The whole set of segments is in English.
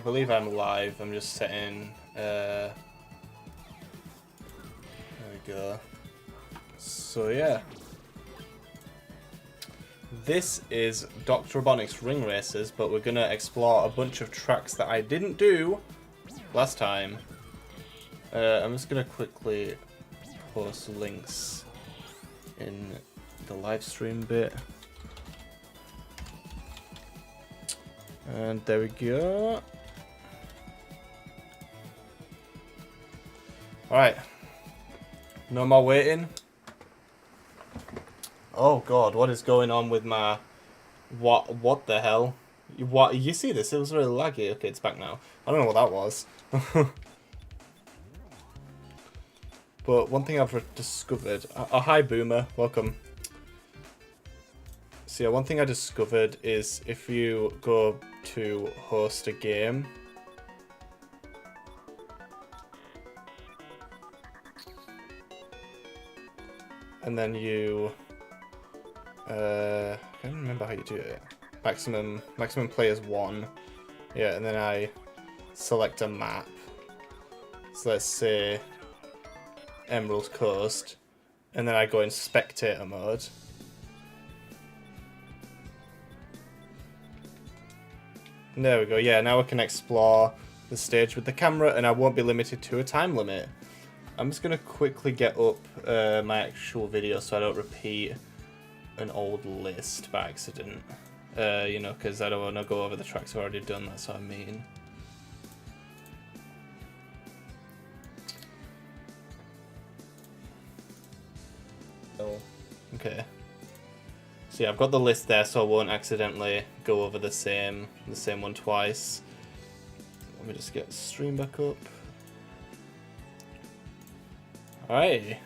believe I'm live. I'm just setting... there we go. So yeah. This is Dr. Robotnik's Ring Racers, but we're going to explore a bunch of tracks that I didn't do last time. I'm just going to quickly post links in the live stream bit. And there we go. Alright. No more waiting. Oh god, what is going on with my... What the hell? What? You see this? It was really laggy. Okay, it's back now. I don't know what that was. But one thing I've discovered... Oh, hi Boomer. Welcome. So yeah, one thing I discovered is if you go to host a game... And then you... I can't remember how you do it. Maximum players 1. Yeah, and then I select a map. So let's say Emerald Coast. And then I go in spectator mode. And there we go. Yeah, now we can explore the stage with the camera and I won't be limited to a time limit. I'm just going to quickly get up my actual video so I don't repeat an old list by accident. You know, because I don't want to go over the tracks I've already done, that's what I mean. Oh. Okay. So yeah, I've got the list there so I won't accidentally go over the same one twice. Let me just get stream back up. Alright.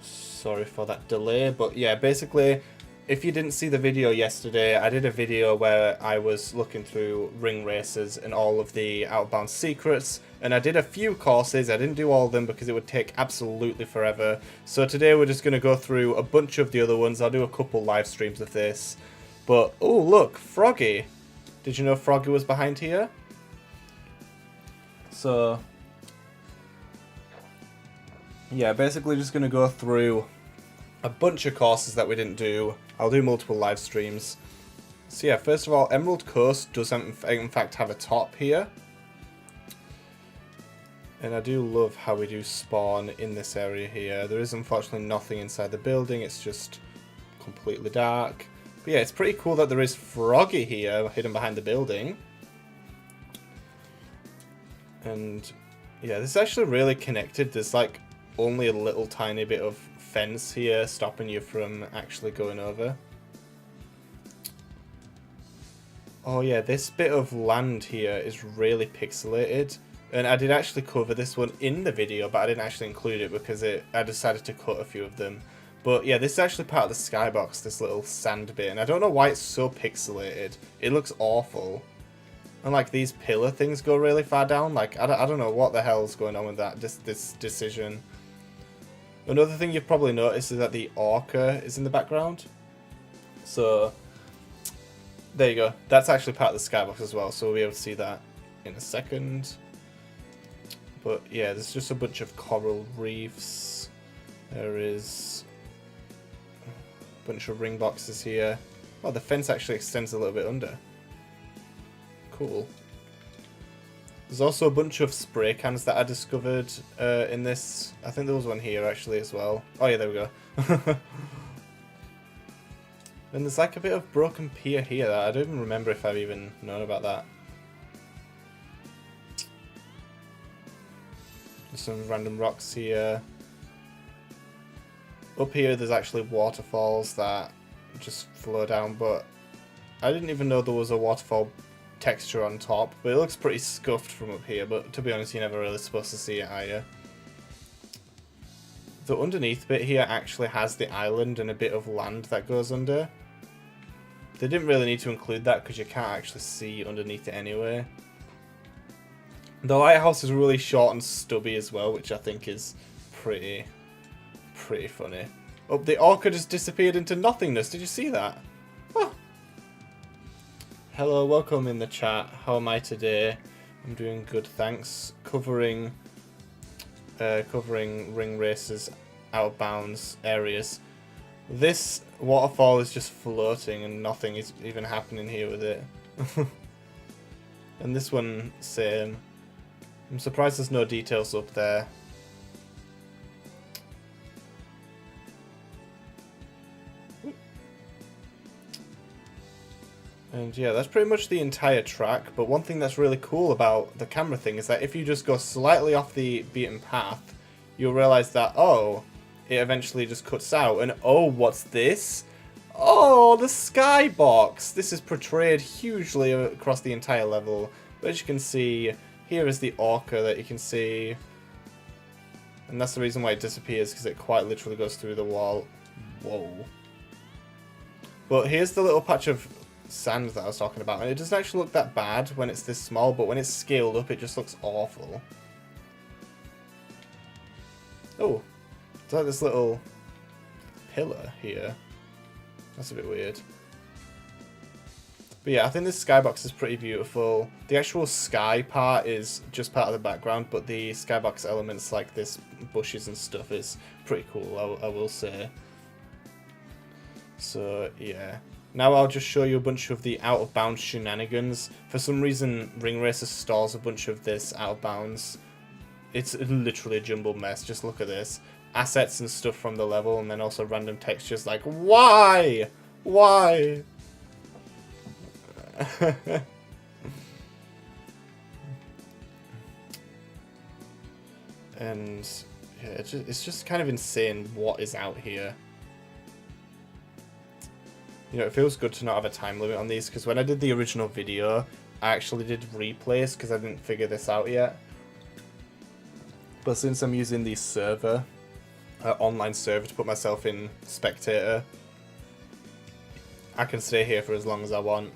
Sorry for that delay, but yeah, basically, if you didn't see the video yesterday, I did a video where I was looking through Ring Racers and all of the outbound secrets, and I did a few courses. I didn't do all of them because it would take absolutely forever. So today we're just going to go through a bunch of the other ones. I'll do a couple live streams of this. But, oh look, Froggy. Did you know Froggy was behind here? So... yeah, basically just going to go through a bunch of courses that we didn't do. I'll do multiple live streams. So yeah, first of all, Emerald Coast does in fact have a top here. And I do love how we do spawn in this area here. There is unfortunately nothing inside the building, it's just completely dark. But yeah, it's pretty cool that there is Froggy here, hidden behind the building. And yeah, this is actually really connected. There's like only a little tiny bit of fence here stopping you from actually going over. Oh yeah, this bit of land here is really pixelated. And I did actually cover this one in the video, but I didn't actually include it because I decided to cut a few of them. But yeah, this is actually part of the skybox, this little sand bit. And I don't know why it's so pixelated. It looks awful. And like these pillar things go really far down. Like I don't know what the hell's going on with that, this decision. Another thing you've probably noticed is that the orca is in the background. So, there you go. That's actually part of the skybox as well, so we'll be able to see that in a second. But yeah, there's just a bunch of coral reefs. There is a bunch of ring boxes here. Oh, the fence actually extends a little bit under. Cool. There's also a bunch of spray cans that I discovered in this. I think there was one here actually as well. Oh yeah, there we go. And there's like a bit of broken pier here that I don't even remember if I've even known about that. There's some random rocks here. Up here there's actually waterfalls that just flow down, but I didn't even know there was a waterfall texture on top, but it looks pretty scuffed from up here, but to be honest you're never really supposed to see it, are you? The underneath bit here actually has the island and a bit of land that goes under. They didn't really need to include that because you can't actually see underneath it anyway. The lighthouse is really short and stubby as well, which I think is pretty funny. Oh, the orca just disappeared into nothingness, did you see that? Oh. Hello, welcome in the chat. How am I today? I'm doing good, thanks. Covering ring races, out of bounds areas. This waterfall is just floating and nothing is even happening here with it. And this one, same. I'm surprised there's no details up there. And yeah, that's pretty much the entire track, but one thing that's really cool about the camera thing is that if you just go slightly off the beaten path, you'll realize that, oh, it eventually just cuts out, and oh, what's this? Oh, the skybox! This is portrayed hugely across the entire level, but as you can see, here is the orca that you can see, and that's the reason why it disappears, because it quite literally goes through the wall. Whoa. But here's the little patch of sand that I was talking about, and it doesn't actually look that bad when it's this small, but when it's scaled up it just looks awful. Oh, it's like this little pillar here. That's a bit weird. But yeah, I think this skybox is pretty beautiful. The actual sky part is just part of the background, but the skybox elements like this bushes and stuff is pretty cool, I will say. So yeah. Now I'll just show you a bunch of the out-of-bounds shenanigans. For some reason, Ring Racers stores a bunch of this out of bounds. It's literally a jumbled mess. Just look at this. Assets and stuff from the level, and then also random textures like, why? Why? And yeah, it's just kind of insane what is out here. You know, it feels good to not have a time limit on these, because when I did the original video, I actually did replays because I didn't figure this out yet. But since I'm using the server, online server to put myself in spectator, I can stay here for as long as I want.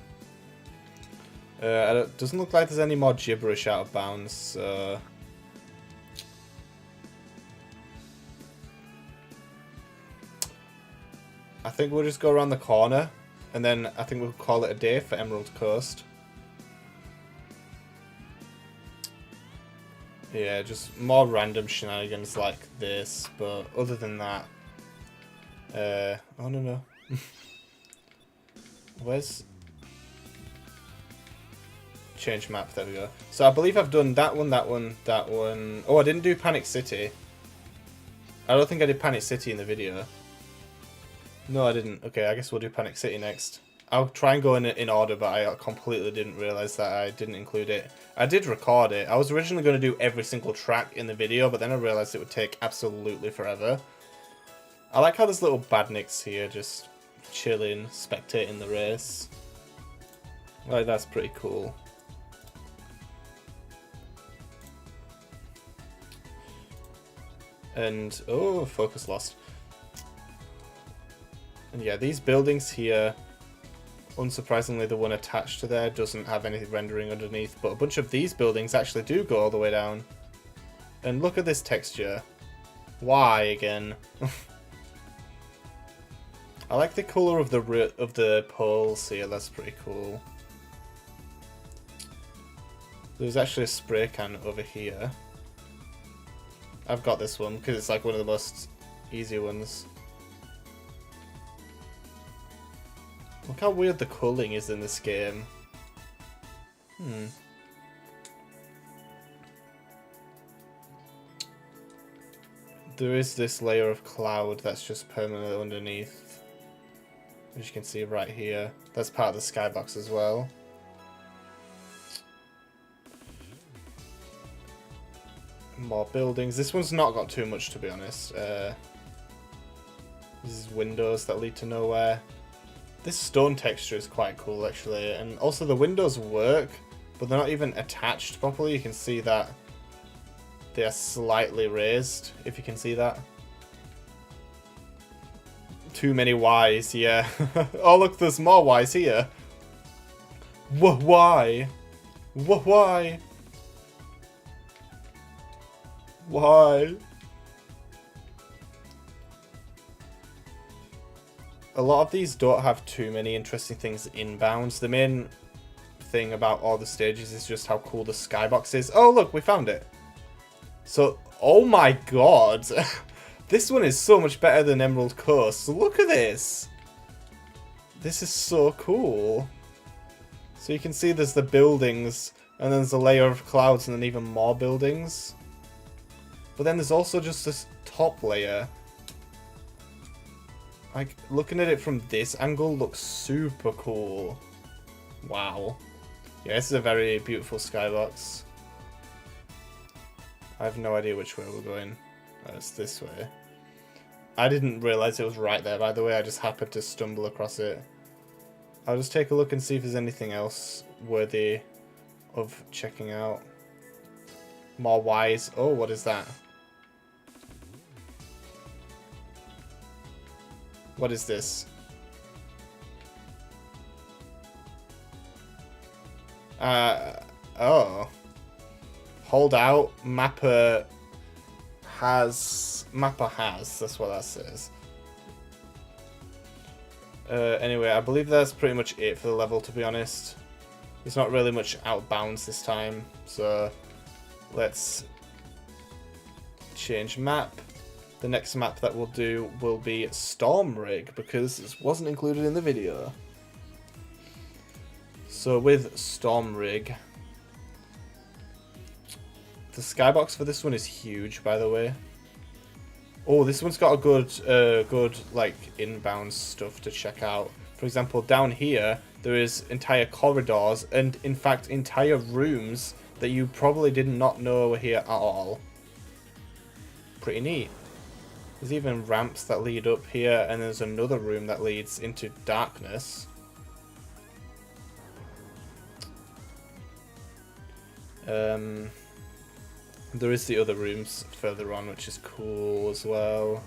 It doesn't look like there's any more gibberish out of bounds, so... I think we'll just go around the corner, and then I think we'll call it a day for Emerald Coast. Yeah, just more random shenanigans like this, but other than that... oh no. Where's... Change map, there we go. So I believe I've done that one, that one, that one... Oh, I didn't do Panic City. I don't think I did Panic City in the video. No, I didn't. Okay, I guess we'll do Panic City next. I'll try and go in order, but I completely didn't realise that I didn't include it. I did record it. I was originally going to do every single track in the video, but then I realised it would take absolutely forever. I like how there's little badniks here, just chilling, spectating the race. Like, that's pretty cool. And, oh, focus lost. And yeah, these buildings here, unsurprisingly the one attached to there doesn't have any rendering underneath, but a bunch of these buildings actually do go all the way down. And look at this texture. Why again? I like the colour of the poles here, that's pretty cool. There's actually a spray can over here. I've got this one because it's like one of the most easy ones. Look how weird the culling is in this game. There is this layer of cloud that's just permanently underneath. As you can see right here. That's part of the skybox as well. More buildings. This one's not got too much, to be honest. This is windows that lead to nowhere. This stone texture is quite cool, actually. And also the windows work, but they're not even attached properly. You can see that they are slightly raised, if you can see that. Too many Ys, yeah. Oh, look, there's more Ys here. Why? Why? Why? A lot of these don't have too many interesting things inbounds. The main thing about all the stages is just how cool the skybox is. Oh, look, we found it. So, oh my god. This one is so much better than Emerald Coast. Look at this. This is so cool. So you can see there's the buildings, and then there's a layer of clouds, and then even more buildings. But then there's also just this top layer. Like, looking at it from this angle looks super cool. Wow. Yeah, this is a very beautiful skybox. I have no idea which way we're going. Oh, it's this way. I didn't realise it was right there, by the way. I just happened to stumble across it. I'll just take a look and see if there's anything else worthy of checking out. More Ys. Oh, what is that? What is this? Oh. Hold out. Mapper has. That's what that says. Anyway, I believe that's pretty much it for the level, to be honest. There's not really much outbounds this time, so let's change map. The next map that we'll do will be Storm Rig, because this wasn't included in the video. So with Storm Rig, the skybox for this one is huge, by the way. Oh, this one's got a good like inbound stuff to check out. For example, down here there is entire corridors and in fact entire rooms that you probably did not know were here at all. Pretty neat. There's even ramps that lead up here, and there's another room that leads into darkness. There is the other rooms further on, which is cool as well.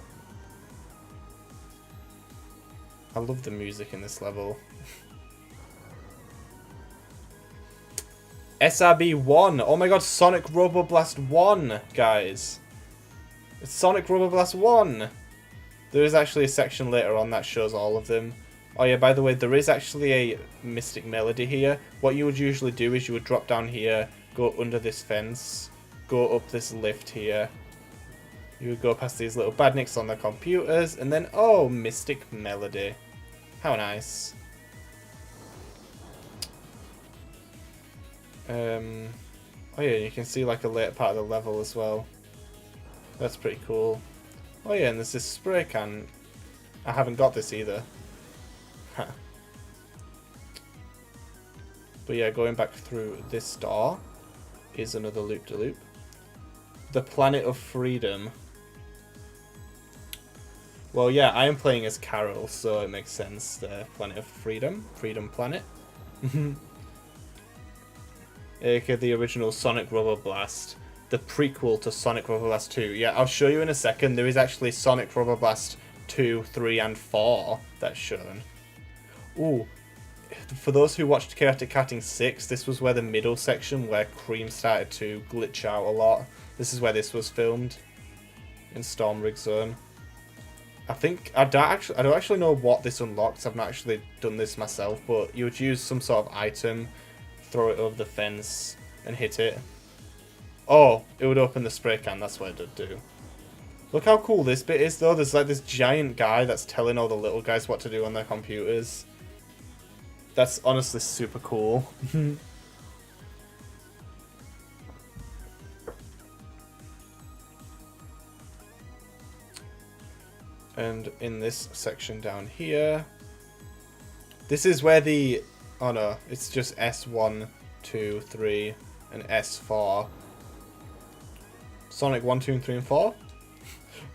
I love the music in this level. SRB 1! Oh my god, Sonic Roboblast 1, guys! It's Sonic Roboblast 1! There is actually a section later on that shows all of them. Oh yeah, by the way, there is actually a Mystic Melody here. What you would usually do is you would drop down here, go under this fence, go up this lift here. You would go past these little badniks on the computers, and then, oh, Mystic Melody. How nice. Oh yeah, you can see like a later part of the level as well. That's pretty cool. Oh yeah, and there's this spray can. I haven't got this either. But yeah, going back through this door is another loop-de-loop. The Planet of Freedom. Well, yeah, I am playing as Carol, so it makes sense. The Planet of Freedom. Freedom Planet. aka the original Sonic Roboblast. The prequel to Sonic Roboblast 2. Yeah, I'll show you in a second. There is actually Sonic Roboblast 2, 3, and 4 that's shown. Ooh. For those who watched Chaotic Karting 6, this was where the middle section where Cream started to glitch out a lot. This is where this was filmed. In Storm Rig Zone. I think, I don't actually know what this unlocks. I've not actually done this myself, but you would use some sort of item, throw it over the fence, and hit it. Oh, it would open the spray can, that's what it would do. Look how cool this bit is though. There's like this giant guy that's telling all the little guys what to do on their computers. That's honestly super cool. And in this section down here, this is where the, oh no, it's just S1, 2, 3, and S4. Sonic 1, 2, and 3, and 4.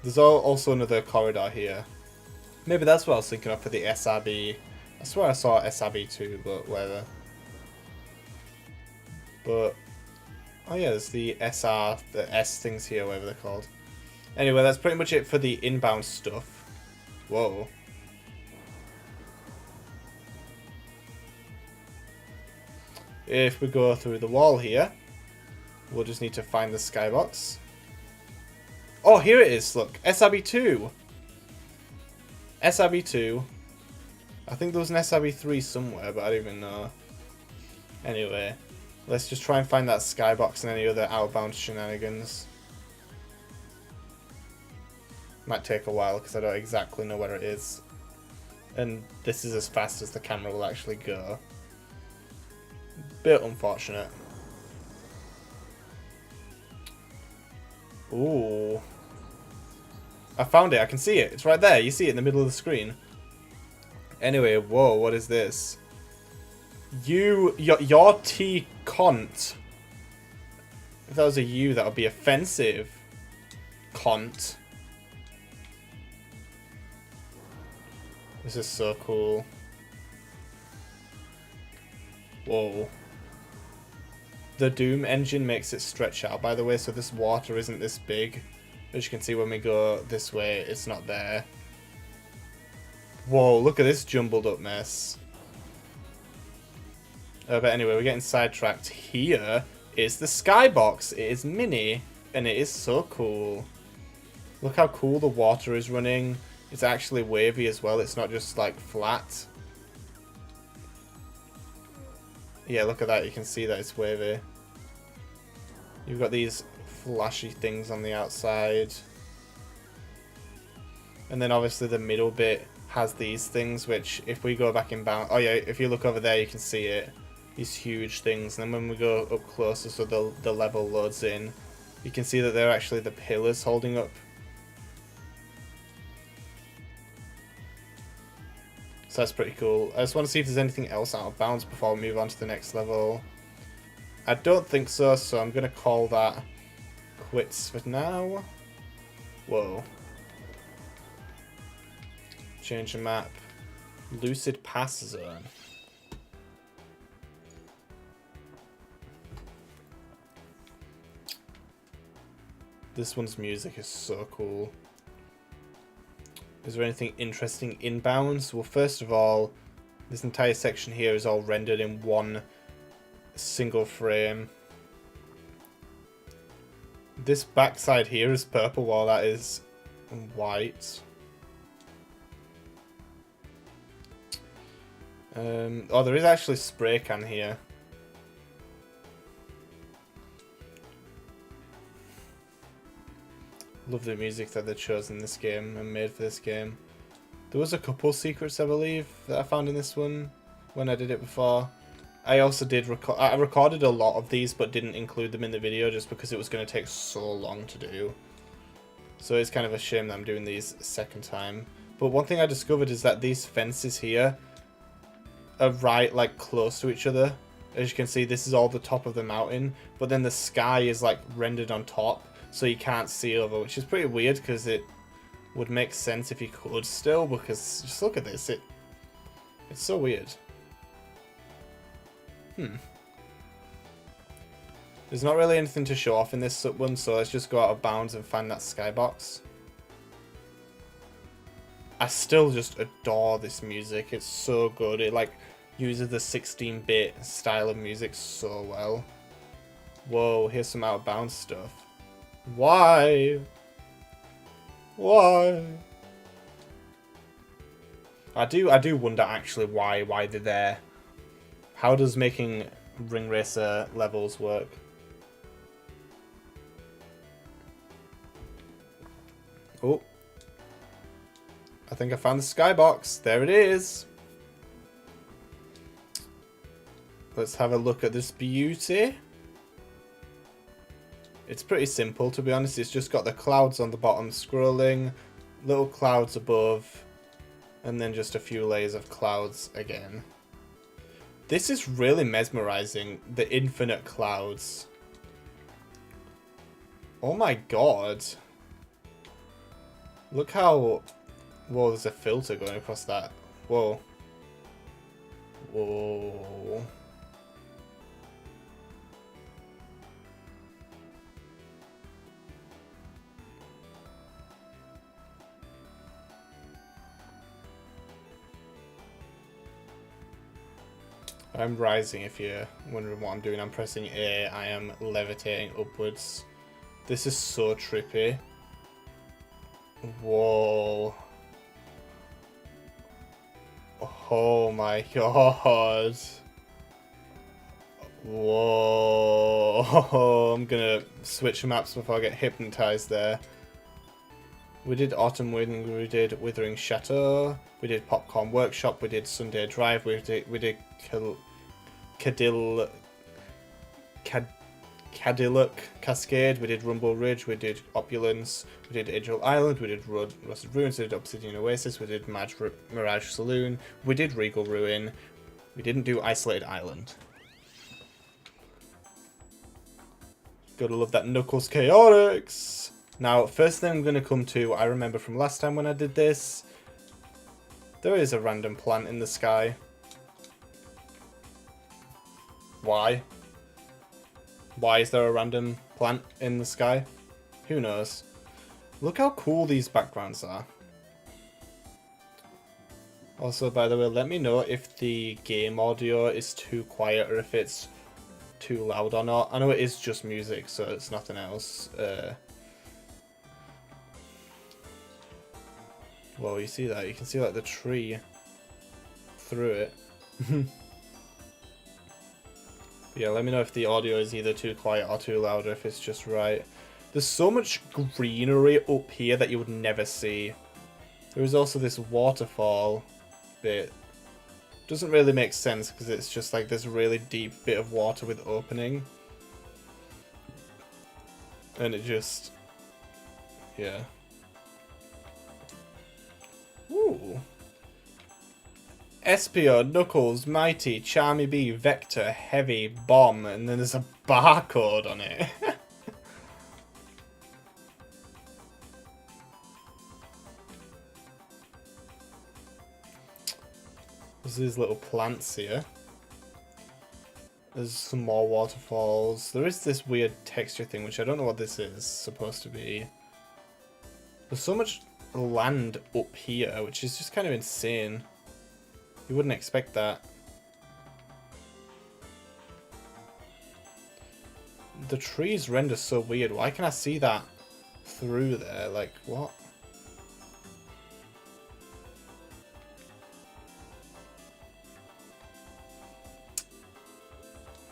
There's also another corridor here. Maybe that's what I was thinking of for the SRB. I swear I saw SRB 2, but whatever. But, oh yeah, there's the SR, the S things here, whatever they're called. Anyway, that's pretty much it for the inbound stuff. Whoa. If we go through the wall here, we'll just need to find the skybox. Oh, here it is, look. SRB2. SRB2. I think there was an SRB3 somewhere, but I don't even know. Anyway, let's just try and find that skybox and any other outbound shenanigans. Might take a while because I don't exactly know where it is. And this is as fast as the camera will actually go. Bit unfortunate. Ooh. I found it. I can see it. It's right there. You see it in the middle of the screen. Anyway, whoa, what is this? Your T cont. If that was a U, that would be offensive. Cont. This is so cool. Whoa. The Doom engine makes it stretch out, by the way, so this water isn't this big. As you can see, when we go this way, it's not there. Whoa, look at this jumbled up mess. But anyway, we're getting sidetracked. Here is the skybox. It is mini, and it is so cool. Look how cool the water is running. It's actually wavy as well. It's not just like flat. Yeah, look at that. You can see that it's wavy. You've got these flashy things on the outside. And then obviously the middle bit has these things, which if we go back in bound... Oh yeah, if you look over there, you can see it. These huge things. And then when we go up closer so the level loads in, you can see that they're actually the pillars holding up. So that's pretty cool. I just want to see if there's anything else out of bounds before we move on to the next level. I don't think so, so I'm going to call that quits for now. Whoa. Change the map. Lucid Pass Zone. This one's music is so cool. Is there anything interesting inbounds? Well, first of all, this entire section here is all rendered in one single frame. This backside here is purple while that is white. Oh, there is actually spray can here. Love the music that they chose in this game and made for this game. There was a couple secrets, I believe, that I found in this one when I did it before. I also did I recorded a lot of these but didn't include them in the video just because it was going to take so long to do. So it's kind of a shame that I'm doing these a second time. But one thing I discovered is that these fences here are right like close to each other. As you can see, this is all the top of the mountain, but then the sky is like rendered on top. So you can't see over, which is pretty weird because it would make sense if you could still, because just look at this, it's so weird. There's not really anything to show off in this one, so let's just go out of bounds and find that skybox. I still just adore this music, it's so good, it like uses the 16-bit style of music so well. Whoa, here's some out of bounds stuff. Why? Why? I do wonder actually why they're there. How does making Ring Racer levels work? Oh. I think I found the skybox. There it is. Let's have a look at this beauty. It's pretty simple, to be honest. It's just got the clouds on the bottom scrolling, little clouds above, and then just a few layers of clouds again. This is really mesmerizing, the infinite clouds. Oh my god. Look how... Whoa, there's a filter going across that. Whoa. Whoa. I'm rising if you're wondering what I'm doing. I'm pressing A. I am levitating upwards. This is so trippy. Whoa. Oh my god. Whoa. I'm gonna switch maps before I get hypnotized there. We did Autumn Wind, we did Withering Chateau, we did Popcorn Workshop, we did Sunday Drive, we did Cadillac Cascade, we did Rumble Ridge, we did Opulence, we did Angel Island, we did Rusted Ruins, we did Obsidian Oasis, we did Mirage Saloon, we did Regal Ruin, we didn't do Isolated Island. Gotta love that Knuckles Chaotix! Now, first thing I'm going to come to, I remember from last time when I did this, there is a random plant in the sky. Why? Why is there a random plant in the sky? Who knows? Look how cool these backgrounds are. Also, by the way, let me know if the game audio is too quiet or if it's too loud or not. I know it is just music, so it's nothing else. Well, you see that? You can see like the tree through it. Yeah, let me know if the audio is either too quiet or too loud, or if it's just right. There's so much greenery up here that you would never see. There is also this waterfall bit. Doesn't really make sense because it's just like this really deep bit of water with opening. And it just... yeah. Ooh. Espio, Knuckles, Mighty, Charmy Bee, Vector, Heavy, Bomb, and then there's a barcode on it. There's these little plants here. There's some more waterfalls. There is this weird texture thing, which I don't know what this is supposed to be. There's so much land up here, which is just kind of insane. You wouldn't expect that. The trees render so weird. Why can I see that through there? Like, what?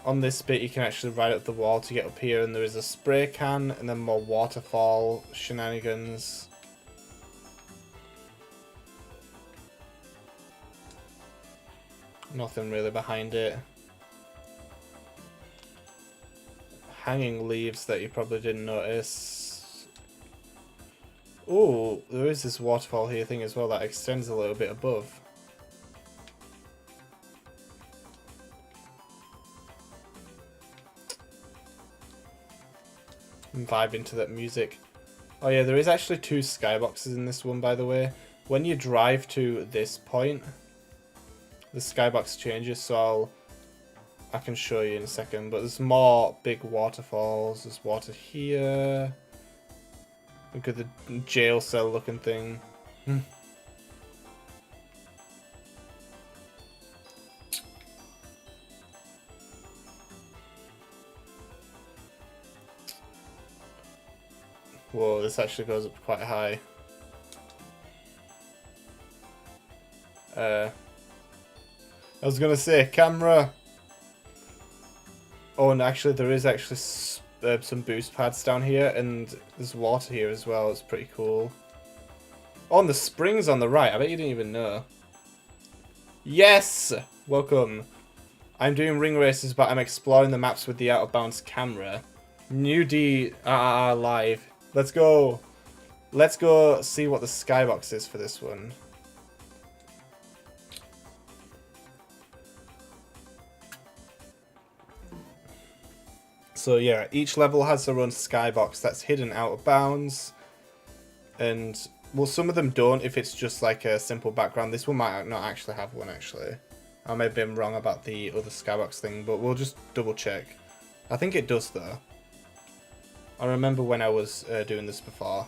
On this bit, you can actually ride up the wall to get up here, and there is a spray can, and then more waterfall shenanigans. Nothing really behind it. Hanging leaves that you probably didn't notice. Oh, there is this waterfall here thing as well that extends a little bit above. I'm vibing to that music. Oh yeah, there is actually 2 skyboxes in this one, by the way. When you drive to this point, the skybox changes, so I can show you in a second. But there's more big waterfalls. There's water here. Look at the jail cell looking thing. Whoa, this actually goes up quite high. I was gonna say, camera. Oh, and actually there is actually some boost pads down here, and there's water here as well. It's pretty cool. Oh, and the springs on the right. I bet you didn't even know. Yes! Welcome. I'm doing ring races, but I'm exploring the maps with the out of bounds camera. New D live. Let's go. Let's go see what the skybox is for this one. So yeah, each level has their own skybox that's hidden out of bounds. And, well, some of them don't if it's just like a simple background. This one might not actually have one, actually. I may have been wrong about the other skybox thing, but we'll just double check. I think it does, though. I remember when I was doing this before.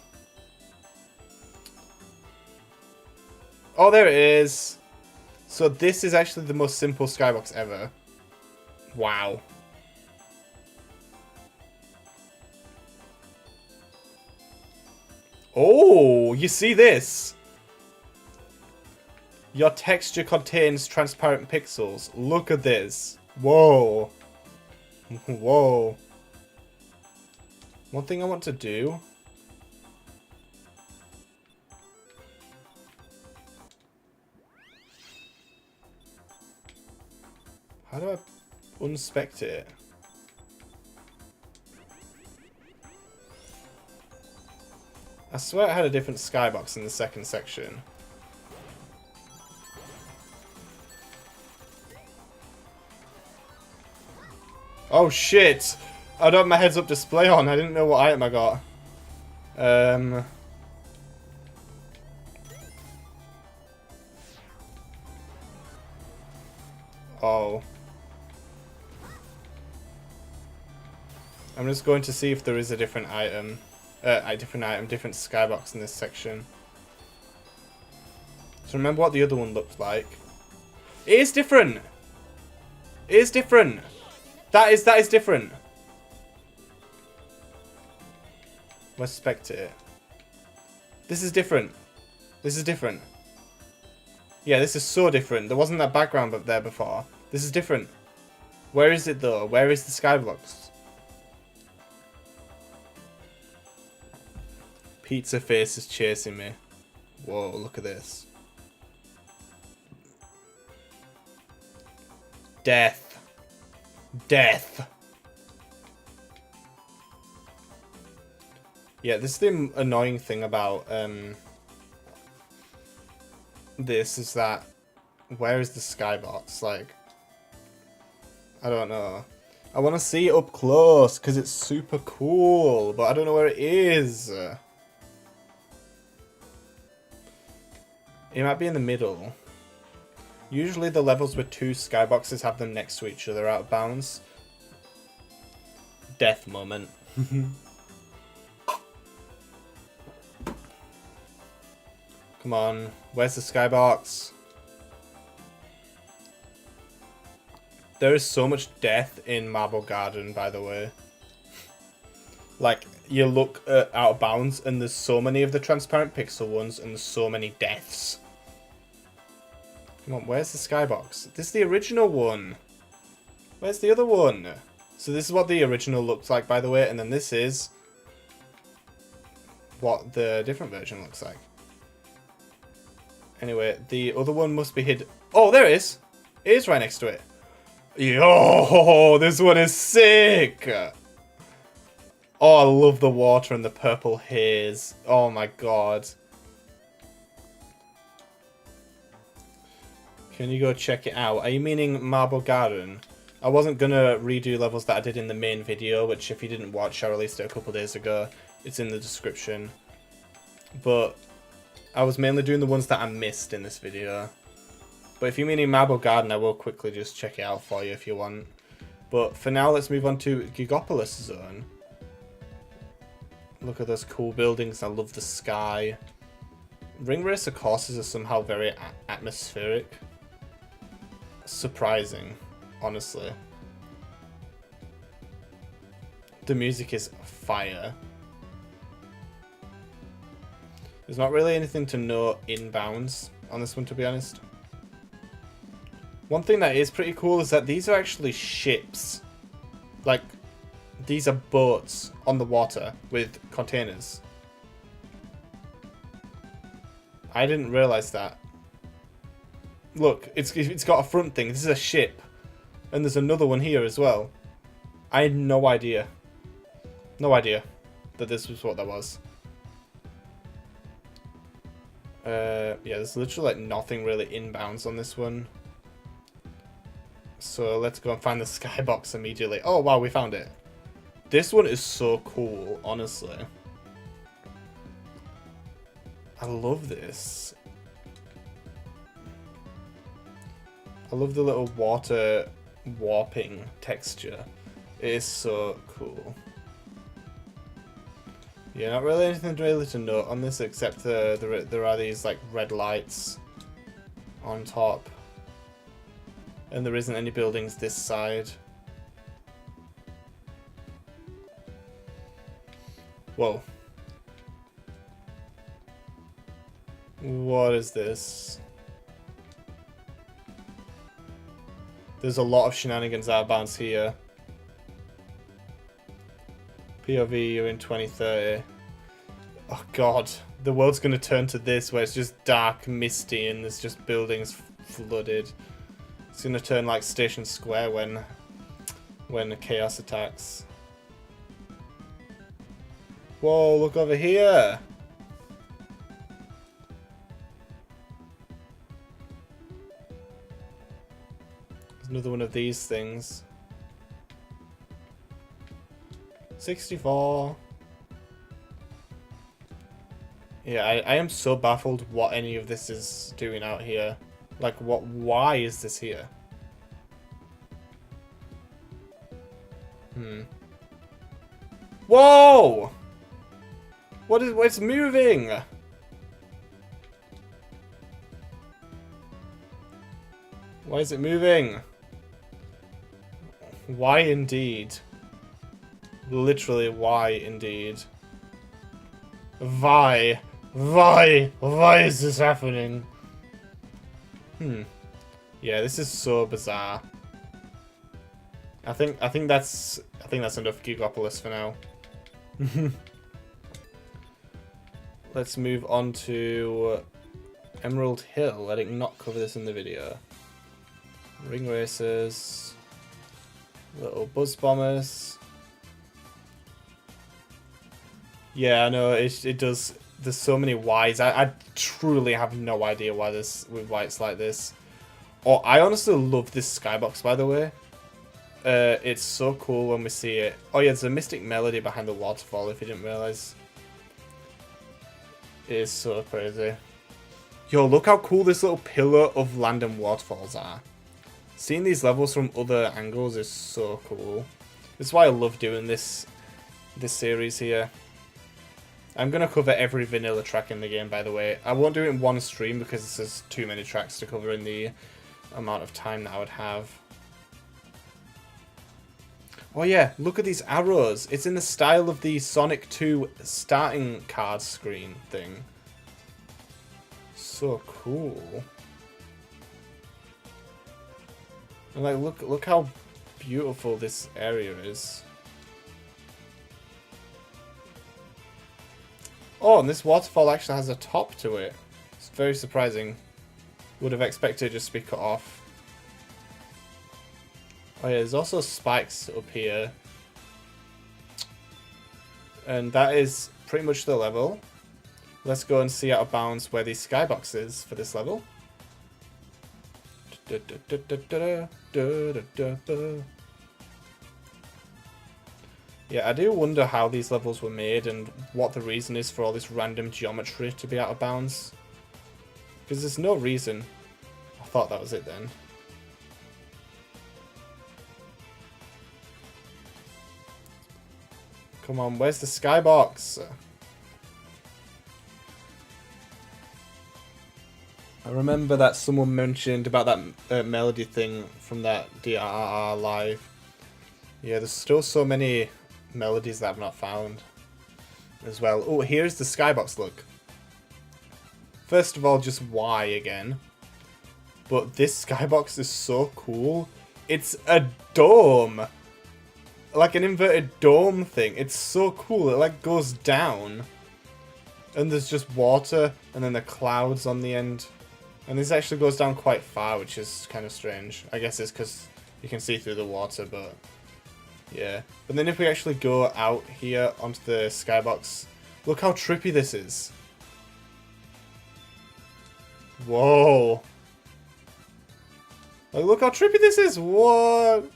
Oh, there it is. So this is actually the most simple skybox ever. Wow. Oh, you see this? Your texture contains transparent pixels. Look at this. Whoa. Whoa. One thing I want to do. How do I unspect it? I swear I had a different skybox in the second section. Oh shit! I don't have my heads up display on. I didn't know what item I got. Oh. I'm just going to see if there is a different item. Different skybox in this section. So remember what the other one looked like. It is different! It is different! That is different. Let's spectate it. This is different. This is different. Yeah, this is so different. There wasn't that background up there before. This is different. Where is it though? Where is the skybox? Pizza face is chasing me. Whoa, look at this. Death. Death. Yeah, this is the annoying thing about this is that where is the skybox? Like, I don't know. I want to see it up close because it's super cool, but I don't know where it is. It might be in the middle. Usually the levels with two skyboxes have them next to each other out of bounds. Death moment. Come on, where's the skybox? There is so much death in Marble Garden, by the way. Like, you look at Out of Bounds and there's so many of the transparent pixel ones and there's so many deaths. Come on, where's the skybox? This is the original one. Where's the other one? So this is what the original looks like, by the way, and then this is what the different version looks like. Anyway, the other one must be hid. Oh, there it is. It is right next to it. Yo, this one is sick. Oh, I love the water and the purple haze. Oh my god. Can you go check it out? Are you meaning Marble Garden? I wasn't gonna redo levels that I did in the main video, which if you didn't watch, I released it a couple days ago. It's in the description. But I was mainly doing the ones that I missed in this video. But if you mean in Marble Garden, I will quickly just check it out for you if you want. But for now, let's move on to Gigopolis Zone. Look at those cool buildings. I love the sky. Ring Racer courses are somehow very atmospheric. Surprising, honestly. The music is fire. There's not really anything to know inbounds on this one, to be honest. One thing that is pretty cool is that these are actually ships. Like, these are boats on the water with containers. I didn't realize that. Look, it's got a front thing. This is a ship. And there's another one here as well. I had no idea. No idea that this was what that was. Yeah, there's literally like nothing really inbounds on this one. So let's go and find the skybox immediately. Oh wow, we found it. This one is so cool, honestly. I love this. I love the little water warping texture. It is so cool. Yeah, not really anything really to note on this except there are these like red lights on top. And there isn't any buildings this side. Whoa. What is this? There's a lot of shenanigans out of bounds here. POV, you're in 2030. Oh god, the world's gonna turn to this where it's just dark, misty, and there's just buildings flooded. It's gonna turn like Station Square when the chaos attacks. Whoa, look over here! There's another one of these things. 64. Yeah, I am so baffled what any of this is doing out here. Like, why is this here? Whoa! What's moving? Why is it moving? Why indeed? Literally, why indeed? Why? Why is this happening? Yeah, this is so bizarre. I think that's enough Gigopolis for now. Let's move on to Emerald Hill. I did not cover this in the video. Ring Racers. Little Buzz Bombers. Yeah, I know, it does. There's so many whys. I truly have no idea why it's like this. Oh, I honestly love this skybox, by the way. It's so cool when we see it. Oh yeah, there's a mystic melody behind the waterfall, if you didn't realise. It is so crazy. Yo, look how cool this little pillar of land and waterfalls are. Seeing these levels from other angles is so cool. That's why I love doing this series here. I'm going to cover every vanilla track in the game, by the way. I won't do it in one stream because there's too many tracks to cover in the amount of time that I would have. Oh yeah, look at these arrows. It's in the style of the Sonic 2 starting card screen thing. So cool. And like, look how beautiful this area is. Oh, and this waterfall actually has a top to it. It's very surprising. Would have expected it just to be cut off. Oh yeah, there's also spikes up here. And that is pretty much the level. Let's go and see out of bounds where the skybox is for this level. Yeah, I do wonder how these levels were made and what the reason is for all this random geometry to be out of bounds. Because there's no reason. I thought that was it then. Come on, where's the skybox? I remember that someone mentioned about that melody thing from that DRR live. Yeah, there's still so many melodies that I've not found as well. Oh, here's the skybox look. First of all, just why again? But this skybox is so cool. It's a dome. Like an inverted dome thing. It's so cool. It like goes down. And there's just water and then the clouds on the end. And this actually goes down quite far, which is kind of strange. I guess it's because you can see through the water, but yeah. But then if we actually go out here onto the skybox, look how trippy this is. Whoa. Like, look how trippy this is. What?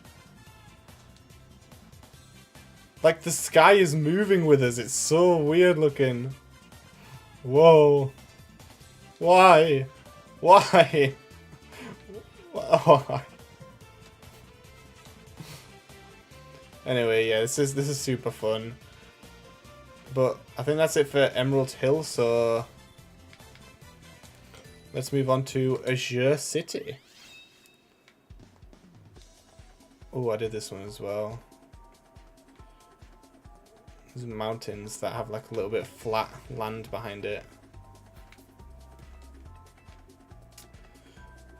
Like, the sky is moving with us. It's so weird looking. Whoa. Why? Why? Oh. Anyway, yeah, this is super fun. But I think that's it for Emerald Hill, so let's move on to Azure City. Oh, I did this one as well. There's mountains that have like a little bit of flat land behind it.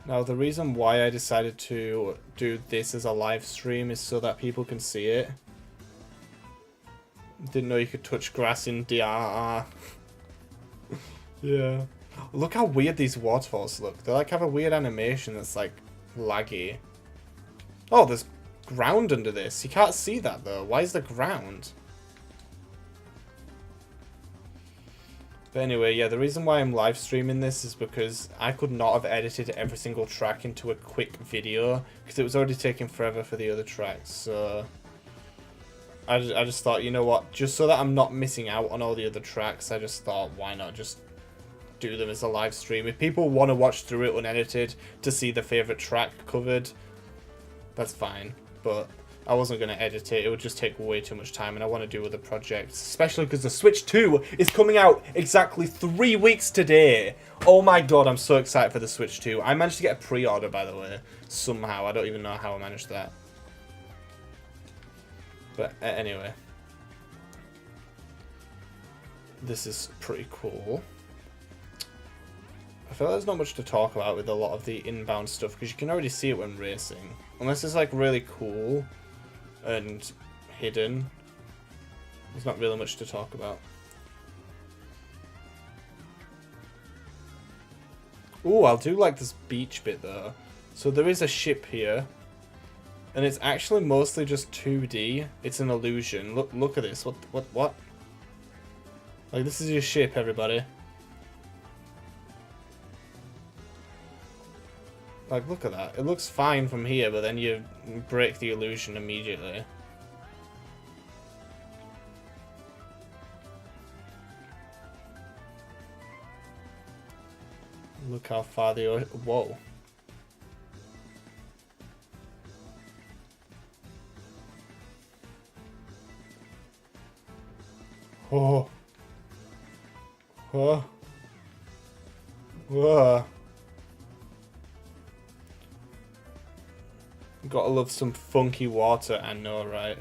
Now, the reason why I decided to do this as a live stream is so that people can see it. Didn't know you could touch grass in DRR. Yeah. Look how weird these waterfalls look. They like have a weird animation that's like laggy. Oh, there's ground under this. You can't see that though. Why is there ground? But anyway, yeah, the reason why I'm live streaming this is because I could not have edited every single track into a quick video because it was already taking forever for the other tracks. So I just thought, you know what, just so that I'm not missing out on all the other tracks, I just thought, why not just do them as a live stream? If people want to watch through it unedited to see the favourite track covered, that's fine. But I wasn't going to edit it. It would just take way too much time, and I want to do other projects. Especially because the Switch 2 is coming out exactly 3 weeks today. Oh my god, I'm so excited for the Switch 2. I managed to get a pre-order, by the way. Somehow. I don't even know how I managed that. But anyway. This is pretty cool. I feel like there's not much to talk about with a lot of the inbound stuff, because you can already see it when racing. Unless it's like really cool and hidden, there's not really much to talk about. Ooh, I do like this beach bit though. So there is a ship here, and it's actually mostly just 2D. It's an illusion. Look at this. What? Like, this is your ship, everybody. Like, look at that. It looks fine from here, but then you break the illusion immediately. Look how far the ocean... Whoa. Oh. Oh. Whoa. Gotta love some funky water, I know, right?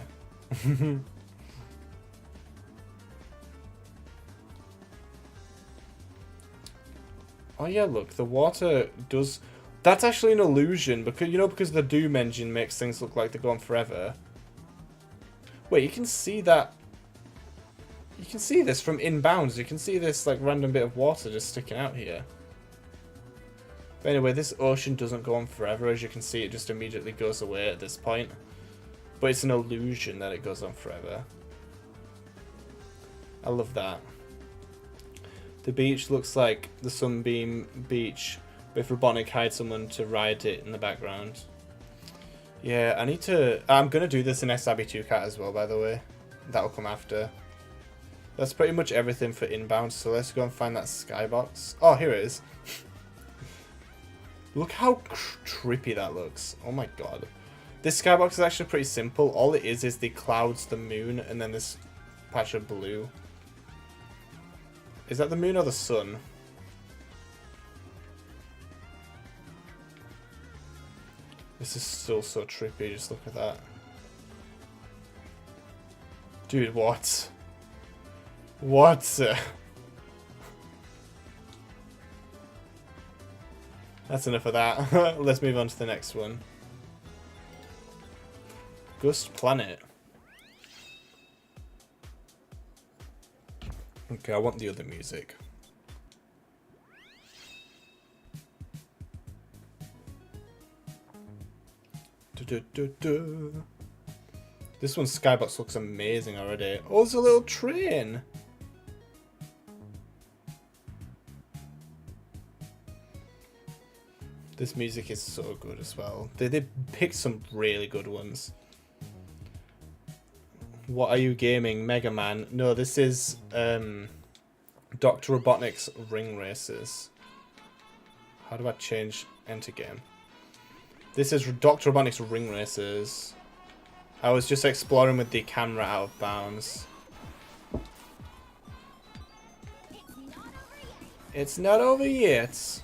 Oh yeah, look, the water does... That's actually an illusion, because, you know, because the Doom engine makes things look like they're going forever. Wait, you can see that... You can see this from inbounds. You can see this, like, random bit of water just sticking out here. But anyway, this ocean doesn't go on forever. As you can see, it just immediately goes away at this point. But it's an illusion that it goes on forever. I love that. The beach looks like the Sunbeam Beach, but if Robotnik hired someone to ride it in the background. Yeah, I need to... I'm going to do this in SRB2 Cat as well, by the way. That'll come after. That's pretty much everything for inbound, so let's go and find that skybox. Oh, here it is. Look how trippy that looks. Oh my god. This skybox is actually pretty simple. All it is the clouds, the moon, and then this patch of blue. Is that the moon or the sun? This is still so trippy, just look at that. Dude, what? What? That's enough of that. Let's move on to the next one. Ghost Planet. Okay, I want the other music. This one's skybox looks amazing already. Oh, there's a little train. This music is so good as well. They picked some really good ones. What are you gaming? Mega Man? No, this is Dr. Robotnik's Ring Racers. How do I change enter game? This is Dr. Robotnik's Ring Racers. I was just exploring with the camera out of bounds. It's not over yet.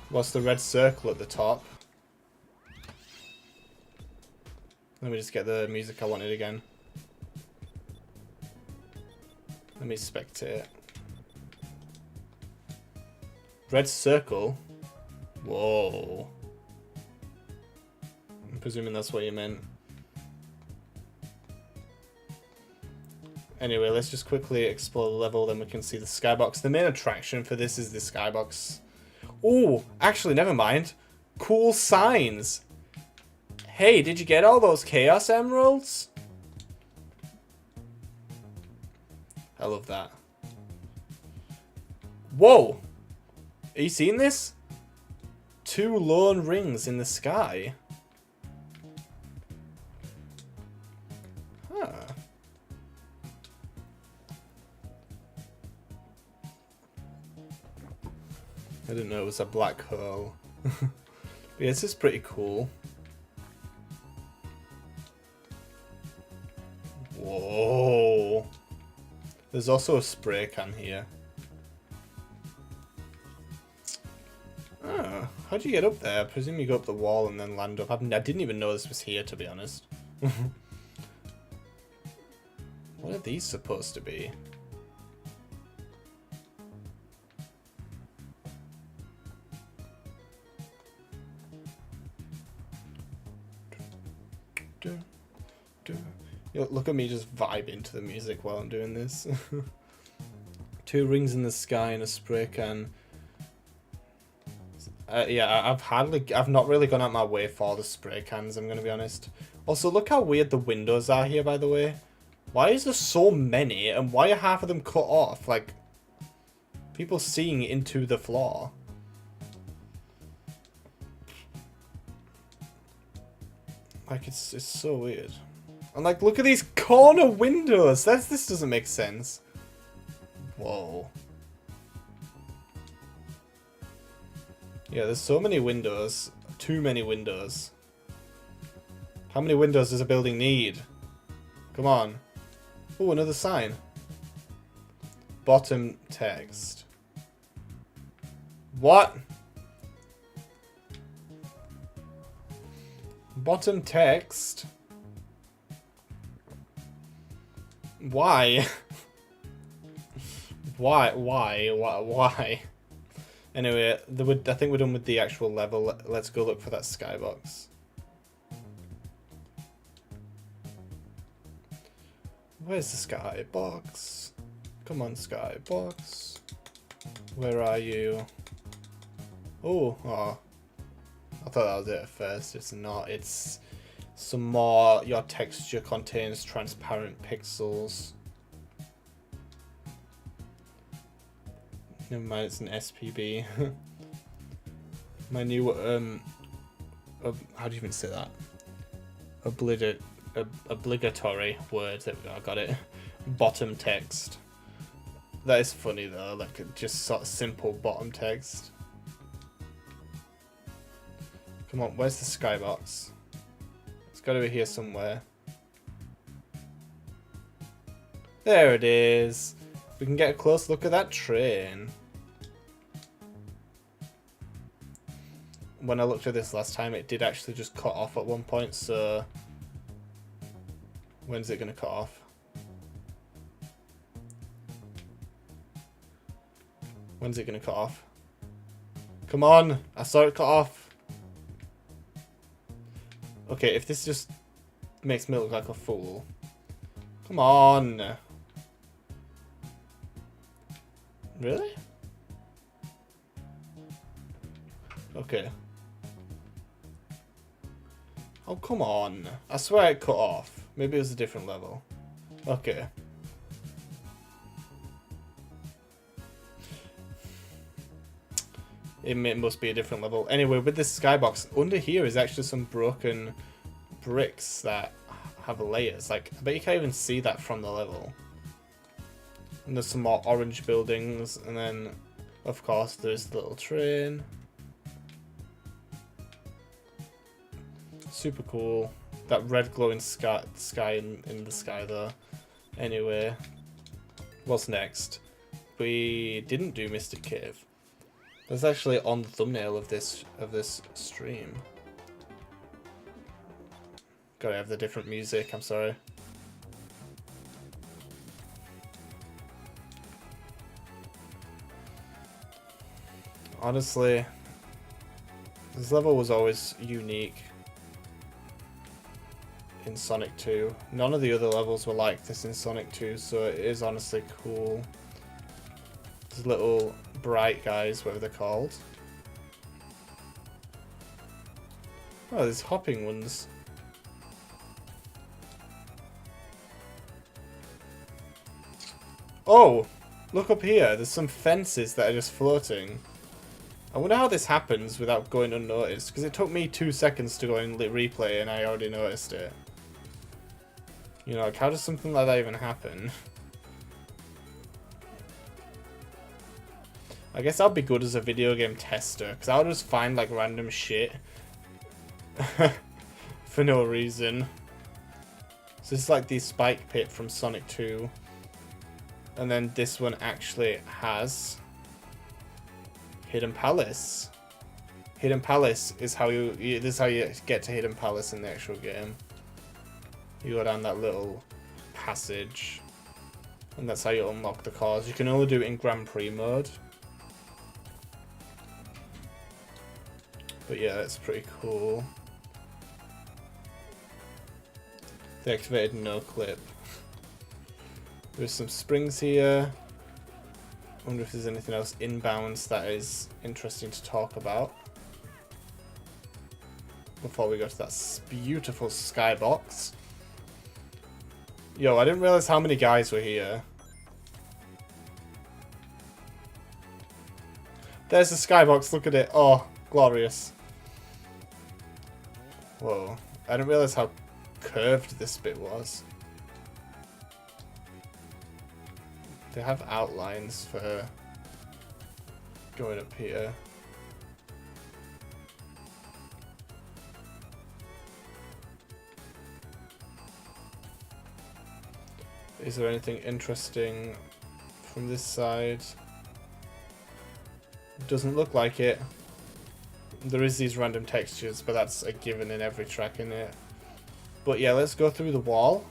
What's the red circle at the top? Let me just get the music I wanted again. Let me spectate. Red circle? Whoa. Presuming that's what you meant. Anyway, let's just quickly explore the level, then we can see the skybox. The main attraction for this is the skybox. Oh, actually, never mind. Cool signs. Hey, did you get all those Chaos Emeralds? I love that. Whoa! Are you seeing this? 2 lone rings in the sky. Huh. I didn't know it was a black hole. But yeah, this is pretty cool. Whoa. There's also a spray can here. Oh, how'd you get up there? I presume you go up the wall and then land up. I didn't even know this was here, to be honest. What are these supposed to be? Look at me just vibing to the music while I'm doing this. 2 rings in the sky and a spray can. Yeah, I've not really gone out my way for the spray cans, I'm gonna be honest. Also, look how weird the windows are here, by the way. Why is there so many, and why are half of them cut off? Like, people seeing into the floor. Like, it's so weird. And like, look at these corner windows. This doesn't make sense. Whoa. Yeah, there's so many windows. Too many windows. How many windows does a building need? Come on. Oh, another sign. Bottom text. What? Bottom text? Why? Why? Anyway, I think we're done with the actual level. Let's go look for that skybox. Where's the skybox? Come on, skybox. Where are you? Oh. I thought that was it at first. It's not. It's some more. Your texture contains transparent pixels. Never mind, it's an SPB. My new how do you even say that? Obligatory word. There we go. I got it. Bottom text. That is funny though. Like just sort of simple bottom text. Come on, where's the skybox? It's got to be here somewhere. There it is. We can get a close look at that train. When I looked at this last time, it did actually just cut off at one point, so when's it going to cut off? When's it going to cut off? Come on! I saw it cut off. Okay, if this just makes me look like a fool. Come on! Really? Okay. Oh, come on. I swear it cut off. Maybe it was a different level. Okay. It must be a different level. Anyway, with this skybox, under here is actually some broken bricks that have layers. Like, I bet you can't even see that from the level. And there's some more orange buildings, and then, of course, there's the little train. Super cool. That red glowing sky in the sky, though. Anyway, what's next? We didn't do Mystic Cave. That's actually on the thumbnail of this stream. Gotta have the different music. I'm sorry. Honestly, this level was always unique. in Sonic 2. None of the other levels were like this in Sonic 2, so it is honestly cool. These little bright guys, whatever they're called. Oh, there's hopping ones. Oh, look up here. There's some fences that are just floating. I wonder how this happens without going unnoticed, because it took me 2 seconds to go and replay and I already noticed it. You know, like, how does something like that even happen? I guess I'll be good as a video game tester, because I'll just find like random shit for no reason. So this is like the spike pit from Sonic 2. And then this one actually has Hidden Palace. Hidden Palace is how this is how you get to Hidden Palace in the actual game. You go down that little passage, and that's how you unlock the cars. You can only do it in Grand Prix mode. But yeah, that's pretty cool. They activated no clip. There's some springs here. I wonder if there's anything else inbounds that is interesting to talk about before we go to that beautiful skybox. Yo, I didn't realize how many guys were here. There's the skybox, look at it. Oh, glorious. Whoa, I didn't realize how curved this bit was. They have outlines for going up here. Is there anything interesting from this side? Doesn't look like it. There is these random textures, but that's a given in every track in it. But yeah, let's go through the wall.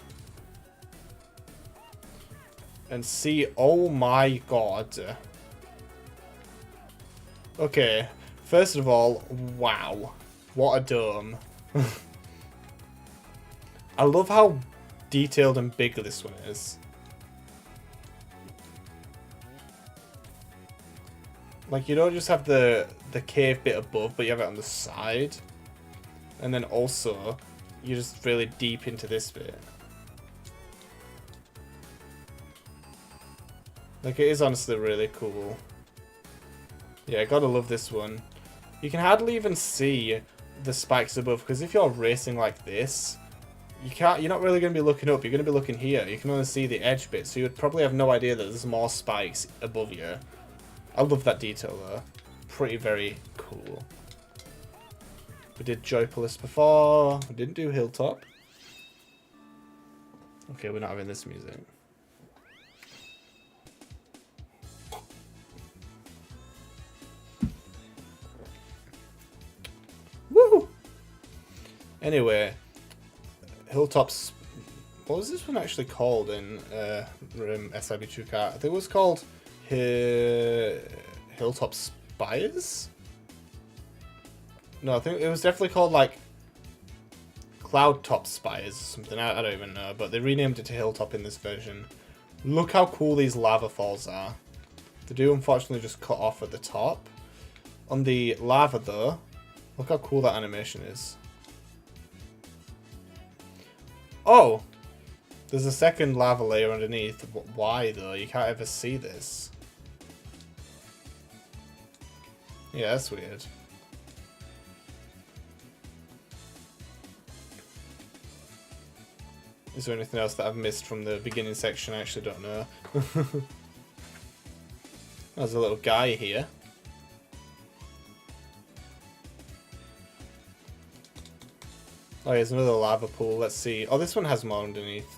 And see, oh my god. Okay, first of all, wow. What a dome. I love how detailed and big this one is. Like, you don't just have the cave bit above, but you have it on the side. And then also, you're just really deep into this bit. Like, it is honestly really cool. Yeah, I gotta love this one. You can hardly even see the spikes above, because if you're racing like this, you're not really going to be looking up, you're going to be looking here. You can only see the edge bit, so you would probably have no idea that there's more spikes above you. I love that detail though. Pretty very cool. We did Joypolis before, we didn't do Hilltop. Okay, we're not having this music. Woo! Anyway, Hilltop's... What was this one actually called in SIB2 Kart? I think it was called Hilltop Spires? No, I think it was definitely called like Cloud Top Spires or something. I don't even know, but they renamed it to Hilltop in this version. Look how cool these lava falls are. They do unfortunately just cut off at the top. On the lava though, look how cool that animation is. Oh! There's a second lava layer underneath. Why though? You can't ever see this. Yeah, that's weird. Is there anything else that I've missed from the beginning section? I actually don't know. There's a little guy here. Oh, here's another lava pool. Let's see. Oh, this one has more underneath.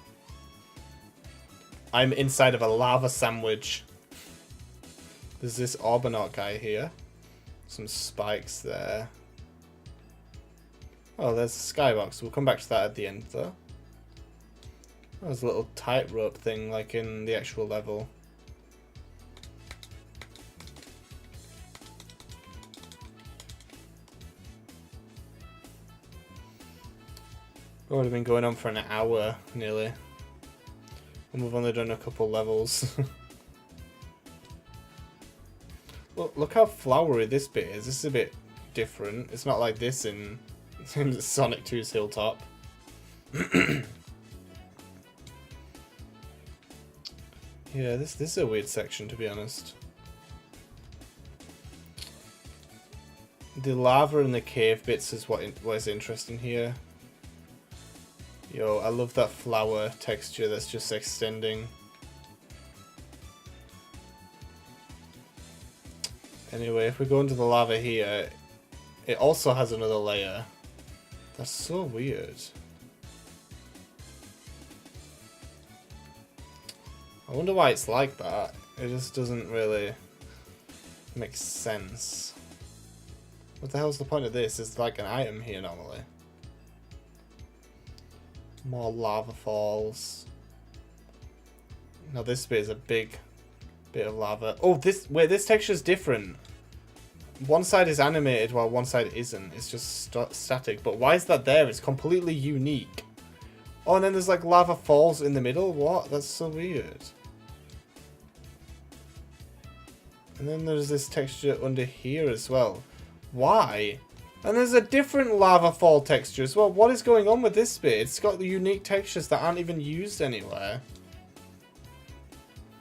I'm inside of a lava sandwich. There's this Orbonaut guy here. Some spikes there. Oh, there's a skybox. We'll come back to that at the end, though. There's a little tightrope thing, like in the actual level. Would have been going on for an hour nearly. And we've only done a couple levels. Look how flowery this bit is. This is a bit different. It's not like this in Sonic 2's Hilltop. Yeah, this is a weird section, to be honest. The lava and the cave bits is what is interesting here. Yo, I love that flower texture that's just extending. Anyway, if we go into the lava here, it also has another layer. That's so weird. I wonder why it's like that. It just doesn't really make sense. What the hell's the point of this? It's like an item here normally. More lava falls. Now this bit is a big bit of lava. Oh, this texture's different. One side is animated while one side isn't. It's just static. But why is that there? It's completely unique. Oh, and then there's like lava falls in the middle? What? That's so weird. And then there's this texture under here as well. Why? And there's a different lava fall texture as well. What is going on with this bit? It's got the unique textures that aren't even used anywhere.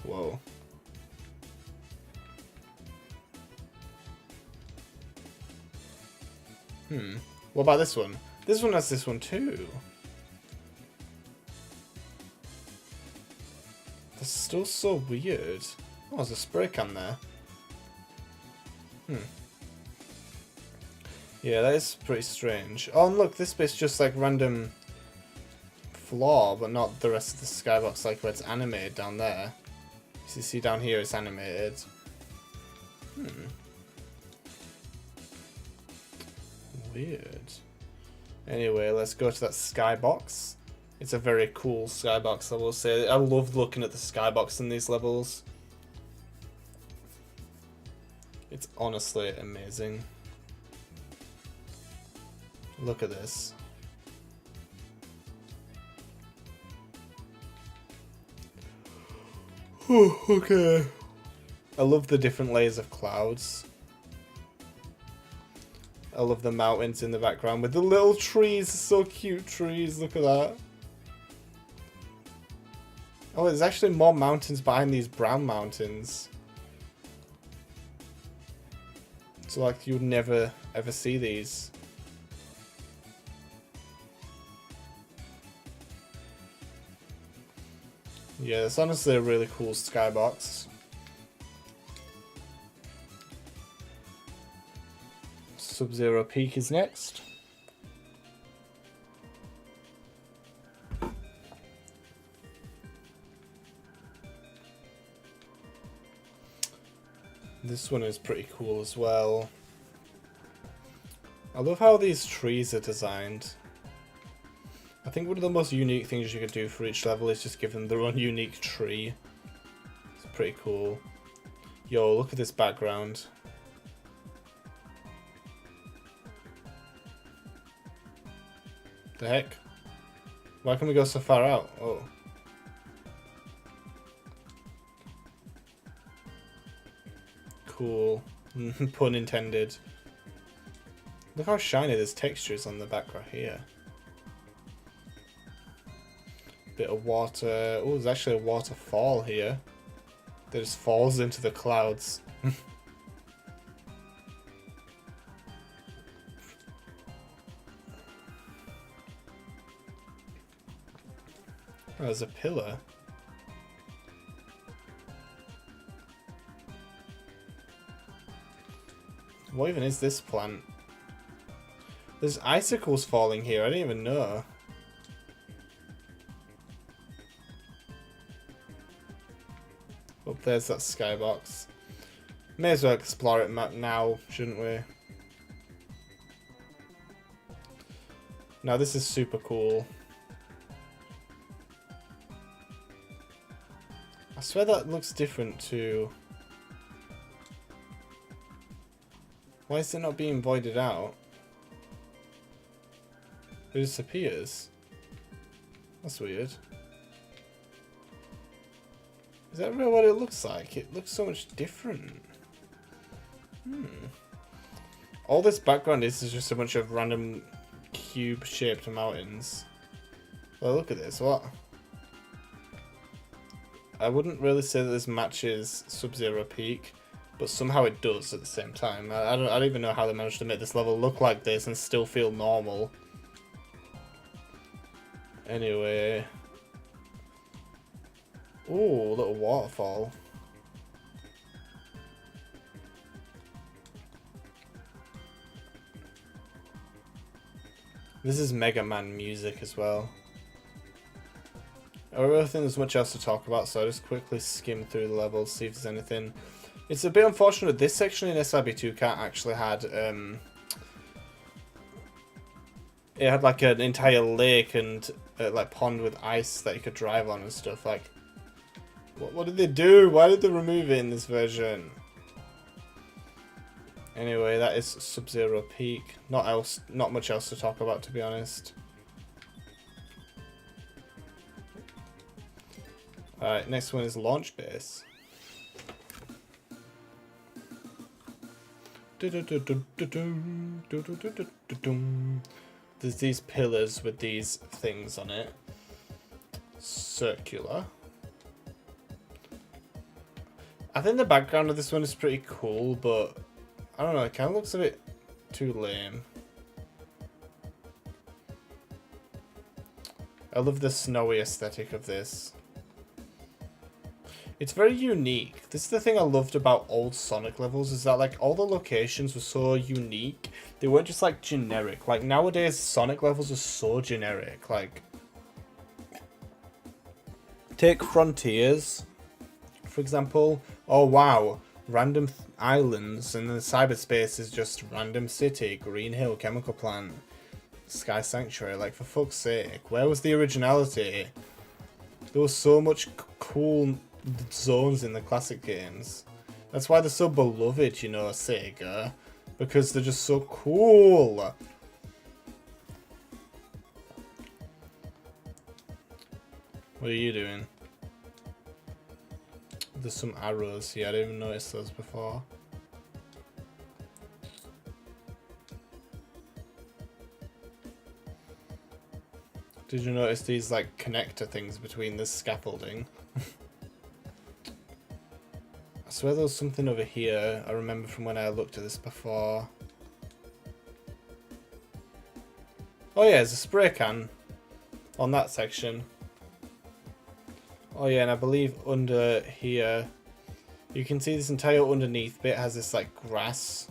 Whoa. What about this one? This one has this one too. That's still so weird. Oh, there's a spray can there. Yeah, that is pretty strange. Oh, and look, this bit's just like random floor, but not the rest of the skybox, like where it's animated down there. So you see down here it's animated. Weird. Anyway, let's go to that skybox. It's a very cool skybox, I will say. I love looking at the skybox in these levels. It's honestly amazing. Look at this. Okay. I love the different layers of clouds. I love the mountains in the background with the little trees. So cute trees. Look at that. Oh, there's actually more mountains behind these brown mountains. So like you'd never ever see these. Yeah, it's honestly a really cool skybox. Sub-Zero Peak is next. This one is pretty cool as well. I love how these trees are designed. I think one of the most unique things you could do for each level is just give them their own unique tree. It's pretty cool. Yo, look at this background. The heck? Why can we go so far out? Oh. Cool. Pun intended. Look how shiny this texture is on the background here. Bit of water. Oh, there's actually a waterfall here that just falls into the clouds. Oh, there's a pillar. What even is this plant? There's icicles falling here. I didn't even know. Oh, there's that skybox. May as well explore it now, shouldn't we? Now this is super cool. I swear that looks different to... Why is it not being voided out? It disappears. That's weird. Is that really what it looks like? It looks so much different. All this background is just a bunch of random cube-shaped mountains. Well, look at this. What? I wouldn't really say that this matches Sub-Zero Peak, but somehow it does at the same time. I don't even know how they managed to make this level look like this and still feel normal. Anyway. Ooh, little waterfall. This is Mega Man music as well. I don't really think there's much else to talk about, so I'll just quickly skim through the levels, see if there's anything. It's a bit unfortunate this section in SRB2 Cat actually had it had like an entire lake and like pond with ice that you could drive on and stuff. Like, what did they do? Why did they remove it in this version? Anyway, that is Sub-Zero Peak. Not much else to talk about, to be honest. Alright, next one is Launch Base. There's these pillars with these things on it. Circular. I think the background of this one is pretty cool, but I don't know, it kind of looks a bit too lame. I love the snowy aesthetic of this. It's very unique. This is the thing I loved about old Sonic levels, is that like all the locations were so unique. They weren't just like generic. Like nowadays Sonic levels are so generic. Like, take Frontiers, for example. Oh wow, random islands, and then cyberspace is just random city, Green Hill, chemical plant, Sky Sanctuary. Like, for fuck's sake, where was the originality? There was so much cool zones in the classic games. That's why they're so beloved, you know, Sega, because they're just so cool. What are you doing? There's some arrows here. I didn't even notice those before. Did you notice these like connector things between this scaffolding? I swear there was something over here. I remember from when I looked at this before. Oh yeah, there's a spray can on that section. Oh yeah, and I believe under here, you can see this entire underneath bit has this like grass.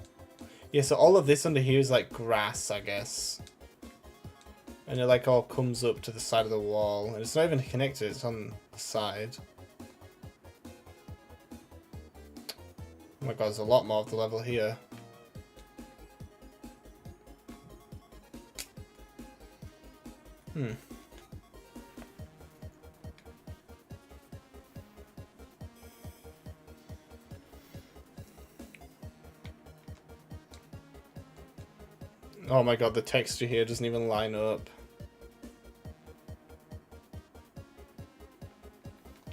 Yeah, so all of this under here is like grass, I guess. And it like all comes up to the side of the wall. And it's not even connected, it's on the side. Oh my god, there's a lot more of the level here. Oh my god, the texture here doesn't even line up.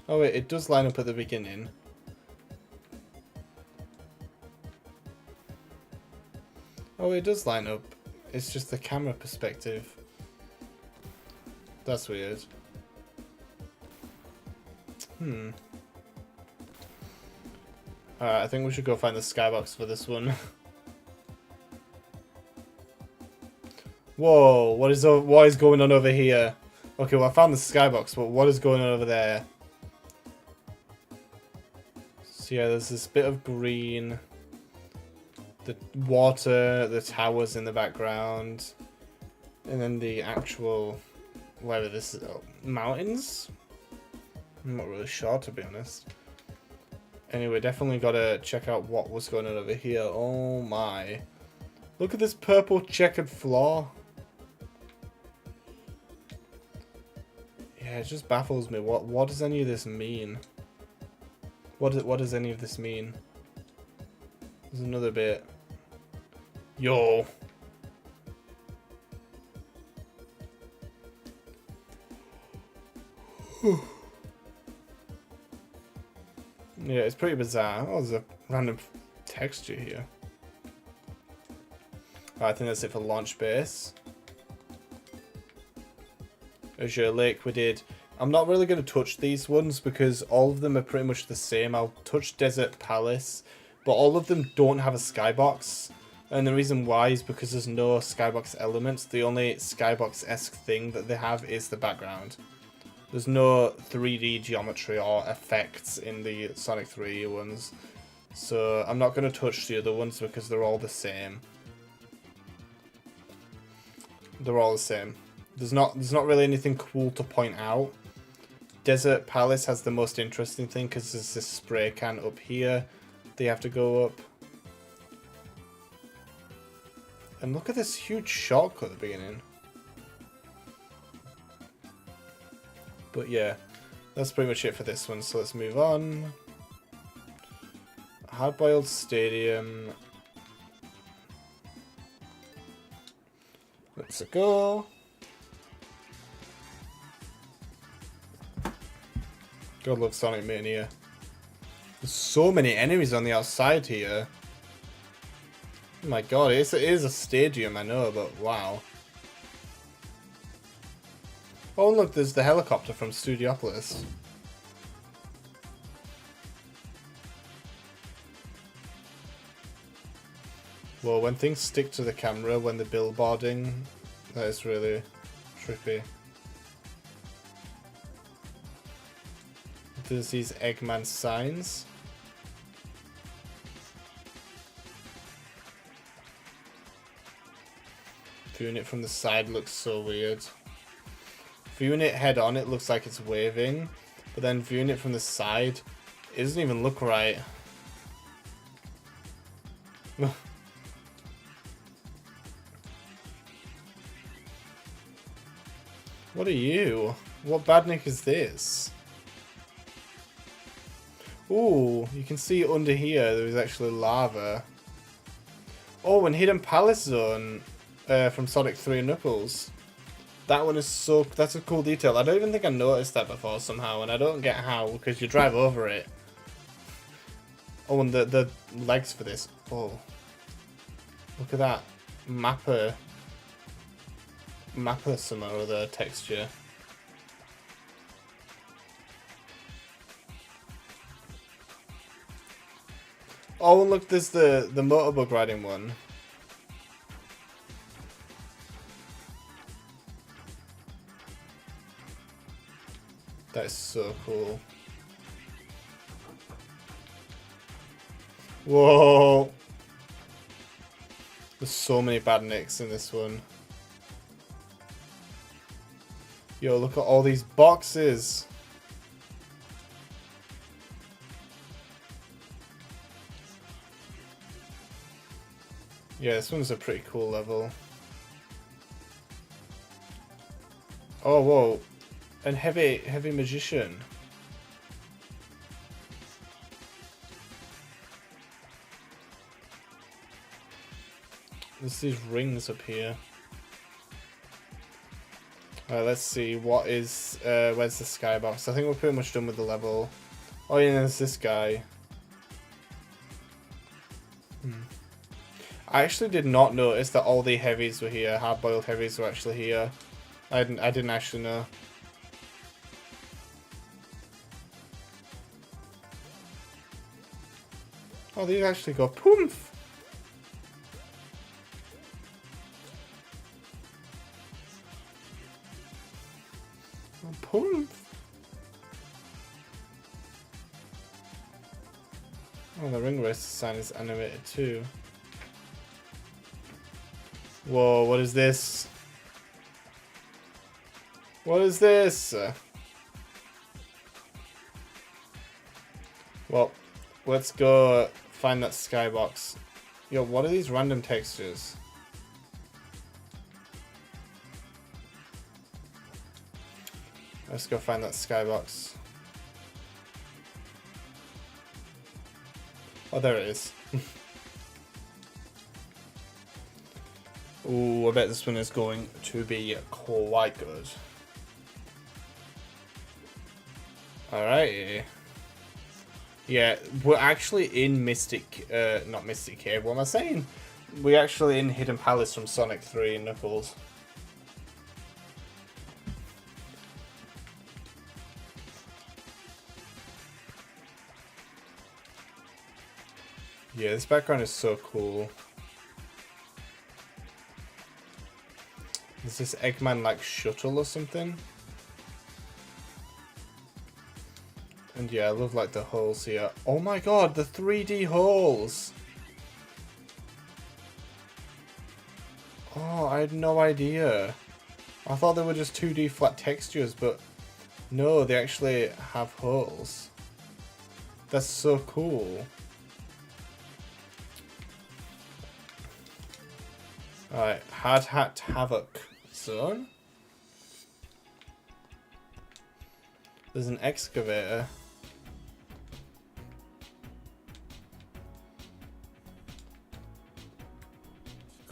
Oh wait, it does line up at the beginning. Oh, it does line up. It's just the camera perspective. That's weird. Alright, I think we should go find the skybox for this one. Whoa, what is going on over here? Okay, well I found the skybox, but what is going on over there? So yeah, there's this bit of green. The water, the towers in the background. And then the actual, whatever this is, mountains? I'm not really sure, to be honest. Anyway, definitely gotta check out what was going on over here. Oh my. Look at this purple checkered floor. Yeah, it just baffles me. What does any of this mean? What does any of this mean? There's another bit. Yo. Yeah, it's pretty bizarre. Oh, there's a random texture here. Right, I think that's it for launch base. Azure Lake we did. I'm not really going to touch these ones because all of them are pretty much the same. I'll touch Desert Palace, but all of them don't have a skybox. And the reason why is because there's no skybox elements. The only skybox-esque thing that they have is the background. There's no 3D geometry or effects in the Sonic 3 ones. So I'm not going to touch the other ones because they're all the same. They're all the same. There's not really anything cool to point out. Desert Palace has the most interesting thing because there's this spray can up here. They have to go up. And look at this huge shortcut at the beginning. But yeah, that's pretty much it for this one. So let's move on. Hardboiled Stadium. Let's go. God love Sonic Mania. There's so many enemies on the outside here. Oh my god, it is a stadium, I know, but wow. Oh look, there's the helicopter from Studiopolis. Well, when things stick to the camera when they're billboarding, that is really trippy. There's these Eggman signs. Viewing it from the side looks so weird. Viewing it head on, it looks like it's waving, but then viewing it from the side, it doesn't even look right. What are you? What badnik is this? Ooh, you can see under here there is actually lava. Oh, and Hidden Palace Zone from Sonic 3 and Knuckles. That one is so... That's a cool detail. I don't even think I noticed that before somehow, and I don't get how, because you drive over it. Oh, and the legs for this. Oh. Look at that. Mapper some other texture. Oh, look, there's the motorbug riding one. That is so cool. Whoa! There's so many badniks in this one. Yo, look at all these boxes. Yeah, this one's a pretty cool level. Oh, whoa. And heavy magician. There's these rings up here. Let's see, what is, where's the skybox? I think we're pretty much done with the level. Oh yeah, there's this guy. I actually did not notice that all the heavies were here, hard-boiled heavies were actually here. I didn't actually know. Oh, these actually go poof! Oh, poof! Oh, the Ring Racer sign is animated too. Whoa, what is this? What is this? Well, let's go find that skybox. Yo, what are these random textures? Let's go find that skybox. Oh, there it is. Ooh, I bet this one is going to be quite good. Alright. Yeah, we're actually in Mystic, not Mystic Cave, what am I saying? We're actually in Hidden Palace from Sonic 3 and Knuckles. Yeah, this background is so cool. Is this Eggman like shuttle or something? And yeah, I love like the holes here. Oh my god, the 3D holes! Oh, I had no idea. I thought they were just 2D flat textures, but no, they actually have holes. That's so cool. Alright, Hard Hat Havoc Zone. There's an excavator.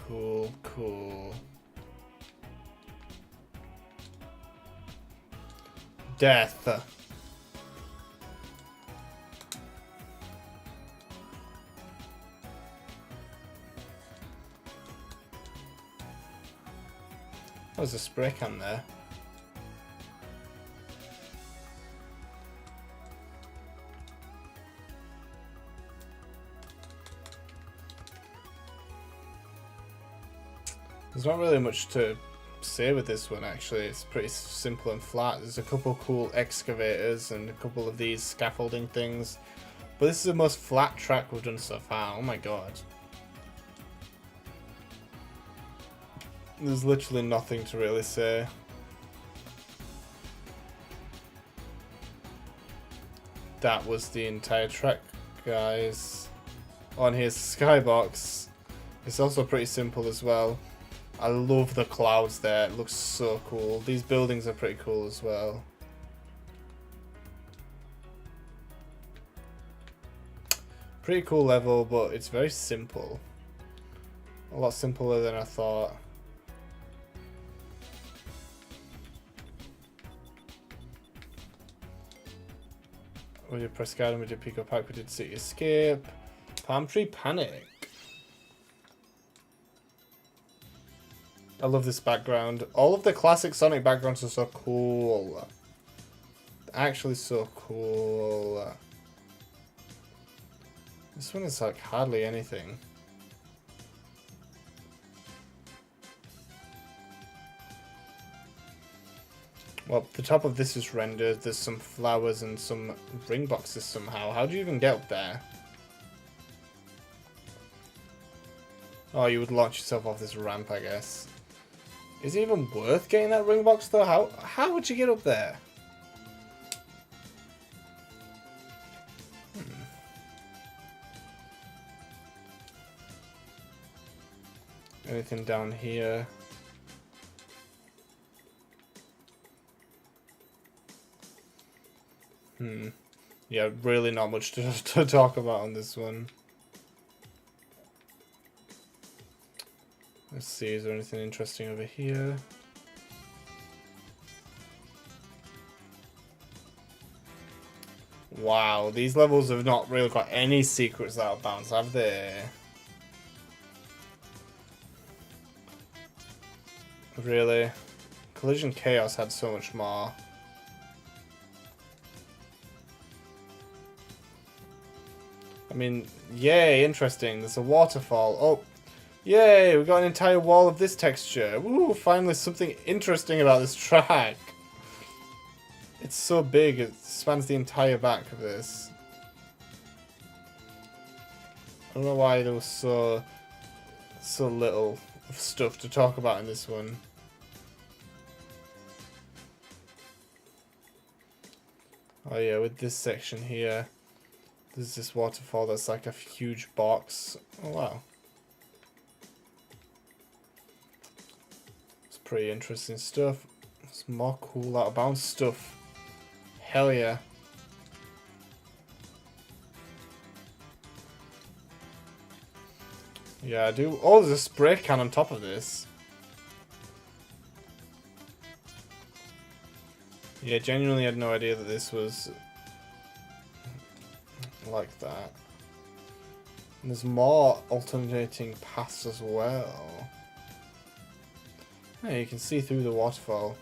Cool, cool. Death. There's a spray can there. There's not really much to say with this one actually, it's pretty simple and flat. There's a couple cool excavators and a couple of these scaffolding things. But this is the most flat track we've done so far, oh my god. There's literally nothing to really say. That was the entire track, guys. On his skybox. It's also pretty simple as well. I love the clouds there, it looks so cool. These buildings are pretty cool as well. Pretty cool level, but it's very simple. A lot simpler than I thought. We did Press Garden, we did Pico Park, we did City Escape. Palm Tree Panic. I love this background. All of the classic Sonic backgrounds are so cool. Actually so cool. This one is like hardly anything. Well, the top of this is rendered. There's some flowers and some ring boxes somehow. How do you even get up there? Oh, you would launch yourself off this ramp, I guess. Is it even worth getting that ring box though? How would you get up there? Anything down here? Yeah, really not much to talk about on this one. Let's see, is there anything interesting over here? Wow, these levels have not really got any secrets out of bounds, have they? Really? Collision Chaos had so much more. I mean, yay, interesting. There's a waterfall. Oh, yay, we got an entire wall of this texture. Woo, finally something interesting about this track. It's so big, it spans the entire back of this. I don't know why there was so little stuff to talk about in this one. Oh yeah, with this section here, there's this waterfall that's like a huge box. Oh wow. It's pretty interesting stuff. There's more cool out of bounds stuff. Hell yeah. Yeah, I do. Oh, there's a spray can on top of this. Yeah, genuinely had no idea that this was like that. And there's more alternating paths as well. Yeah, you can see through the waterfall.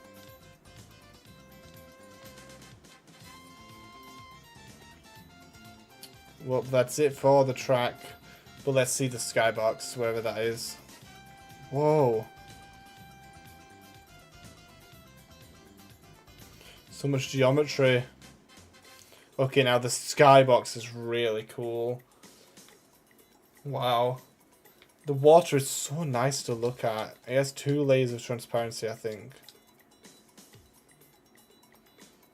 Well, that's it for the track. But let's see the skybox, wherever that is. Whoa. So much geometry. Okay, now the skybox is really cool. Wow. The water is so nice to look at. It has 2 layers of transparency, I think.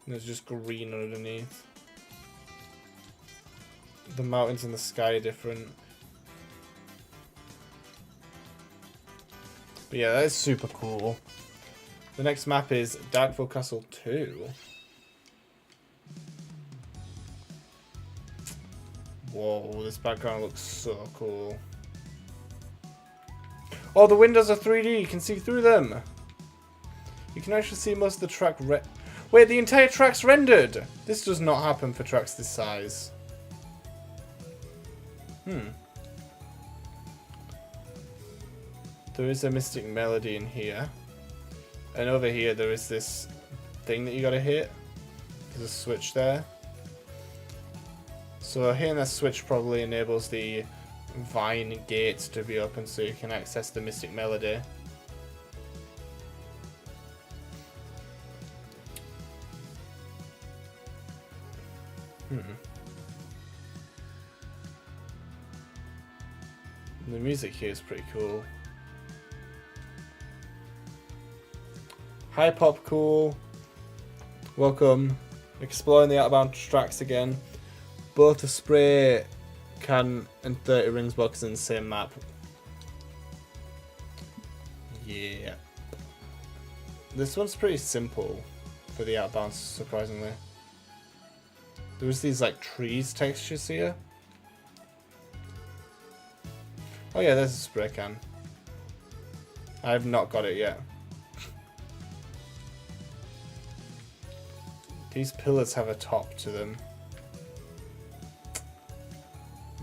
And there's just green underneath. The mountains and the sky are different. But yeah, that is super cool. The next map is Darkville Castle 2. Whoa, this background looks so cool. Oh, the windows are 3D. You can see through them. You can actually see most of the track. Wait, the entire track's rendered. This does not happen for tracks this size. There is a mystic melody in here. And over here there is this thing that you gotta hit. There's a switch there. So hitting that switch probably enables the vine gates to be open so you can access the mystic melody. The music here is pretty cool. Hi Pop Cool. Welcome. Exploring the Outbound tracks again. Both a spray can and 30 rings box in the same map. Yeah. This one's pretty simple for the Outbound, surprisingly. There's these like trees textures here. Oh yeah, there's a spray can. I have not got it yet. These pillars have a top to them.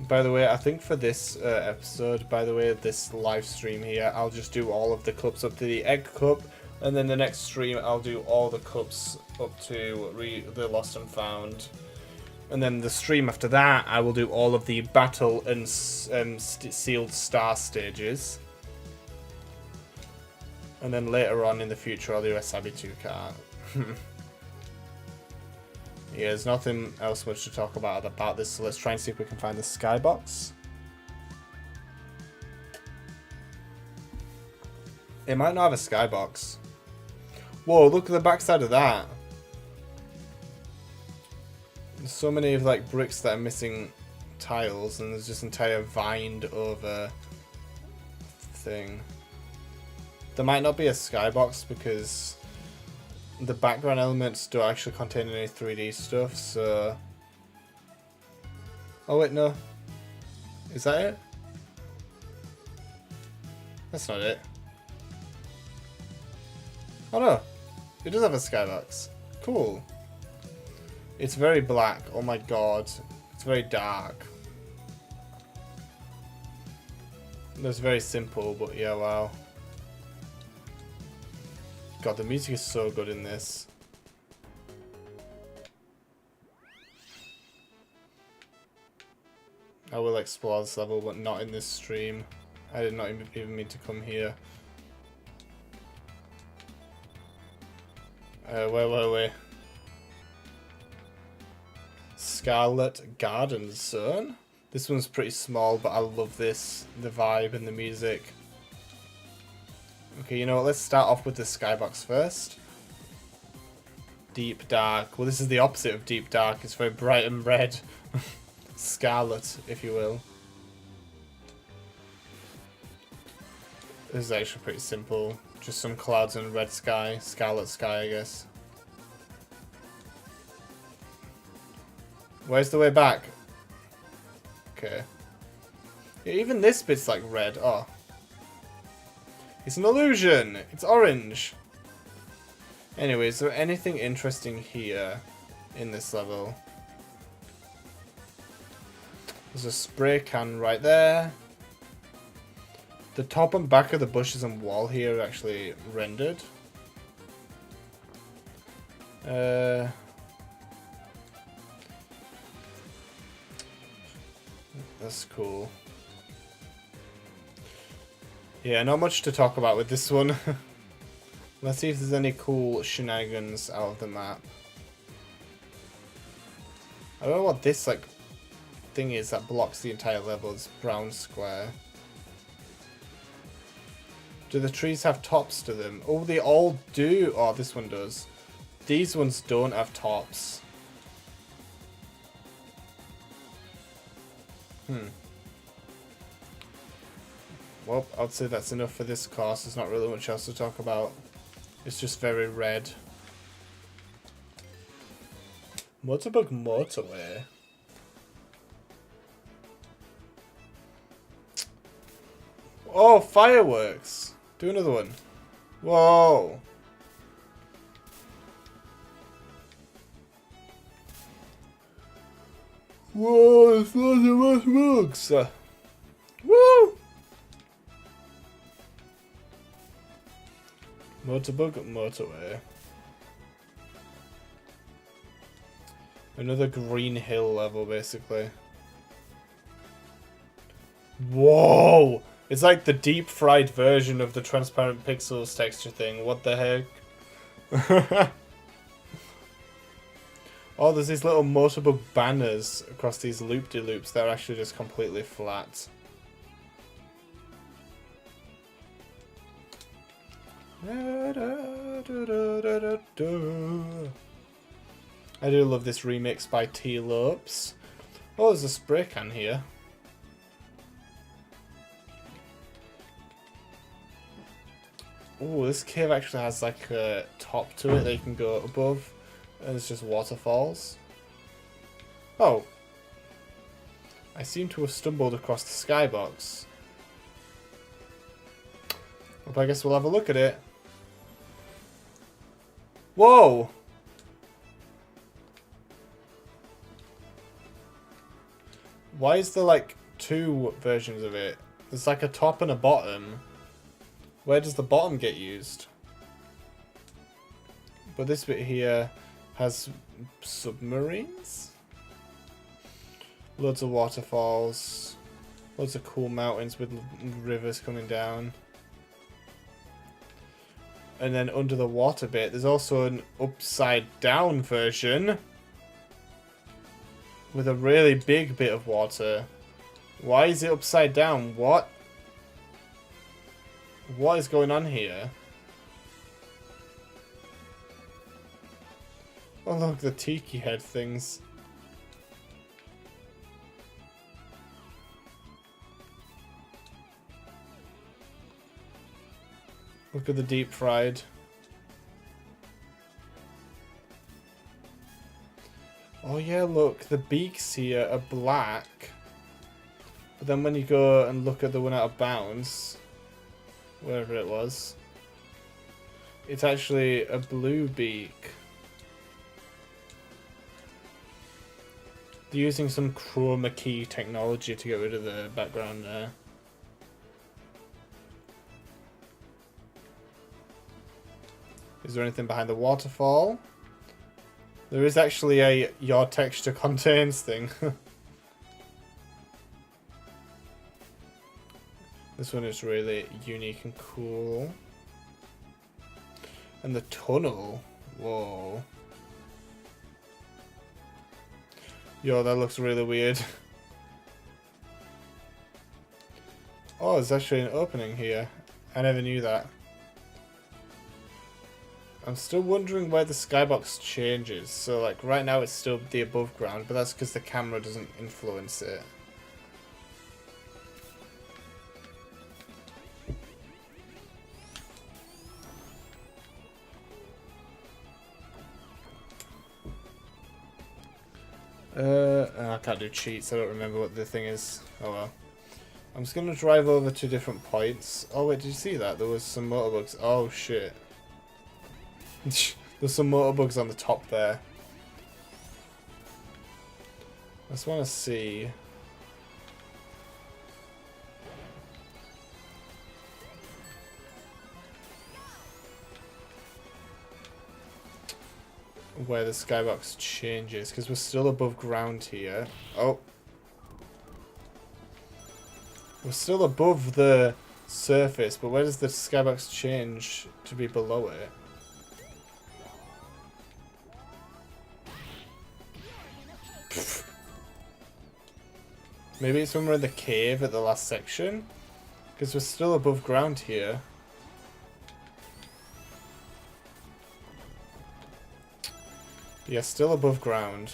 By the way, I think for this episode, this live stream here, I'll just do all of the cups up to the egg cup, and then the next stream I'll do all the cups up to the Lost and Found. And then the stream after that, I will do all of the battle and sealed star stages. And then later on in the future, I'll do a Sabi 2 cart. Yeah, there's nothing else much to talk about this, so let's try and see if we can find the skybox. It might not have a skybox. Whoa, look at the backside of that. There's so many of like bricks that are missing tiles, and there's just entire vined over thing. There might not be a skybox because the background elements don't actually contain any 3D stuff, so... Oh wait, no. Is that it? That's not it. Oh no. It does have a skybox. Cool. It's very black. Oh my god. It's very dark. That's very simple, but yeah, wow. God, the music is so good in this. I will explore this level, but not in this stream. I did not even mean to come here. Where were we? Scarlet Garden Zone? This one's pretty small, but I love this. The vibe and the music. Okay, you know what? Let's start off with the skybox first. Deep Dark. Well, this is the opposite of Deep Dark. It's very bright and red. Scarlet, if you will. This is actually pretty simple. Just some clouds and red sky. Scarlet sky, I guess. Where's the way back? Okay. Yeah, even this bit's like red. Oh. It's an illusion! It's orange! Anyway, is there anything interesting here in this level? There's a spray can right there. The top and back of the bushes and wall here are actually rendered. That's cool. Yeah, not much to talk about with this one. Let's see if there's any cool shenanigans out of the map. I don't know what this like thing is that blocks the entire level. It's brown square. Do the trees have tops to them? Oh, they all do. Oh, this one does. These ones don't have tops. Well, I'd say that's enough for this course. There's not really much else to talk about. It's just very red. Motorbug Motorway. Oh, fireworks. Do another one. Whoa. Whoa, it's lots of bugs. Woo! Motorbug Motorway. Another green hill level, basically. Whoa! It's like the deep fried version of the transparent pixels texture thing. What the heck? Oh, there's these little motorbug banners across these loop-de-loops that are actually just completely flat. I do love this remix by T-Lopes. Oh, there's a spray can here. Oh, this cave actually has like a top to it that you can go above. And it's just waterfalls. Oh. I seem to have stumbled across the skybox. Well, I guess we'll have a look at it. Whoa! Why is there like two versions of it? There's like a top and a bottom. Where does the bottom get used? But this bit here has submarines? Loads of waterfalls. Loads of cool mountains with rivers coming down. And then under the water bit, there's also an upside down version. With a really big bit of water. Why is it upside down? What? What is going on here? Oh look, the tiki head things. Look at the deep fried. Oh yeah, look, the beaks here are black. But then when you go and look at the one out of bounds, wherever it was, it's actually a blue beak. They're using some chroma key technology to get rid of the background there. Is there anything behind the waterfall? There is actually a your texture contains thing. This one is really unique and cool. And the tunnel. Whoa. Yo, that looks really weird. Oh, there's actually an opening here. I never knew that. I'm still wondering where the skybox changes. So, like, right now it's still the above ground, but that's because the camera doesn't influence it. I can't do cheats. I don't remember what the thing is. Oh well. I'm just gonna drive over to different points. Oh wait, did you see that? There was some motorbugs. Oh shit. There's some motorbugs on the top there. I just want to see. where the skybox changes, because we're still above ground here. Oh. We're still above the surface, but where does the skybox change to be below it? Maybe it's somewhere in the cave at the last section? Because we're still above ground here. Yeah, still above ground.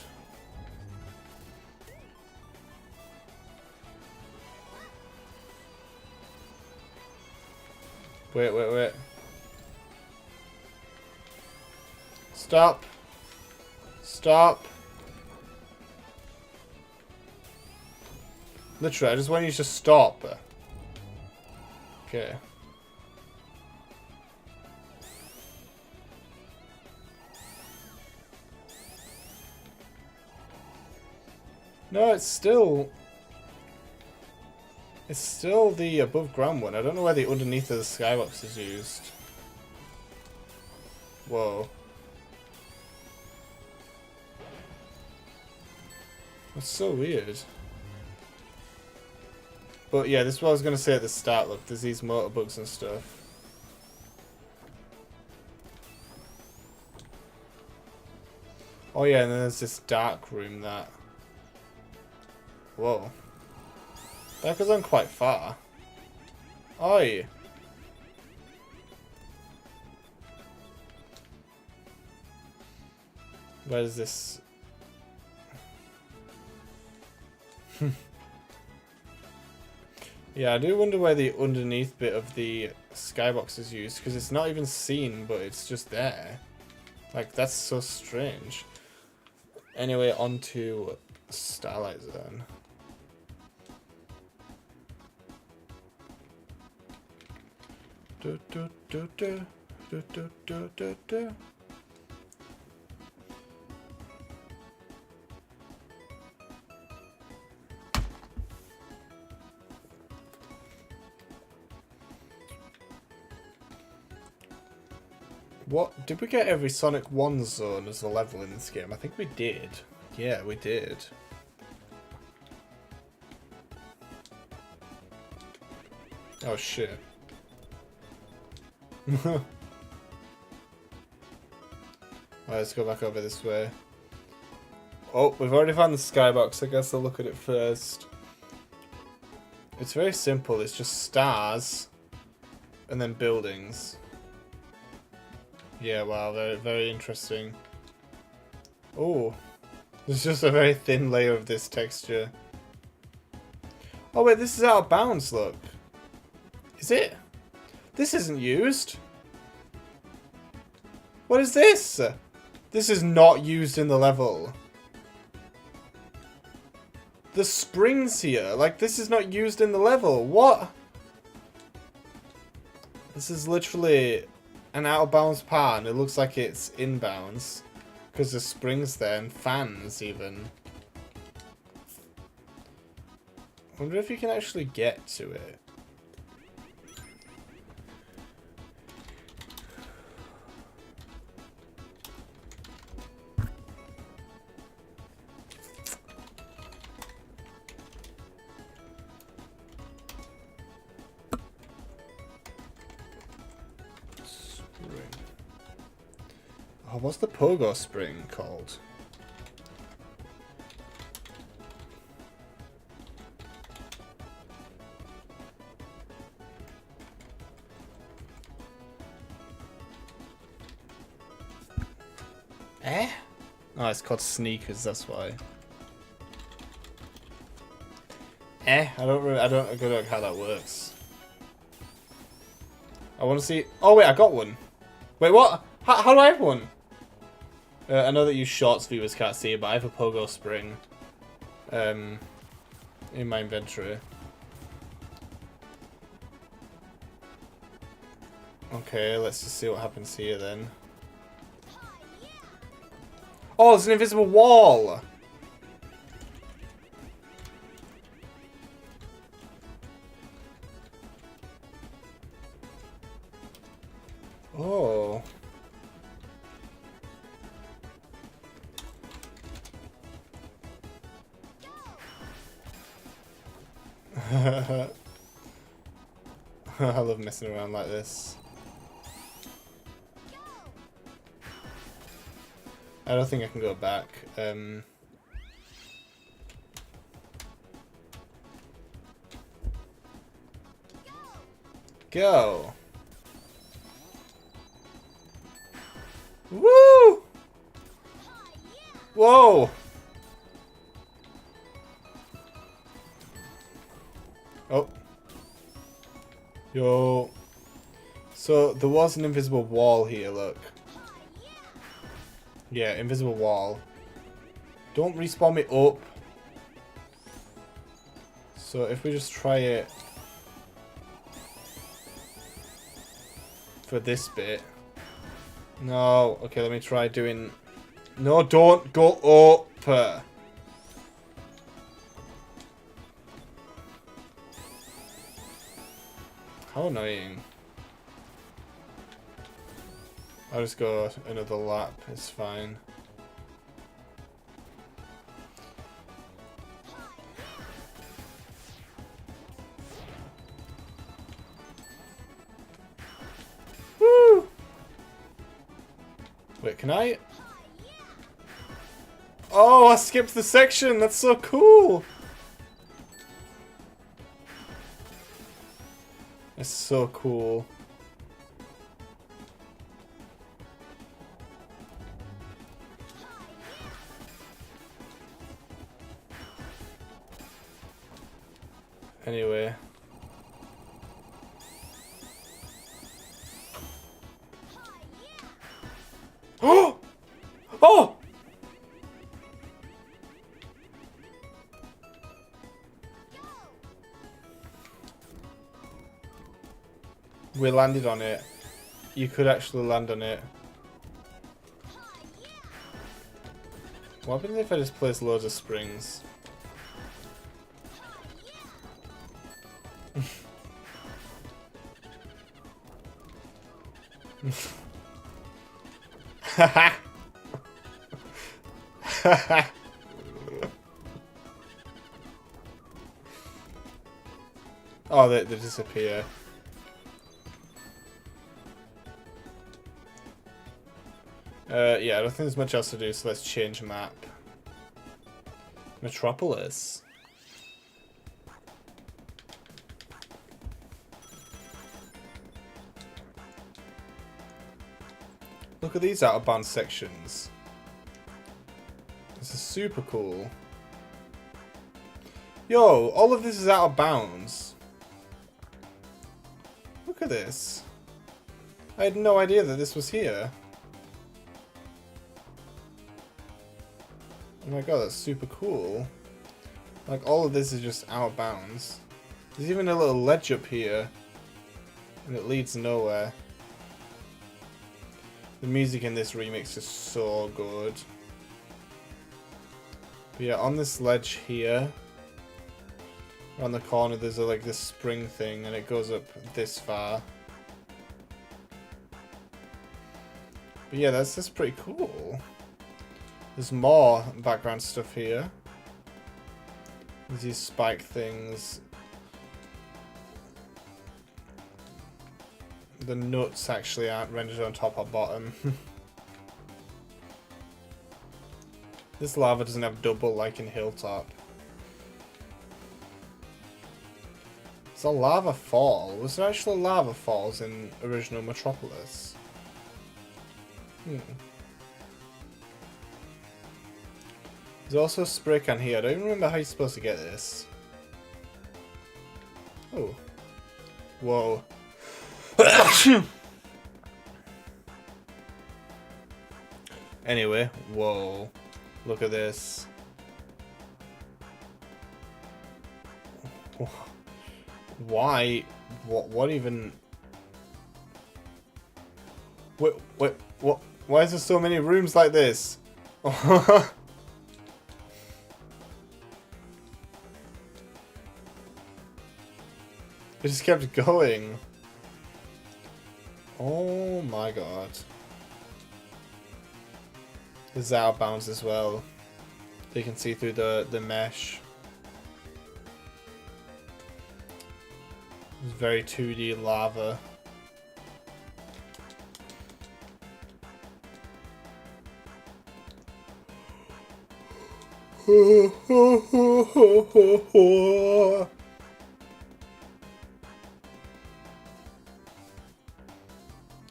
Wait. Stop. Stop. Literally, I just want you to stop. Okay. No, it's still the above ground one. I don't know where the underneath of the skybox is used. Whoa. That's so weird. But yeah, this is what I was going to say at the start. Look, there's these motor bugs and stuff. Oh yeah, and then there's this dark room that... Whoa. That goes on quite far. Oi! Where is this? Yeah, I do wonder where the underneath bit of the skybox is used, because it's not even seen, but it's just there. Like, that's so strange. Anyway, on to Starlight Zone. What? Did we get every Sonic 1 zone as a level in this game? I think we did. Yeah, we did. Oh shit. Alright, let's go back over this way. Oh, we've already found the skybox. I guess I'll look at it first. It's very simple. It's just stars and then buildings. Yeah, wow, very, very interesting. Oh, there's just a very thin layer of this texture. Oh wait, this is out of bounds, look. Is it? This isn't used. What is this? This is not used in the level. The springs here, like this is not used in the level. What? This is literally an out of bounds part and it looks like it's inbounds. Because there's springs there and fans even. I wonder if you can actually get to it. Oh, what's the pogo spring called? Eh? Oh, it's called sneakers, that's why. I don't know how that works. I want to see... Oh wait, I got one. Wait, what? How do I have one? I know that you shorts viewers can't see it, but I have a pogo spring in my inventory. Okay, let's just see what happens here then. Oh, it's an invisible wall! Oh. I love messing around like this. I don't think I can go back. Go! Woo! Whoa! Oh. Yo. So, there was an invisible wall here, look. Yeah, invisible wall. Don't respawn me up. So, if we just try it for this bit. No. Okay, let me try doing... No, don't go up. How annoying. I'll just go another lap, it's fine. Woo! Wait, can I? Oh, I skipped the section, that's so cool! It's so cool. Anyway. Oh! Oh! We landed on it. You could actually land on it. What happens if I just place loads of springs? Oh, they disappear. Yeah, I don't think there's much else to do, so let's change map. Metropolis. Look at these out-of-bounds sections. This is super cool. Yo, all of this is out of bounds. Look at this. I had no idea that this was here. Oh my god, that's super cool. Like, all of this is just out of bounds. There's even a little ledge up here. And it leads nowhere. The music in this remix is so good. But yeah, on this ledge here, around the corner, there's like this spring thing, and it goes up this far. But yeah, that's pretty cool. There's more background stuff here. There's these spike things. The nuts actually aren't rendered on top or bottom. This lava doesn't have double like in Hilltop. It's a lava fall. Was there actually lava falls in original Metropolis? There's also a spray can here. I don't even remember how you're supposed to get this. Oh. Whoa. Anyway, whoa. Look at this. Why? What even? Wait, what? Why is there so many rooms like this? It just kept going. Oh my god. This is out of bounds as well. You can see through the mesh. It's very 2D lava.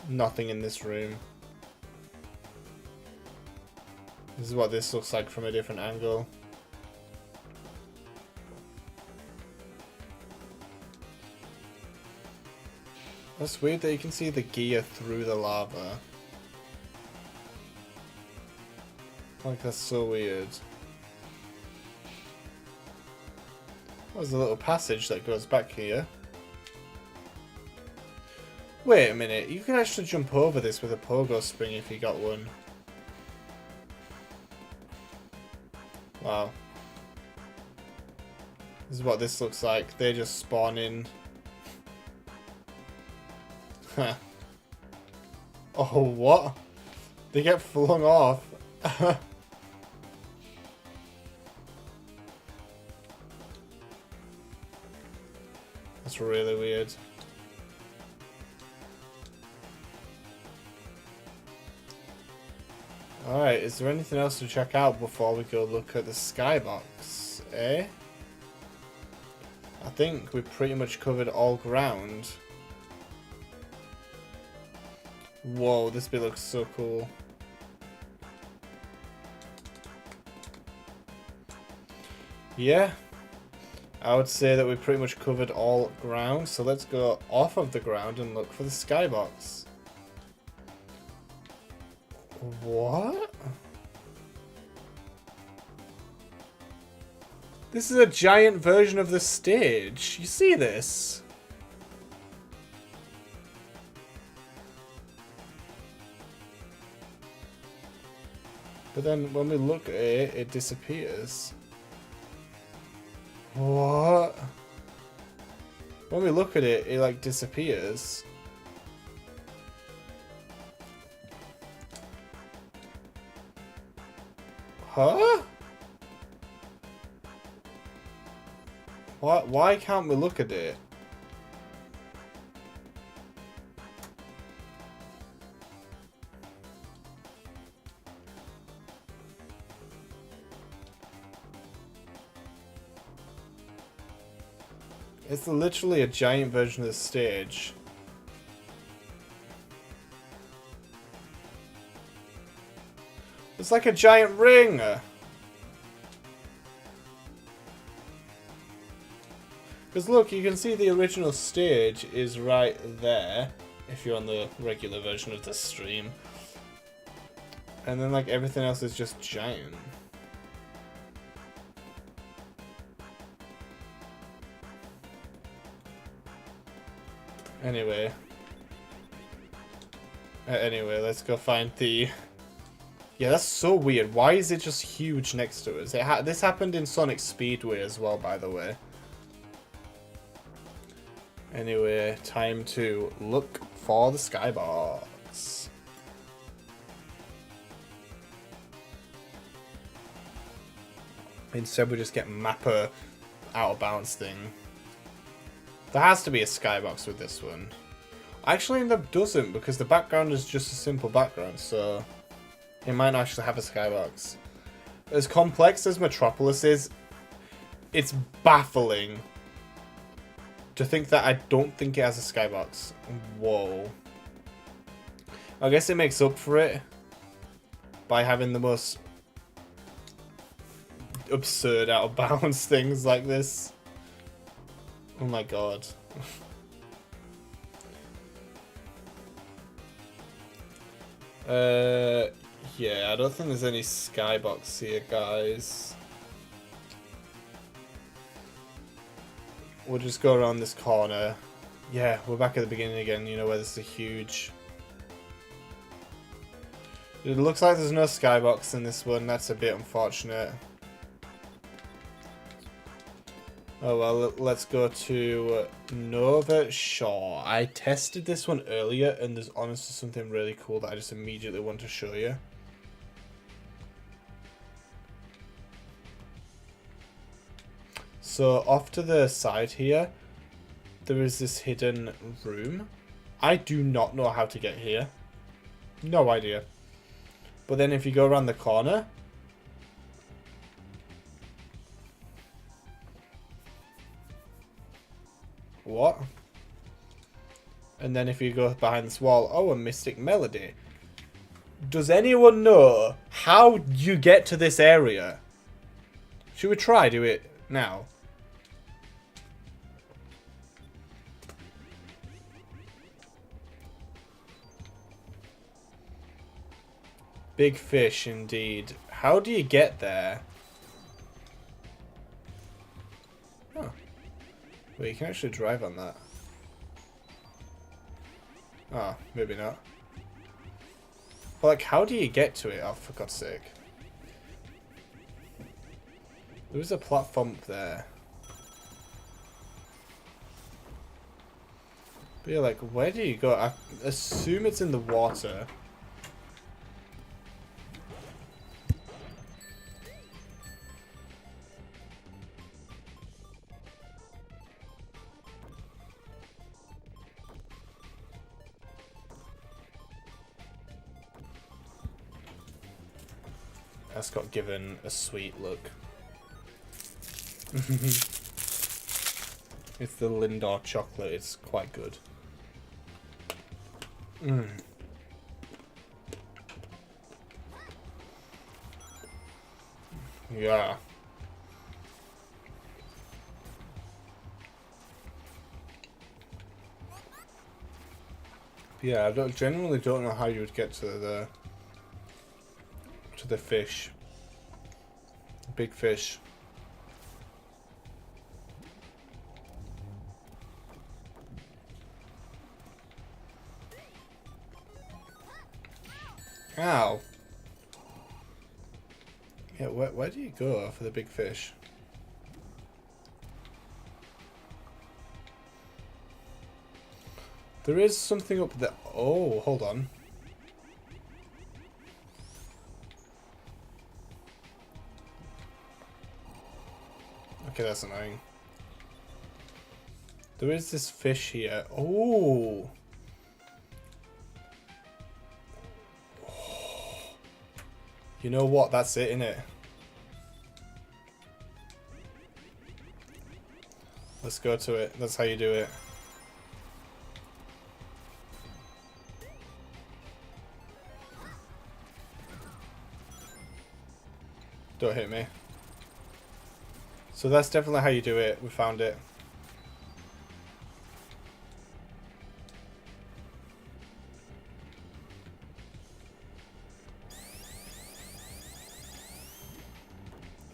Nothing in this room. This is what this looks like from a different angle. That's weird that you can see the gear through the lava. Like, that's so weird. There's a little passage that goes back here. Wait a minute, you can actually jump over this with a pogo spring if you got one. Wow. This is what this looks like. They just spawn in. Huh. Oh, what? They get flung off. That's really weird. Alright, is there anything else to check out before we go look at the skybox, eh? I think we pretty much covered all ground. Whoa, this bit looks so cool. Yeah, I would say that we pretty much covered all ground, so let's go off of the ground and look for the skybox. What? This is a giant version of the stage. You see this? But then when we look at it, it disappears. What? When we look at it, it like disappears. Huh? Why can't we look at it? It's literally a giant version of the stage. It's like a giant ring! Because look, you can see the original stage is right there, if you're on the regular version of the stream. And then like everything else is just giant. Anyway. Anyway, let's go find the... Yeah, that's so weird. Why is it just huge next to us? This happened in Sonic Speedway as well, by the way. Anyway, time to look for the skybox. Instead, we just get Mapper out of bounds thing. There has to be a skybox with this one. Actually, there doesn't, because the background is just a simple background, so it might not actually have a skybox. As complex as Metropolis is, it's baffling to think that I don't think it has a skybox. Whoa. I guess it makes up for it by having the most absurd out of bounds things like this. Oh my god. Yeah, I don't think there's any skybox here, guys. We'll just go around this corner. Yeah, we're back at the beginning again, you know, where there's a huge... It looks like there's no skybox in this one, that's a bit unfortunate. Oh well, let's go to Nova Shore. I tested this one earlier, and there's honestly something really cool that I just immediately want to show you. So off to the side here, there is this hidden room. I do not know how to get here. No idea. But then if you go around the corner... What? And then if you go behind this wall... Oh, a mystic melody. Does anyone know how you get to this area? Should we try do it now? Big fish indeed. How do you get there? Oh. Wait, you can actually drive on that. Oh, maybe not. But like, how do you get to it? Oh, for God's sake. There was a platform up there. But yeah, like, where do you go? I assume it's in the water. That's got given a sweet look. It's the Lindor chocolate. It's quite good. Mm. Yeah. Yeah, I genuinely don't know how you would get to the fish. Big fish. Ow. Yeah, where do you go for the big fish? There is something up there. Oh, hold on. Okay, that's annoying. There is this fish here. Oh. You know what? That's it, innit? Let's go to it. That's how you do it. Don't hit me. So that's definitely how you do it. We found it.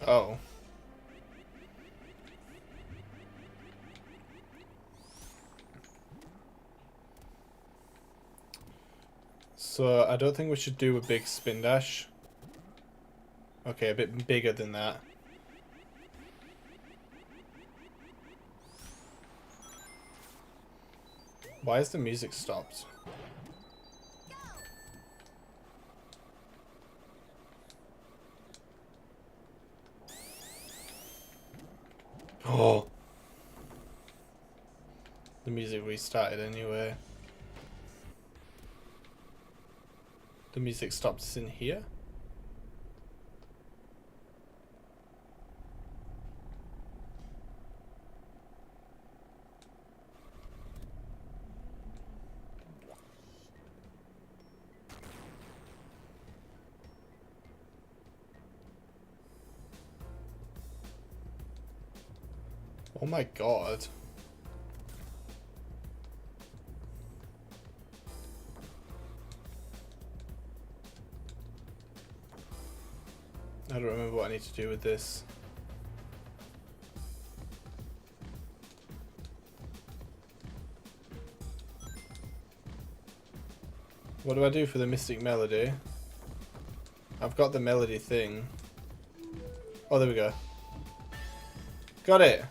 Oh. So I don't think we should do a big spin dash. Okay, a bit bigger than that. Why is the music stopped? Oh. The music restarted anyway. The music stops in here? Oh my god. I don't remember what I need to do with this. What do I do for the Mystic Melody? I've got the melody thing. Oh, there we go. Got it!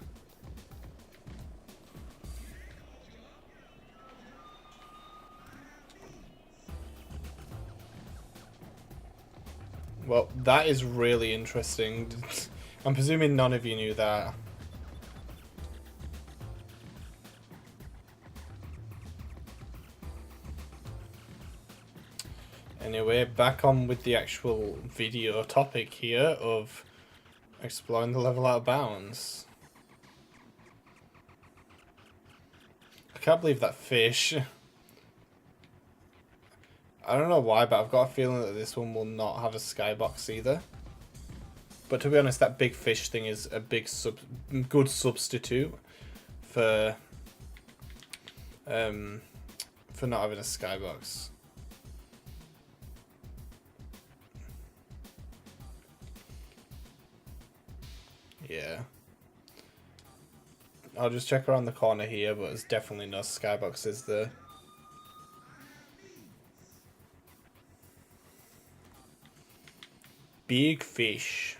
Well, that is really interesting. I'm presuming none of you knew that. Anyway, back on with the actual video topic here of exploring the level out of bounds. I can't believe that fish. I don't know why, but I've got a feeling that this one will not have a skybox either. But to be honest, that big fish thing is a good substitute for not having a skybox. Yeah. I'll just check around the corner here, but there's definitely no skyboxes there. Big fish.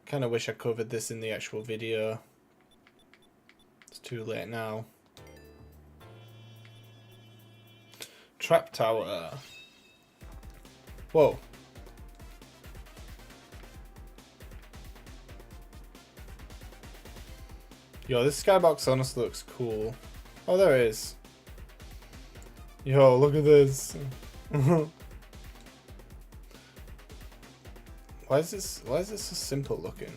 Kind of wish I covered this in the actual video. It's too late now. Trap tower. Whoa. Yo, this skybox honestly looks cool. Oh, there it is. Yo, look at this. Why is this so simple looking?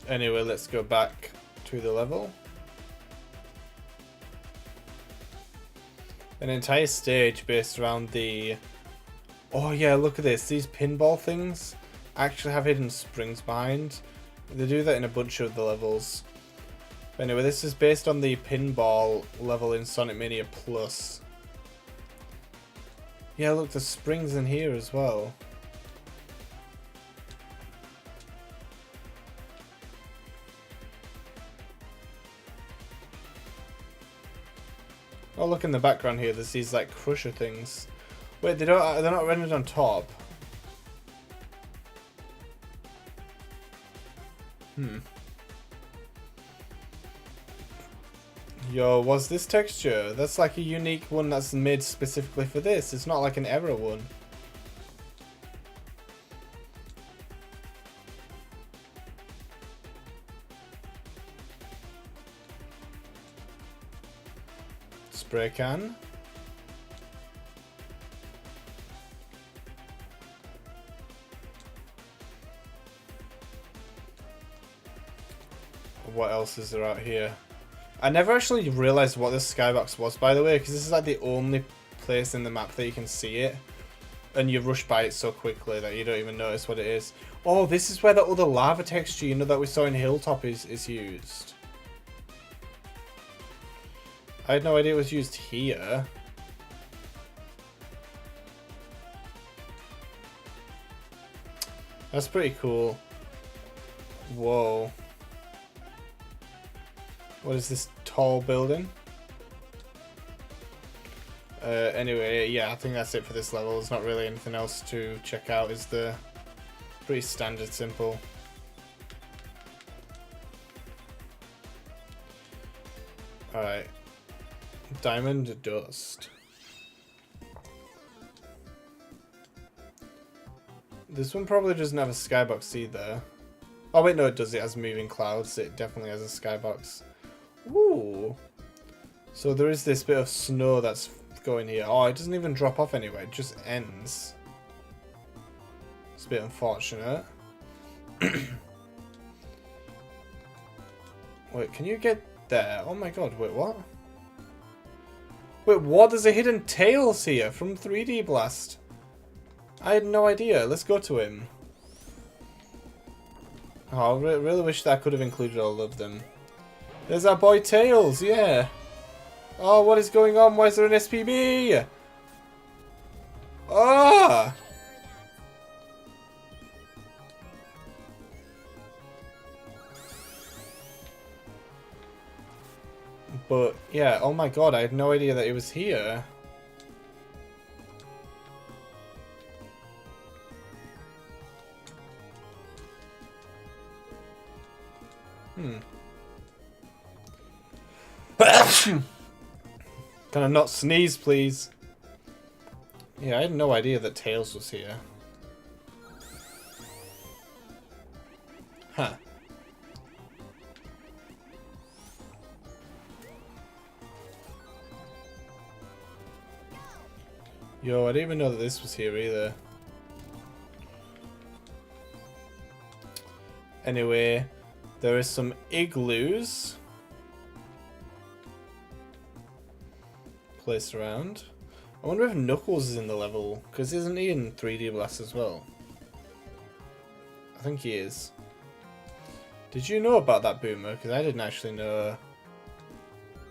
Anyway, let's go back to the level. An entire stage based around the... Oh yeah, look at this. These pinball things actually have hidden springs behind. They do that in a bunch of the levels. But anyway, this is based on the pinball level in Sonic Mania Plus. Yeah, look, there's springs in here as well. Oh, look in the background here. There's these like crusher things. Wait, they're not rendered on top. Yo, what's this texture? That's like a unique one that's made specifically for this. It's not like an error one. Spray can. What else is there out here? I never actually realized what this skybox was, by the way, because this is like the only place in the map that you can see it, and you rush by it so quickly that you don't even notice what it is. Oh, this is where the other lava texture, you know, that we saw in Hilltop is used. I had no idea it was used here. That's pretty cool. Whoa. What is this tall building? Anyway, yeah, I think that's it for this level. There's not really anything else to check out, is there? Pretty standard, simple. Alright. Diamond dust. This one probably doesn't have a skybox either. Oh wait, no, it does. It has moving clouds. It definitely has a skybox. Ooh. So there is this bit of snow that's going here. Oh, it doesn't even drop off anyway. It just ends. It's a bit unfortunate. Wait, can you get there? Oh my god, wait, what? Wait, what? There's a hidden Tails here from 3D Blast. I had no idea. Let's go to him. Oh, I really wish that I could have included all of them. There's our boy Tails, yeah. Oh, what is going on? Why is there an SPB? Ah! But, yeah, oh my god, I had no idea that it was here. Can I not sneeze, please? Yeah, I had no idea that Tails was here. Huh. Yo, I didn't even know that this was here either. Anyway, there is some igloos placed around. I wonder if Knuckles is in the level, because isn't he in 3D Blast as well? I think he is. Did you know about that, Boomer? Because I didn't actually know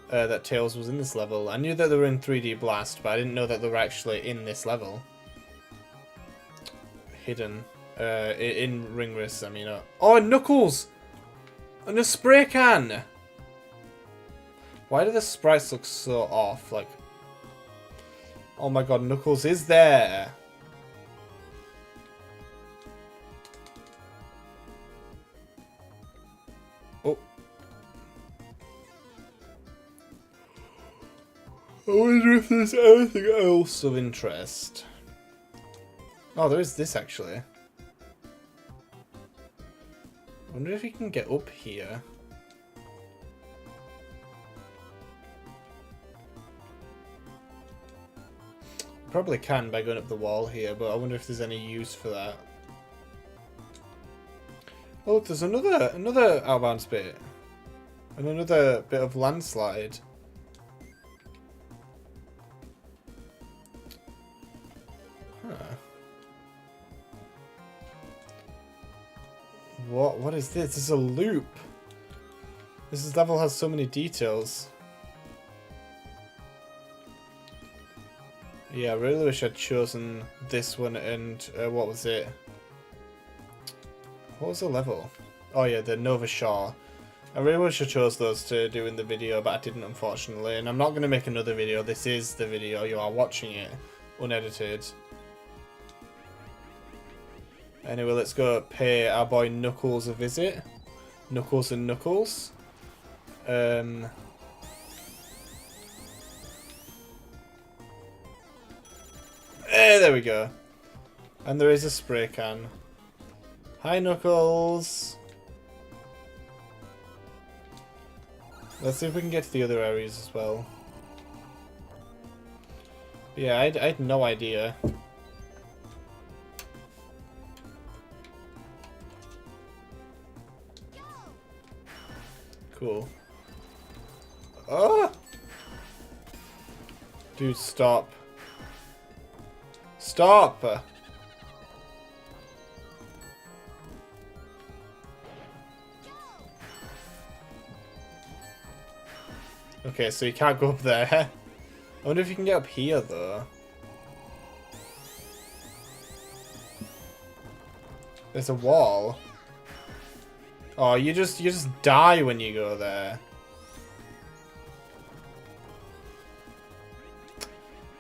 that Tails was in this level. I knew that they were in 3D Blast, but I didn't know that they were actually in this level. Hidden. In Ring Racers, I mean. Oh, Knuckles! And a spray can! Why do the sprites look so off? Like, oh my god, Knuckles is there! Oh. I wonder if there's anything else of interest. Oh, there is this actually. I wonder if you can get up here. Probably can by going up the wall here, but I wonder if there's any use for that. Oh, look, there's another outbound bit. And another bit of landslide. Huh. What is this? This is a loop. This level has so many details. Yeah, I really wish I'd chosen this one and what was it? What was the level? Oh yeah, the Nova Shaw. I really wish I chose those to do in the video, but I didn't, unfortunately. And I'm not going to make another video. This is the video. You are watching it unedited. Anyway, let's go pay our boy Knuckles a visit. Knuckles and Knuckles. There we go. And there is a spray can. Hi, Knuckles. Let's see if we can get to the other areas as well. Yeah, I had no idea. Cool. Oh! Dude, stop. Stop! Okay, so you can't go up there. I wonder if you can get up here, though. There's a wall. Oh, you just die when you go there.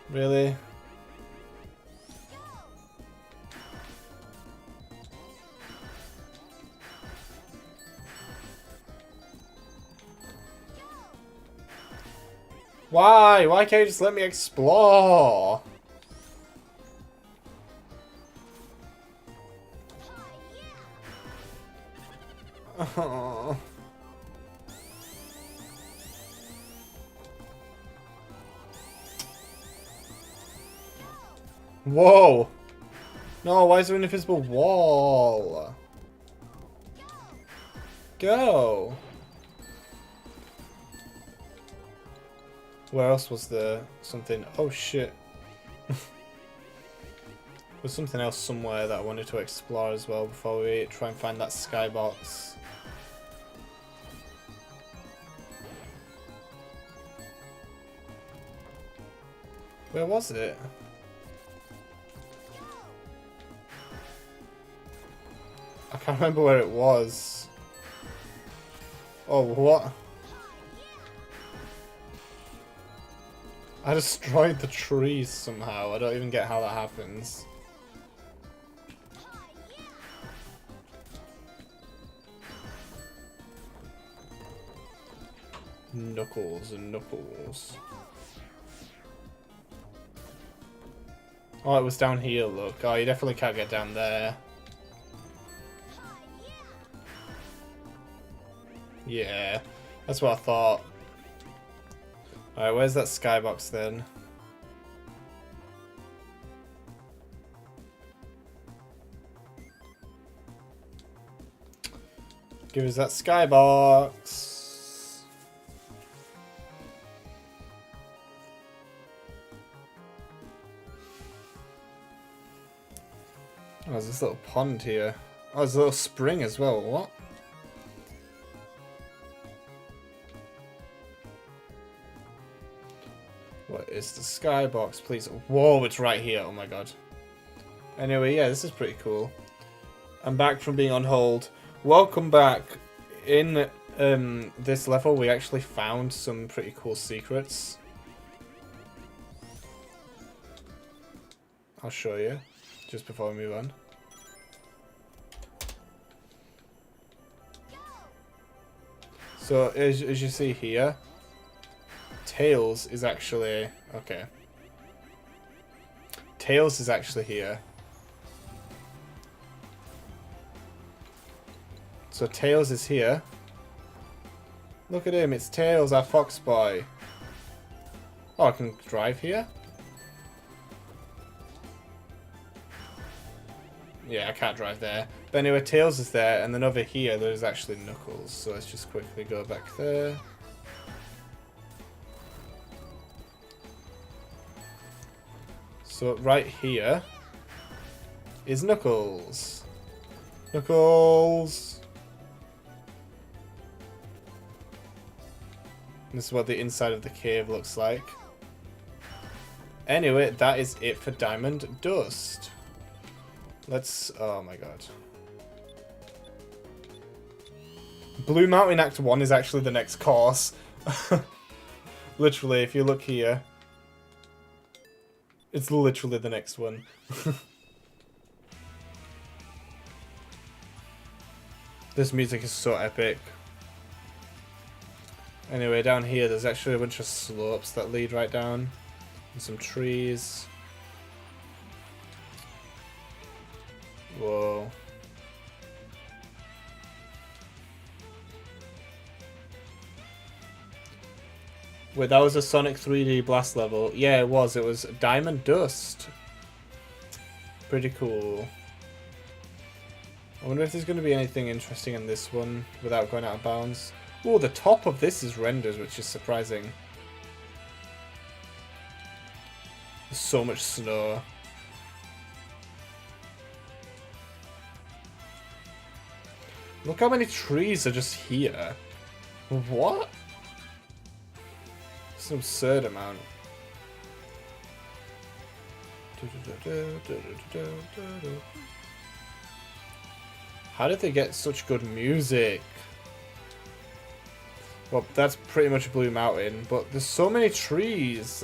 Really? Why? Why can't you just let me explore? Oh. Whoa! No, why is there an invisible wall? Go! Where else was there something? Oh shit. There's something else somewhere that I wanted to explore as well before we try and find that skybox. Where was it? I can't remember where it was. Oh, what? I destroyed the trees somehow. I don't even get how that happens. Knuckles and Knuckles. Oh, it was down here, look. Oh, you definitely can't get down there. Yeah, that's what I thought. Alright, where's that skybox then? Give us that skybox. Oh, there's this little pond here. Oh, there's a little spring as well. What? What is the skybox, please? Whoa, it's right here. Oh my god. Anyway, yeah, this is pretty cool. I'm back from being on hold. Welcome back. In this level, we actually found some pretty cool secrets. I'll show you just before we move on. So, as you see here, Tails is actually... Okay. Tails is actually here. So Tails is here. Look at him, it's Tails, our fox boy. Oh, I can drive here? Yeah, I can't drive there. But anyway, Tails is there, and then over here there's actually Knuckles. So let's just quickly go back there. So right here is Knuckles. Knuckles! This is what the inside of the cave looks like. Anyway, that is it for Diamond Dust. Let's... Oh my god. Blue Mountain Act 1 is actually the next course. Literally, if you look here. It's literally the next one. This music is so epic. Anyway, down here there's actually a bunch of slopes that lead right down. And some trees. Whoa. Wait, that was a Sonic 3D Blast level. Yeah, it was. It was Diamond Dust. Pretty cool. I wonder if there's going to be anything interesting in this one without going out of bounds. Oh, the top of this is rendered, which is surprising. There's so much snow. Look how many trees are just here. What? It's an absurd amount. How did they get such good music? Well, that's pretty much Blue Mountain, but there's so many trees.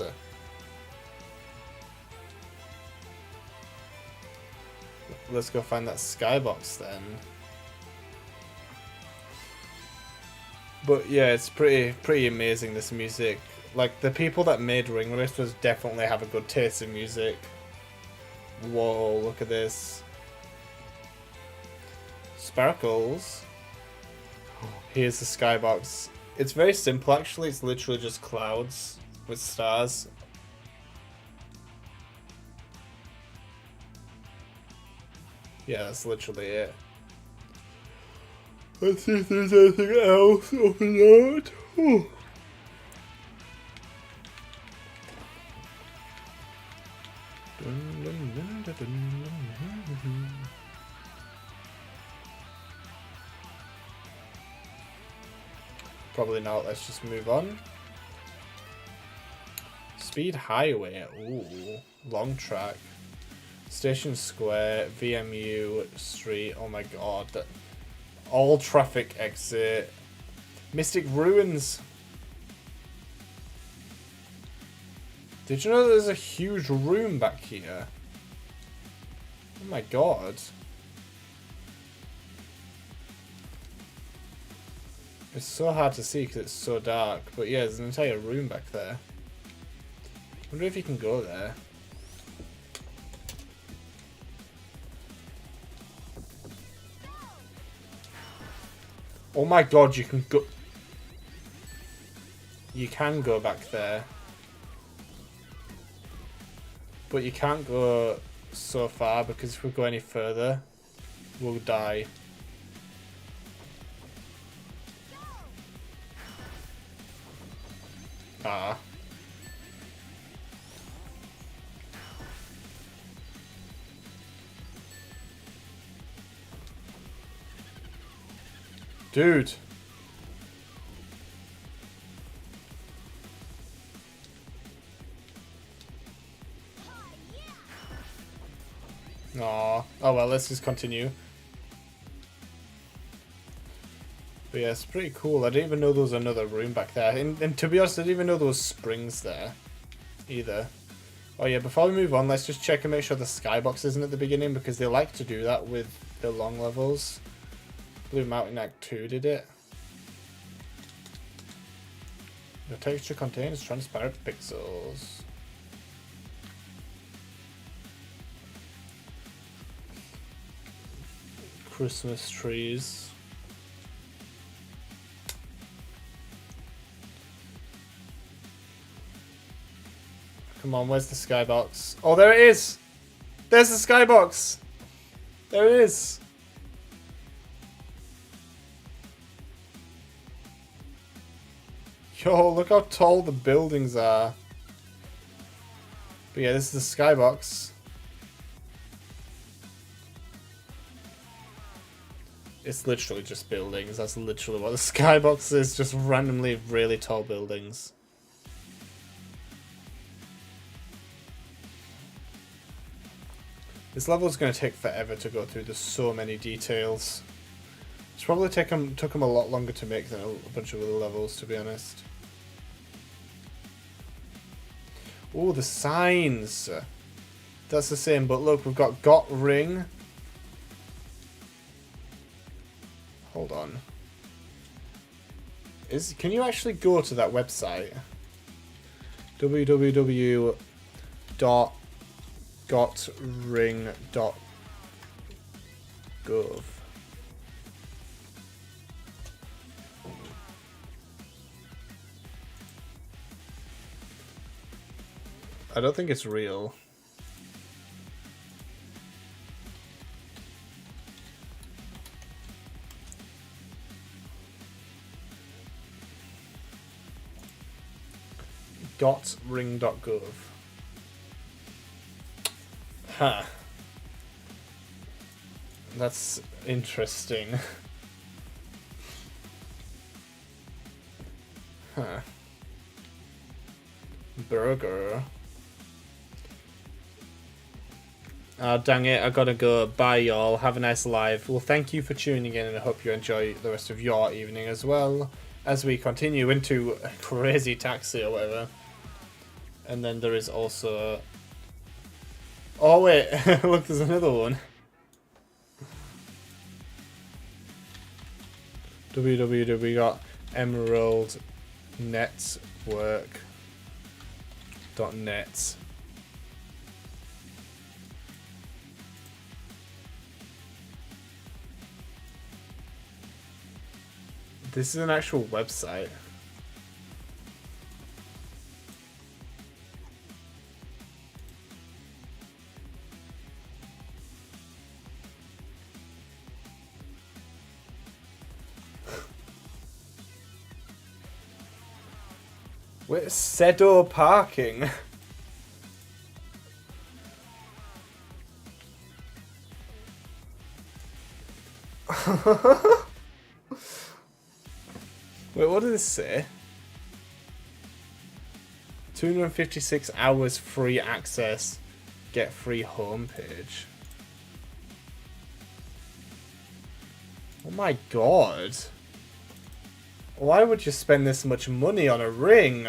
Let's go find that skybox then. But yeah, it's pretty amazing, this music. Like, the people that made Ring Racers definitely have a good taste in music. Whoa, look at this. Sparkles. Here's the skybox. It's very simple, actually. It's literally just clouds with stars. Yeah, that's literally it. Let's see if there's anything else over there. Oh. Probably not. Let's just move on. Speed Highway. Ooh, long track. Station Square, VMU Street. Oh my god. All traffic exit. Mystic Ruins. Did you know there's a huge room back here? Oh my god. It's so hard to see because it's so dark. But yeah, there's an entire room back there. I wonder if you can go there. Oh my god, you can go... you can go back there. But you can't go so far because if we go any further, we'll die. Ah. Dude. Aw. Oh well, let's just continue. But yeah, it's pretty cool. I didn't even know there was another room back there. And to be honest, I didn't even know there was springs there. Either. Oh yeah, before we move on, let's just check and make sure the skybox isn't at the beginning, because they like to do that with the long levels. Blue Mountain Act 2 did it. The texture contains transparent pixels. Christmas trees. Come on, where's the skybox? Oh, there it is! There's the skybox! There it is! Yo, look how tall the buildings are. But yeah, this is the skybox. It's literally just buildings. That's literally what the skybox is. Just randomly really tall buildings. This level is going to take forever to go through. There's so many details. It's probably took them a lot longer to make than a bunch of other levels, to be honest. Oh, the signs. That's the same, but look, we've got ring. Hold on. Can you actually go to that website? www.gotring.gov. I don't think it's real. .ring.gov. Huh. That's interesting. Huh. Burger. Oh, dang it, I gotta go. Bye, y'all. Have a nice live. Well, thank you for tuning in, and I hope you enjoy the rest of your evening as well, as we continue into a Crazy Taxi or whatever. And then there is also... Oh, wait. Look, there's another one. www.emeraldnetwork.net. This is an actual website. Where's Sedo parking? Wait, what does this say? 256 hours free access. Get free homepage. Oh my god. Why would you spend this much money on a ring?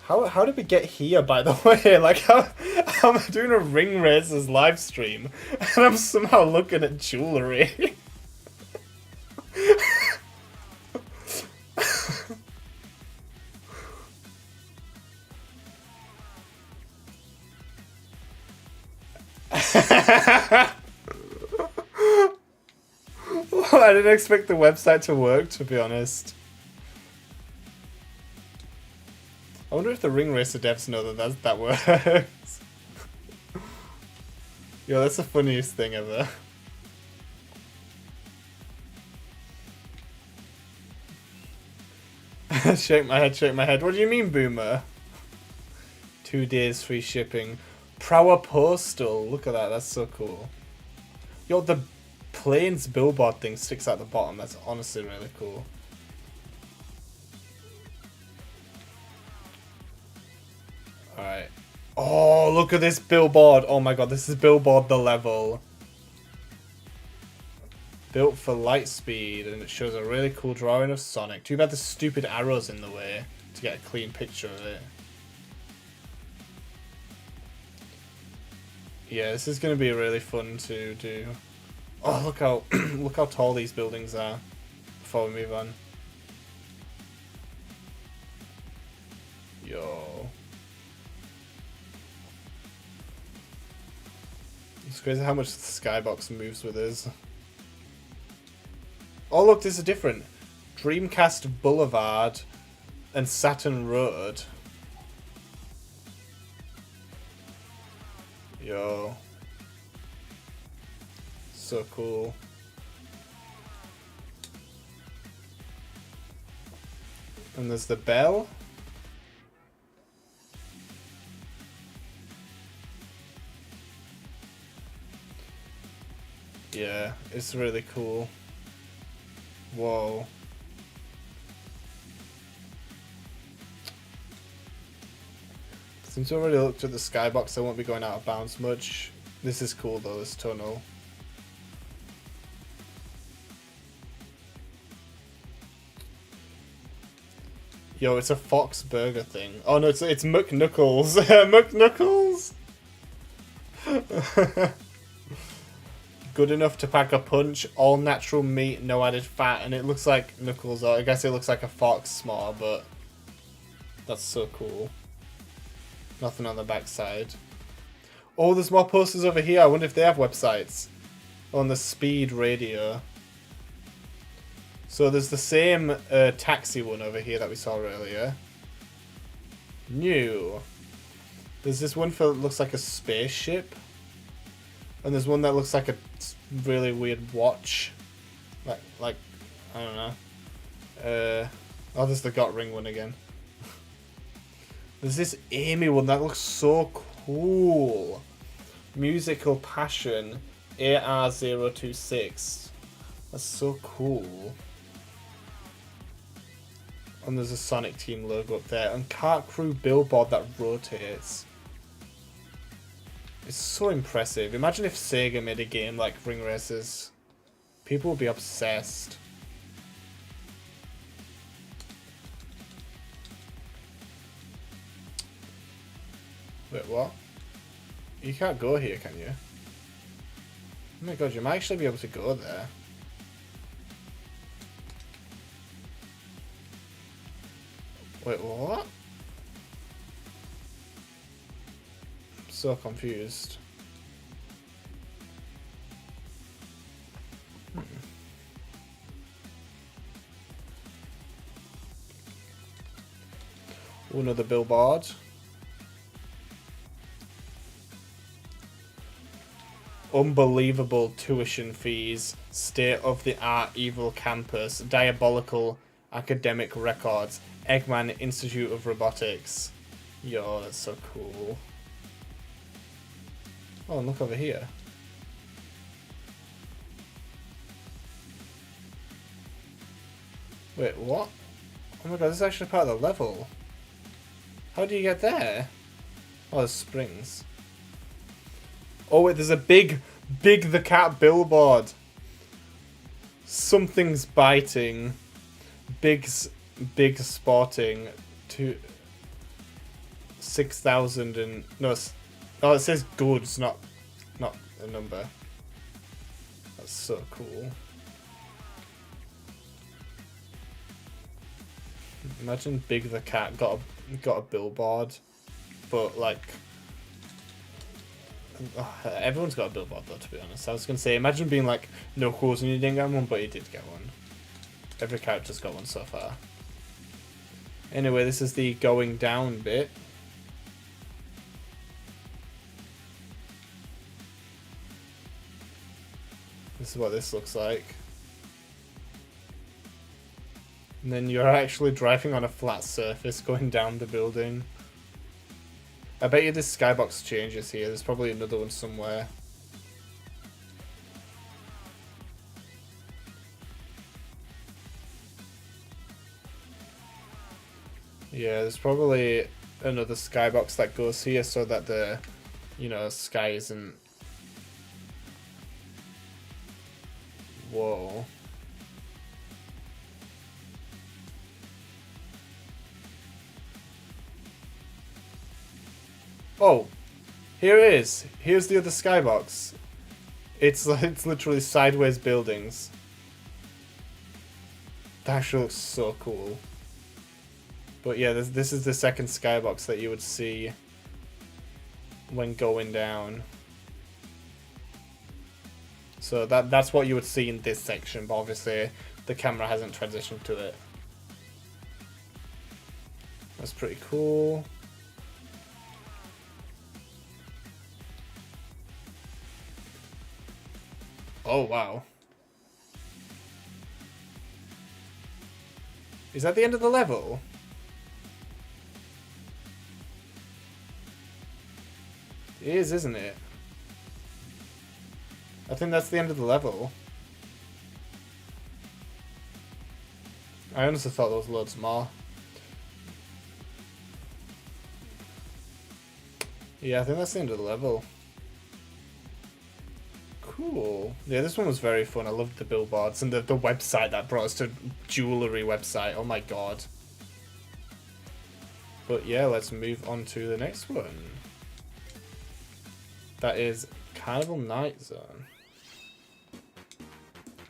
How did we get here, by the way? Like, how am I doing a Ring Racers live stream and I'm somehow looking at jewellery? I didn't expect the website to work, to be honest. I wonder if the Ring Racer devs know that works. Yo, that's the funniest thing ever. Shake my head, shake my head. What do you mean, Boomer? 2 days free shipping. Prower Postal. Look at that, that's so cool. Yo, the planes billboard thing sticks out the bottom. That's honestly really cool. Alright. Oh, look at this billboard. Oh my god, this is billboard the level. Built for light speed, and it shows a really cool drawing of Sonic. Too bad the stupid arrow's in the way to get a clean picture of it. Yeah, this is going to be really fun to do. Oh, look how look how tall these buildings are. Before we move on. Yo. It's crazy how much the skybox moves with us. Oh look, this is different. Dreamcast Boulevard and Saturn Road. Yo. So cool. And there's the bell. Yeah, it's really cool. Whoa. Since we already looked at the skybox, I won't be going out of bounds much. This is cool though, this tunnel. Yo, it's a Fox Burger thing. Oh no, it's McNuckles. McNuckles! Good enough to pack a punch, all natural meat, no added fat, and it looks like Knuckles. I guess it looks like a fox small, but that's so cool. Nothing on the backside. Oh, there's more posters over here. I wonder if they have websites. On the Speed Radio. So there's the same taxi one over here that we saw earlier. New. There's this one that looks like a spaceship. And there's one that looks like a really weird watch. Like I don't know. Oh, there's the Got Ring one again. There's this Amy one that looks so cool. Musical Passion AR026. That's so cool. And there's a Sonic Team logo up there. And Kart Crew billboard that rotates. It's so impressive. Imagine if Sega made a game like Ring Racers. People would be obsessed. Wait, what? You can't go here, can you? Oh my god, you might actually be able to go there. Wait, what? I'm so confused. Oh, another billboard. Unbelievable tuition fees, state-of-the-art evil campus, diabolical academic records, Eggman Institute of Robotics. Yo, that's so cool. Oh, and look over here. Wait, what? Oh my god, this is actually part of the level. How do you get there? Oh, there's springs. Oh wait, there's a big the cat billboard. Something's biting. Big sporting. 6,000 and no. Oh, it says goods, not a number. That's so cool. Imagine Big the cat got a billboard, but like Oh, everyone's got a billboard though, to be honest. I was going to say, imagine being like, Knuckles and you didn't get one, but you did get one. Every character's got one so far. Anyway, this is the going down bit. This is what this looks like. And then you're actually driving on a flat surface going down the building. I bet you this skybox changes here. There's probably another one somewhere. Yeah, there's probably another skybox that goes here so that the, sky isn't... Whoa. Oh, here it is. Here's the other skybox. It's literally sideways buildings. That actually looks so cool. But yeah, this is the second skybox that you would see when going down. So that's what you would see in this section, but obviously the camera hasn't transitioned to it. That's pretty cool. Oh, wow. Is that the end of the level? It is, isn't it? I think that's the end of the level. I honestly thought there was loads more. Yeah, I think that's the end of the level. Cool. Yeah, this one was very fun. I loved the billboards and the website that brought us to jewellery website. Oh my god. But yeah, let's move on to the next one. That is Carnival Night Zone.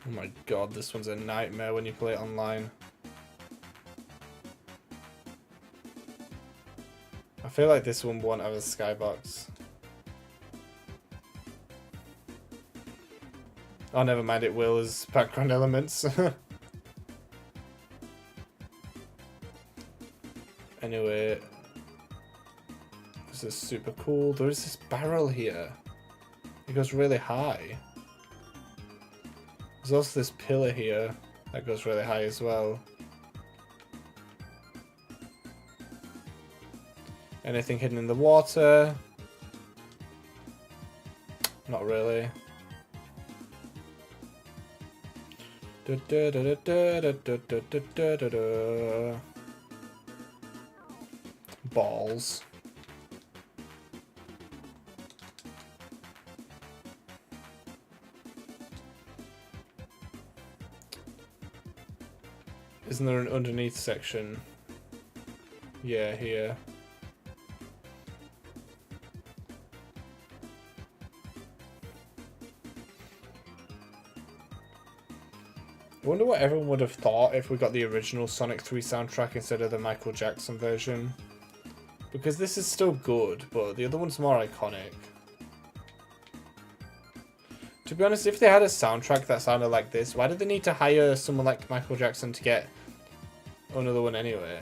Oh my god, this one's a nightmare when you play it online. I feel like this one won't have a skybox. Oh, never mind, it will as background elements. Anyway, this is super cool. There is this barrel here. It goes really high. There's also this pillar here that goes really high as well. Anything hidden in the water? Not really. Balls. Isn't there an underneath section? Yeah, here. I wonder what everyone would have thought if we got the original Sonic 3 soundtrack instead of the Michael Jackson version. Because this is still good, but the other one's more iconic. To be honest, if they had a soundtrack that sounded like this, why did they need to hire someone like Michael Jackson to get another one anyway?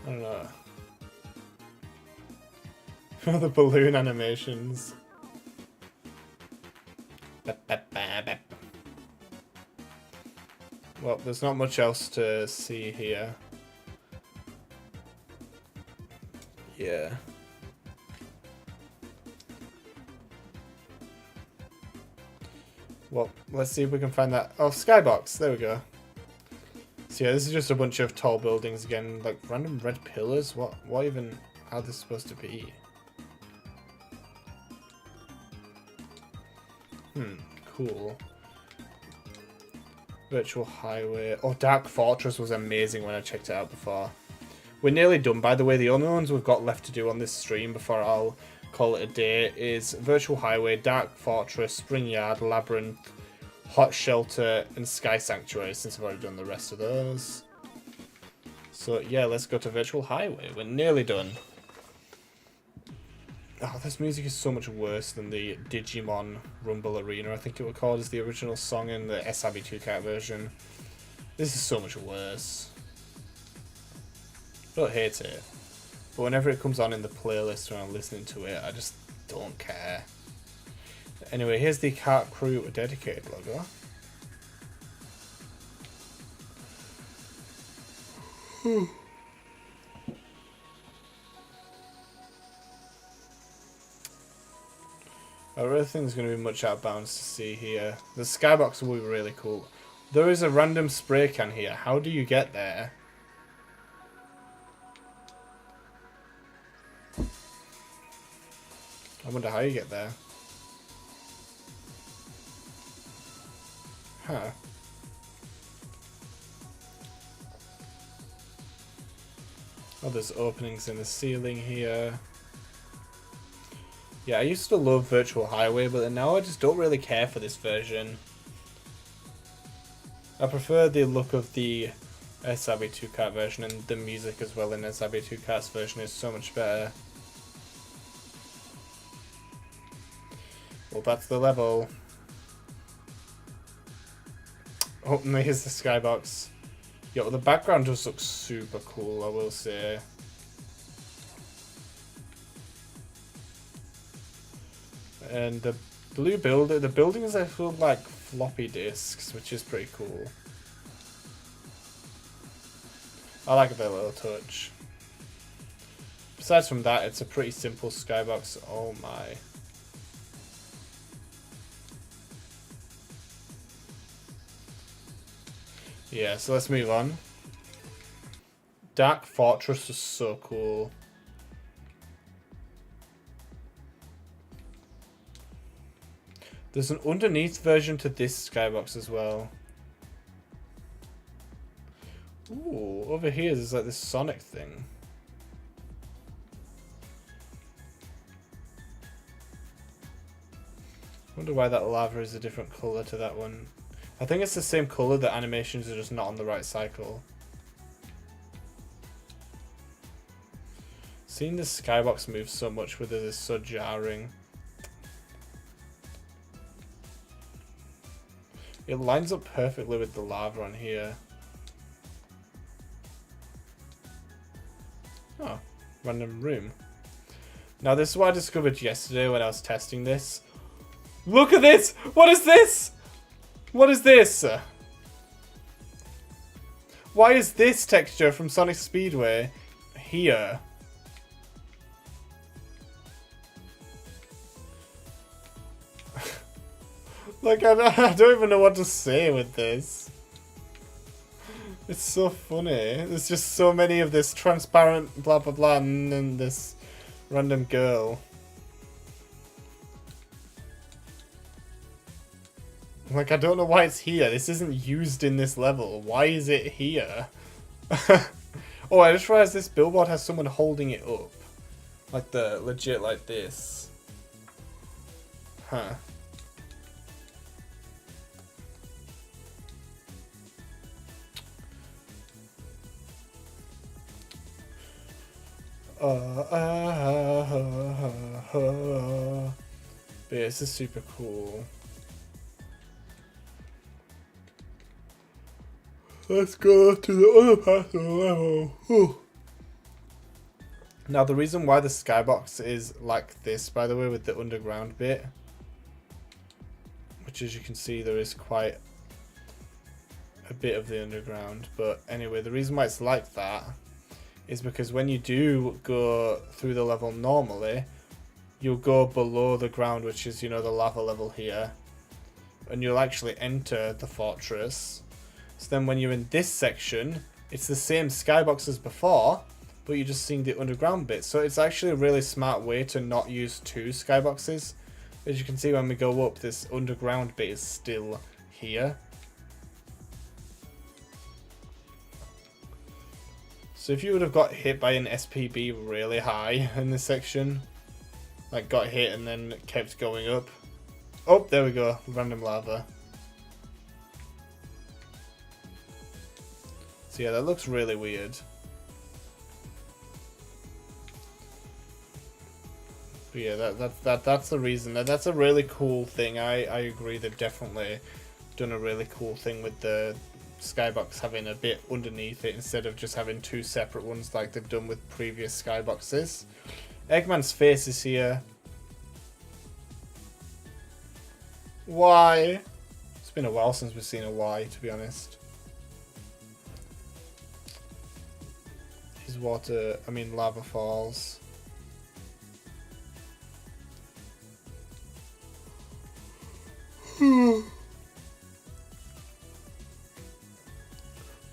I don't know. The balloon animations. Well, there's not much else to see here. Yeah. Well, let's see if we can find that. Oh, skybox. There we go. So yeah, this is just a bunch of tall buildings again, like random red pillars. What even? How this supposed to be? Cool. Virtual Highway. Oh, Dark Fortress was amazing when I checked it out before. We're nearly done, by the way. The only ones we've got left to do on this stream before I'll call it a day is Virtual Highway, Dark Fortress, Spring Yard, Labyrinth, Hot Shelter, and Sky Sanctuary, since I've already done the rest of those. So yeah, let's go to Virtual Highway. We're nearly done. Oh, this music is so much worse than the Digimon Rumble Arena, I think it was called, as the original song in the SRB2 version. This is so much worse. I don't hate it, but whenever it comes on in the playlist when I'm listening to it, I just don't care. Anyway, here's the Kart Crew dedicated logo. I really think there's going to be much out of bounds to see here. The skybox will be really cool. There is a random spray can here. How do you get there? I wonder how you get there. Huh. Oh, there's openings in the ceiling here. Yeah, I used to love Virtual Highway, but now I just don't really care for this version. I prefer the look of the SRB2 kart version, and the music as well in SRB2 kart's version is so much better. Well, that's the level. Oh, and here's the skybox. Yeah, well, the background does look super cool, I will say. And the blue building, the buildings are full of like floppy disks, which is pretty cool. I like that little touch. Besides from that, it's a pretty simple skybox. Oh my. Yeah, so let's move on. Dark Fortress was so cool. There's an underneath version to this skybox as well. Ooh, over here there's like this Sonic thing. Wonder why that lava is a different colour to that one. I think it's the same colour, the animations are just not on the right cycle. Seeing the skybox move so much with it is so jarring. It lines up perfectly with the lava on here. Oh, random room. Now this is what I discovered yesterday when I was testing this. Look at this! What is this? What is this? Why is this texture from Sonic Speedway here? Like, I don't even know what to say with this. It's so funny. There's just so many of this transparent blah blah blah and then this random girl. Like, I don't know why it's here. This isn't used in this level. Why is it here? Oh, I just realized this billboard has someone holding it up. Like the legit like this. Huh. But yeah, this is super cool. Let's go to the other part of the level. Whew. Now the reason why the skybox is like this, by the way, with the underground bit, which as you can see there is quite a bit of the underground, but anyway, the reason why it's like that is because when you do go through the level normally, you'll go below the ground, which is, you know, the lava level here, and you'll actually enter the fortress. So then when you're in this section, it's the same skybox as before, but you're just seeing the underground bit. So it's actually a really smart way to not use two skyboxes. As you can see when we go up, this underground bit is still here. So if you would have got hit by an SPB really high in this section, like got hit and then kept going up. Oh, there we go, random lava. So yeah, that looks really But yeah, that's the reason. That's a really cool thing. I agree. They've definitely done a really cool thing with the skybox having a bit underneath it instead of just having two separate ones like they've done with previous skyboxes. Eggman's face is here. Why? It's been a while since we've seen a Y, to be honest. His lava falls.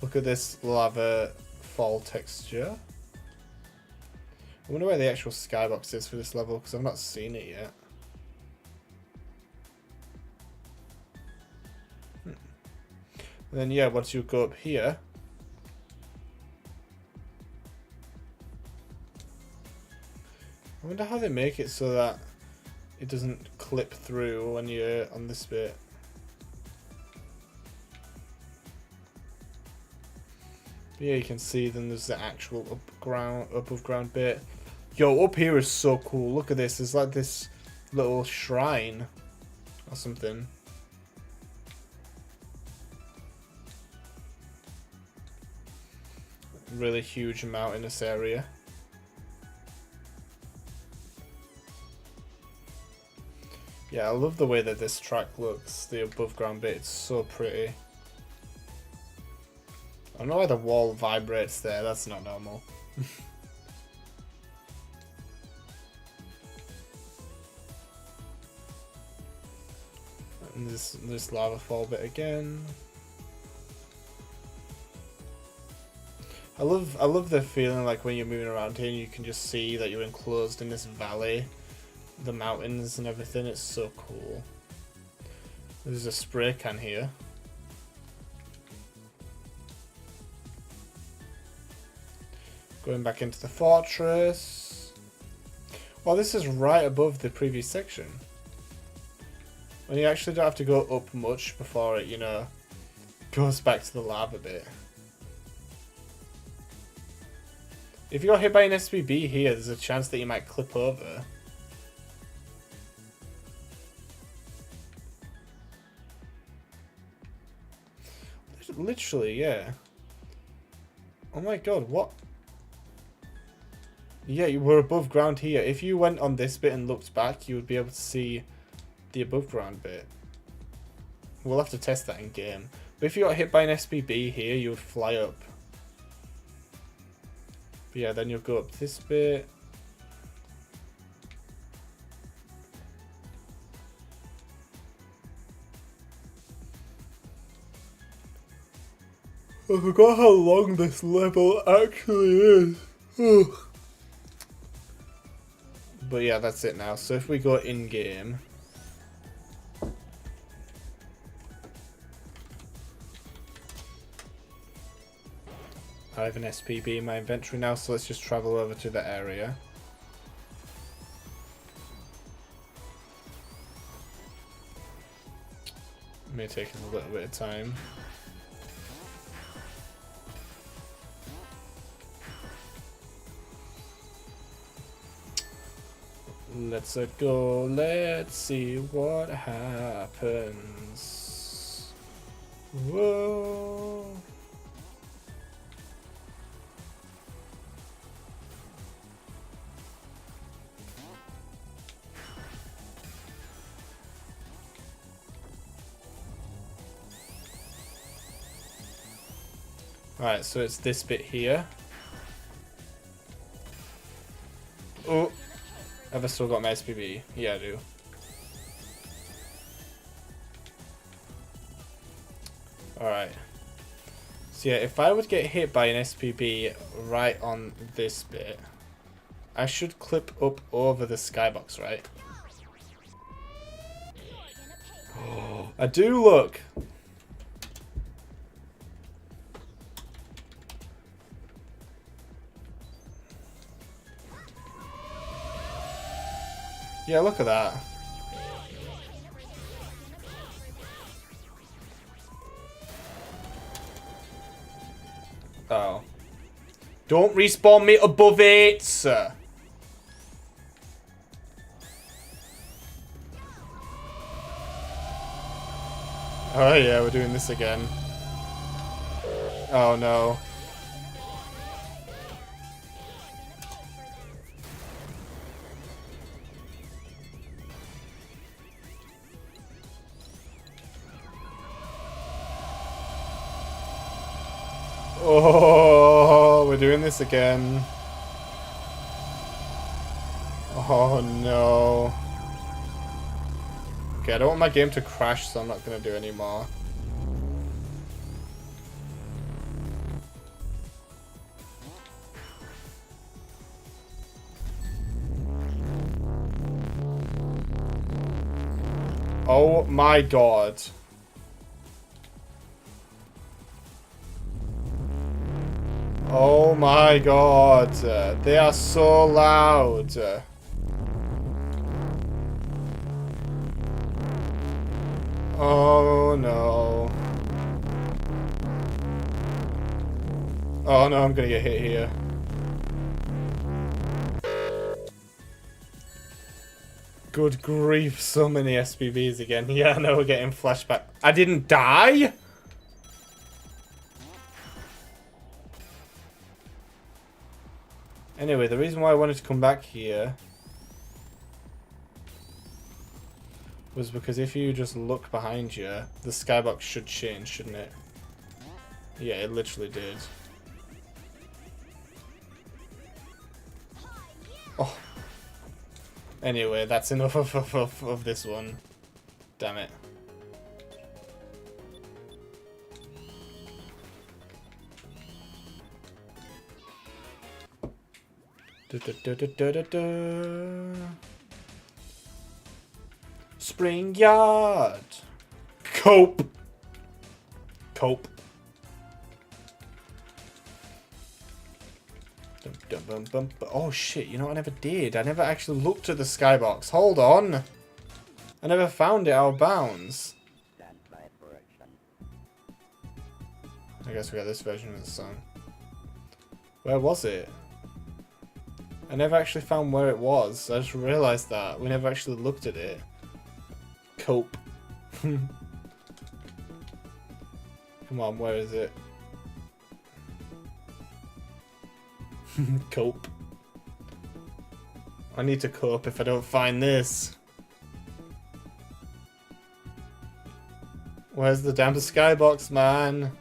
Look at this lava fall texture. I wonder where the actual skybox is for this level, because I've not seen it yet. And then yeah, once you go up here, I wonder how they make it so that it doesn't clip through when you're on this bit. But yeah, you can see then there's the actual above ground bit. Yo, up here is so cool. Look at this. There's like this little shrine or something. Really huge mountainous area. Yeah, I love the way that this track looks. The above ground bit, it's so pretty. I don't know why the wall vibrates there. That's not normal. And this lava fall bit again. I love the feeling like when you're moving around here and you can just see that you're enclosed in this valley, the mountains and everything. It's so cool. There's a spray can here. Going back into the fortress. Well, this is right above the previous section. And you actually don't have to go up much before it, you know, goes back to the lava bit. If you got hit by an SPB here, there's a chance that you might clip over. Literally, yeah. Oh my god, what? Yeah, you were above ground here. If you went on this bit and looked back, you would be able to see the above ground bit. We'll have to test that in game. But if you got hit by an SPB here, you would fly up. But yeah, then you'll go up this bit. I forgot how long this level actually is. Ugh. But yeah, that's it now. So if we go in game, I have an SPB in my inventory now, so let's just travel over to the area. It may take us a little bit of time. Let's go, let's see what happens. Whoa. Alright, so it's this bit here. Oh. Have I still got my SPB? Yeah, I do. Alright. So yeah, if I would get hit by an SPB right on this bit, I should clip up over the skybox, right? Oh, I do, look! Yeah, look at that. Oh. Don't respawn me above it! Oh yeah, we're doing this again. Oh no. Oh, we're doing this again. Oh no. Okay, I don't want my game to crash, so I'm not going to do any more. Oh my god. Oh my god. They are so loud. Oh no. Oh no, I'm gonna get hit here. Good grief, so many SPVs again. Yeah, I know we're getting flashback. I didn't die? Anyway, the reason why I wanted to come back here was because if you just look behind you, the skybox should change, shouldn't it? Yeah, it literally did. Oh. Anyway, that's enough of this one. Damn it. Spring yard. Cope. Cope. Oh shit, you know what I never did? I never actually looked at the skybox. Hold on. I never found it out of bounds. I guess we got this version of the song. Where was it? I never actually found where it was. I just realised that. We never actually looked at it. Cope. Come on, where is it? Cope. I need to cope if I don't find this. Where's the damn skybox, man?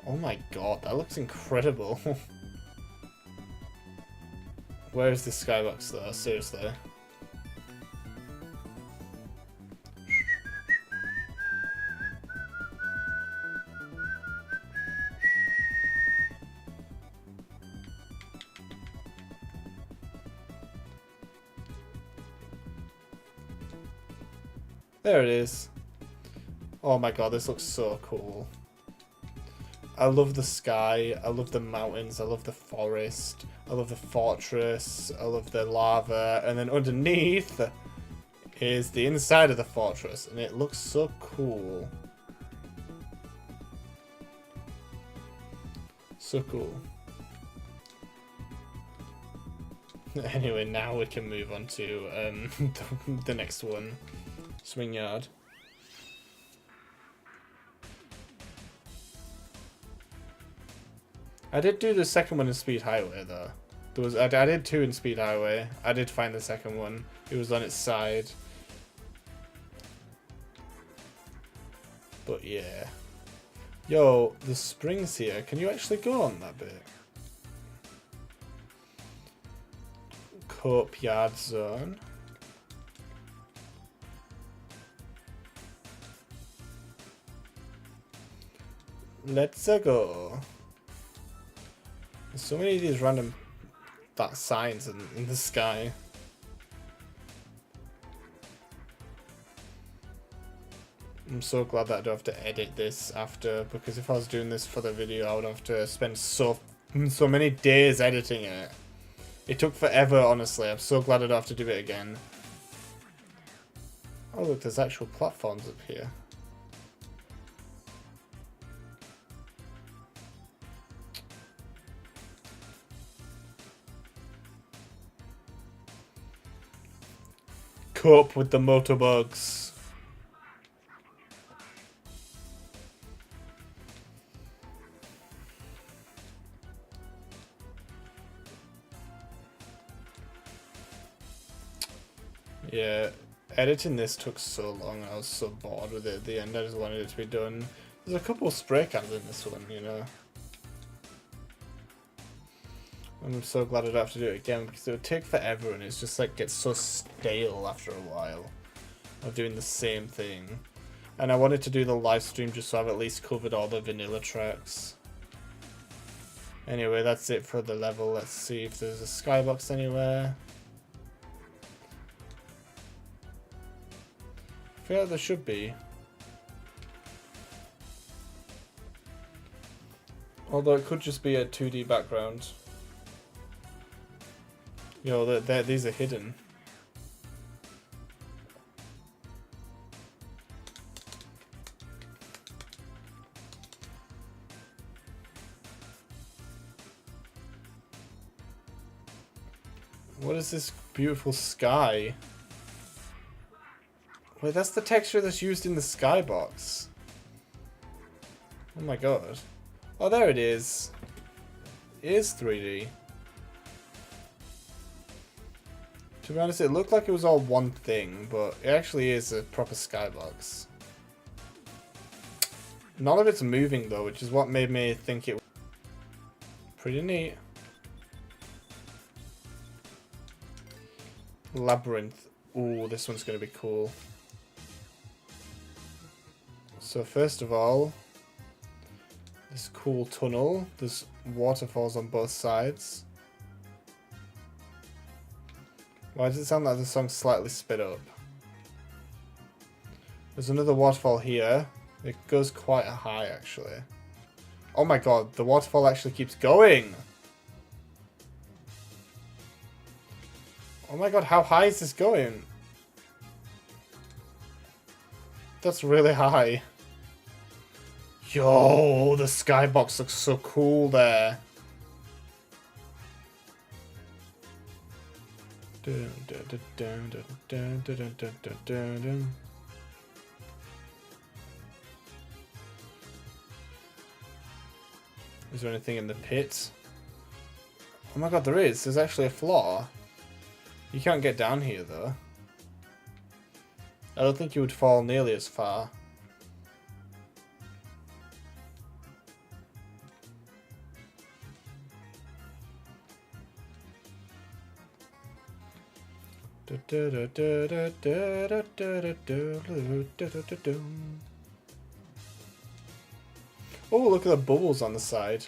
Oh my god, that looks incredible. Where is this skybox though? Seriously. There it is. Oh my god, this looks so cool. I love the sky, I love the mountains, I love the forest, I love the fortress, I love the lava, and then underneath is the inside of the fortress, and it looks so cool. So cool. Anyway, now we can move on to the next one. Swing yard. I did do the second one in Speed Highway though. I did 2 in Speed Highway. I did find the second one. It was on its side. But yeah. Yo, the springs here. Can you actually go on that bit? Cope Yard Zone. Let's go. There's so many of these random signs in the sky. I'm so glad that I don't have to edit this after, because if I was doing this for the video, I would have to spend so many days editing it. It took forever, honestly. I'm so glad I don't have to do it again. Oh look, there's actual platforms up here. cope with the motorbugs. Yeah, editing this took so long. I was so bored with it at the end. I just wanted it to be done. There's a couple of spray cans in this one, you know. I'm so glad I don't have to do it again because it would take forever and it's just like gets so stale after a while of doing the same thing. And I wanted to do the live stream just so I've at least covered all the vanilla tracks. Anyway, that's it for the level. Let's see if there's a skybox anywhere. I feel like there should be. Although it could just be a 2D background. Yo, these are hidden. What is this beautiful sky? Wait, that's the texture that's used in the skybox. Oh my god. Oh, there it is. It is 3D. To be honest, it looked like it was all one thing, but it actually is a proper skybox. None of it's moving though, which is what made me think it was pretty neat. Labyrinth. Ooh, this one's going to be cool. So first of all, this cool tunnel. There's waterfalls on both sides. Why does it sound like the song's slightly sped up? There's another waterfall here. It goes quite high, actually. Oh my god, the waterfall actually keeps going! Oh my god, how high is this going? That's really high. Yo, the skybox looks so cool there. Is there anything in the pit? Oh my god, there is. There's actually a floor. You can't get down here though. I don't think you would fall nearly as far. Oh, look at the bubbles on the side.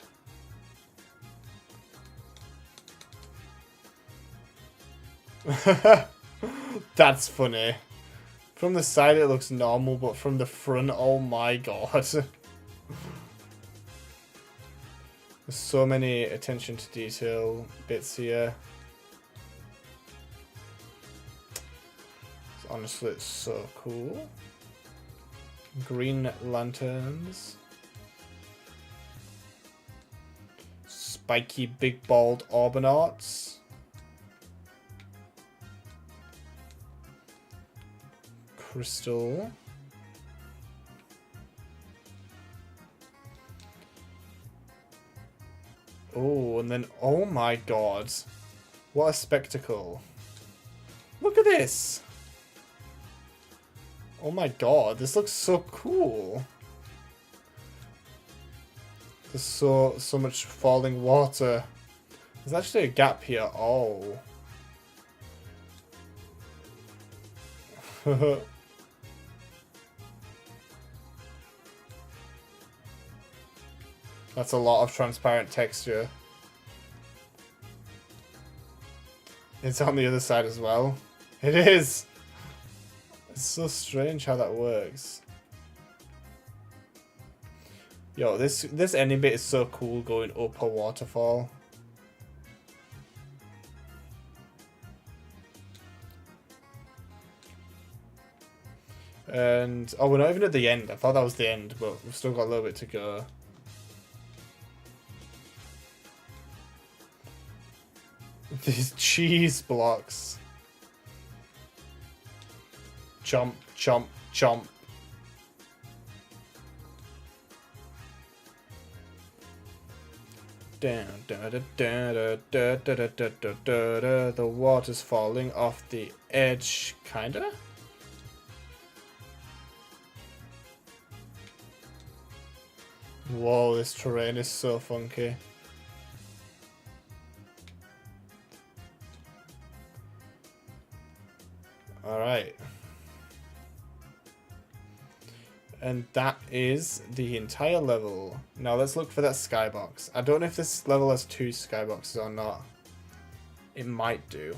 That's funny. From the side it looks normal, but from the front, oh my god. There's so many attention to detail bits here. Honestly, it's so cool. Green lanterns. Spiky big bald Orbinauts. Crystal. Oh, and then, oh my god. What a spectacle. Look at this. Oh my god, this looks so cool. There's so much falling water. There's actually a gap here. Oh. That's a lot of transparent texture. It's on the other side as well. It is! It's so strange how that works. Yo, this ending bit is so cool going up a waterfall. And, oh, we're not even at the end. I thought that was the end, but we've still got a little bit to go. These cheese blocks. Chomp, chomp, chomp. Down, da, da, da, da, da, da, da, da, da, da. The water's falling off the edge, kinda? Whoa, this terrain is so funky. Alright. And that is the entire level. Now let's look for that skybox. I don't know if this level has 2 skyboxes or not. It might do.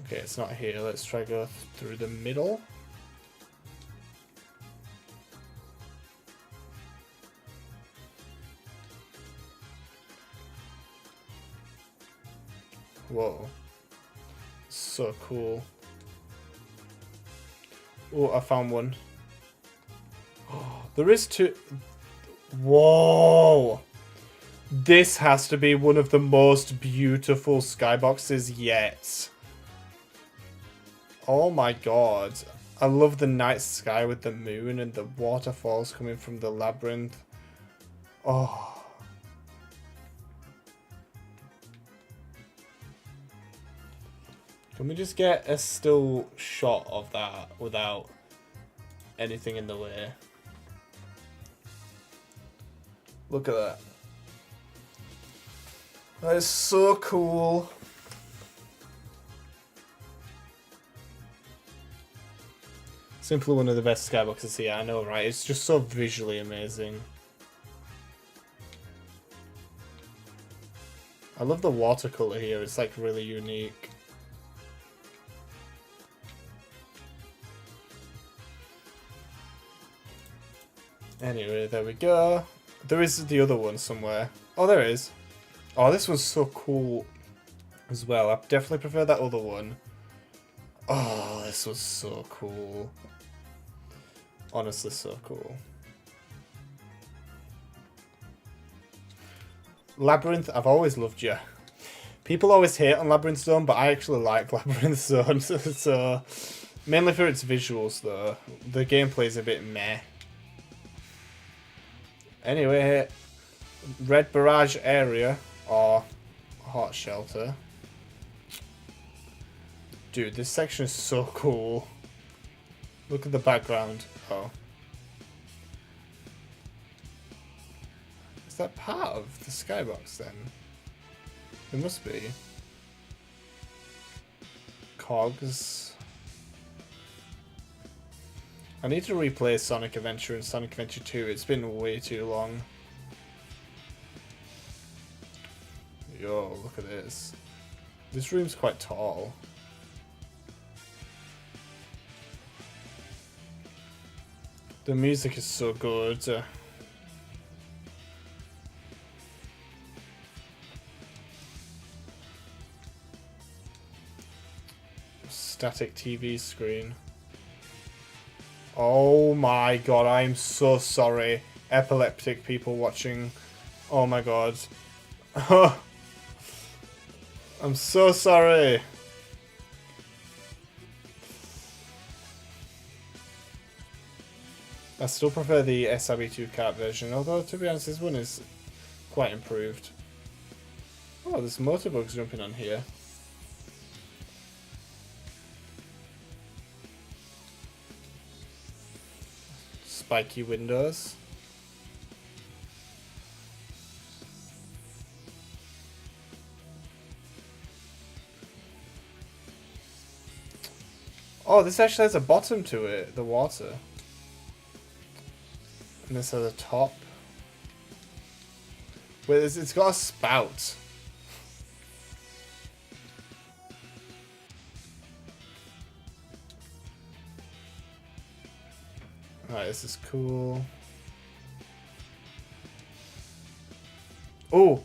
Okay, it's not here. Let's try go through the middle. Whoa. So cool. Oh, I found one. Oh, there is 2. Whoa! This has to be one of the most beautiful skyboxes yet. Oh my god. I love the night sky with the moon and the waterfalls coming from the labyrinth. Oh. Can we just get a still shot of that without anything in the way? Look at that. That is so cool. Simply one of the best skyboxes here, I know, right? It's just so visually amazing. I love the watercolor here, it's like really unique. Anyway, there we go. There is the other one somewhere. Oh, there is. Oh, this one's so cool as well. I definitely prefer that other one. Oh, this was so cool. Honestly, so cool. Labyrinth, I've always loved you. People always hate on Labyrinth Zone, but I actually like Labyrinth Zone. So, mainly for its visuals, though. The gameplay's a bit meh. Anyway, Red Barrage area, or Hot Shelter. Dude, this section is so cool. Look at the background. Oh. Is that part of the skybox then? It must be. Cogs. I need to replay Sonic Adventure and Sonic Adventure 2. It's been way too long. Yo, look at this. This room's quite tall. The music is so good. Static TV screen. Oh my god, I'm so sorry. Epileptic people watching. Oh my god. I'm so sorry. I still prefer the SRB2 cart version, although to be honest this one is quite improved. Oh, there's motorbugs jumping on here. Spiky windows. Oh, this actually has a bottom to it, the water. And this has a top. Wait, it's got a spout. Alright, this is cool. Oh!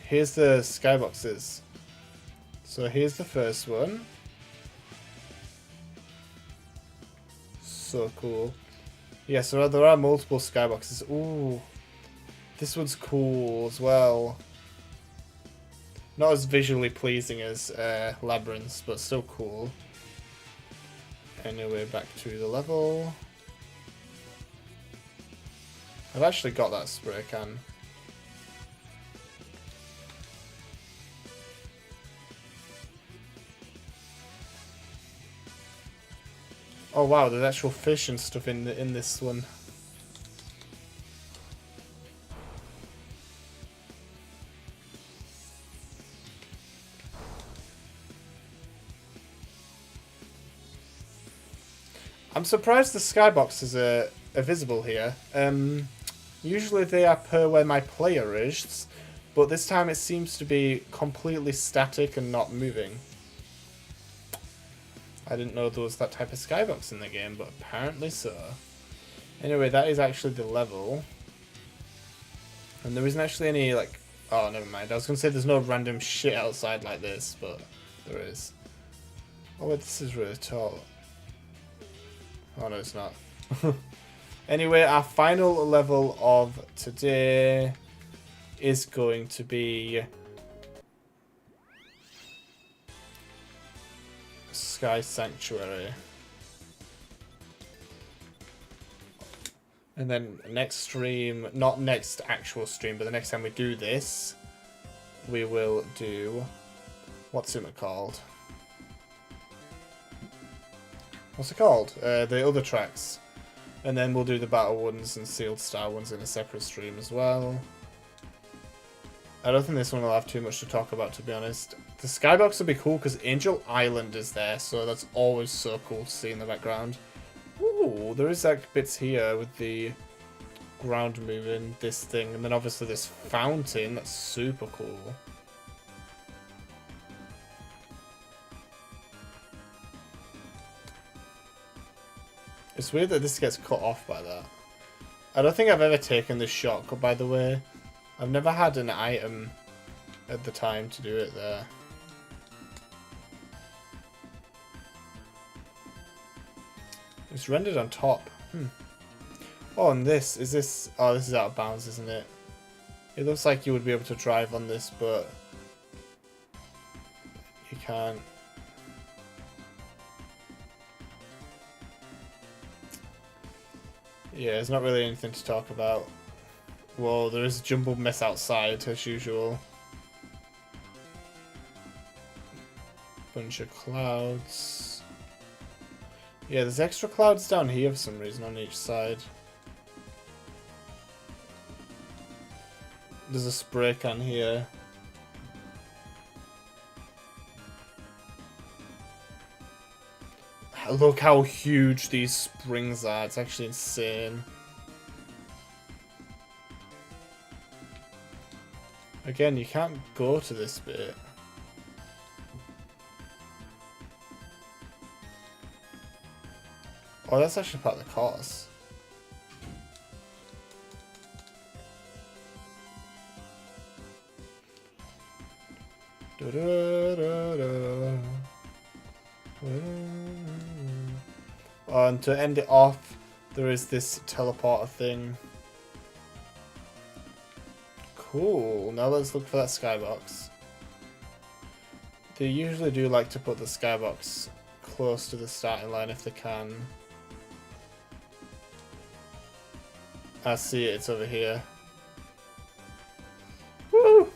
Here's the skyboxes. So here's the first one. So cool. Yeah, so there are multiple skyboxes. Ooh. This one's cool as well. Not as visually pleasing as Labyrinths, but still cool. Anyway, back to the level. I've actually got that spray can. Oh wow, there's actual fish and stuff in this one. I'm surprised the skyboxes are visible here. Usually they are per where my player is, but this time it seems to be completely static and not moving. I didn't know there was that type of skybox in the game, but apparently so. Anyway, that is actually the level. And there isn't actually any, like... Oh, never mind. I was going to say there's no random shit outside like this, but there is. Oh, wait, this is really tall. Oh, no, it's not. Anyway, our final level of today is going to be... Sky Sanctuary. And then next stream, not next actual stream, but the next time we do this, we will do... What's it called? What's it called? The other tracks. And then we'll do the battle ones and sealed star ones in a separate stream as well. I don't think this one will have too much to talk about, to be honest. The skybox will be cool because Angel Island is there, so that's always so cool to see in the background. Ooh, there is like bits here with the ground moving, this thing, and then obviously this fountain. That's super cool. It's weird that this gets cut off by that. I don't think I've ever taken this shortcut, by the way. I've never had an item at the time to do it there. It's rendered on top. Oh, and this, is this... Oh, this is out of bounds, isn't it? It looks like you would be able to drive on this, but... You can't. Yeah, there's not really anything to talk about. Whoa, there is a jumbled mess outside, as usual. Bunch of clouds. Yeah, there's extra clouds down here for some reason on each side. There's a spray can here. Look how huge these springs are. It's actually insane. Again, you can't go to this bit. Oh, that's actually part of the course. Oh, and to end it off, there is this teleporter thing. Cool. Now let's look for that skybox. They usually do like to put the skybox close to the starting line if they can. I see it, it's over here. Woo!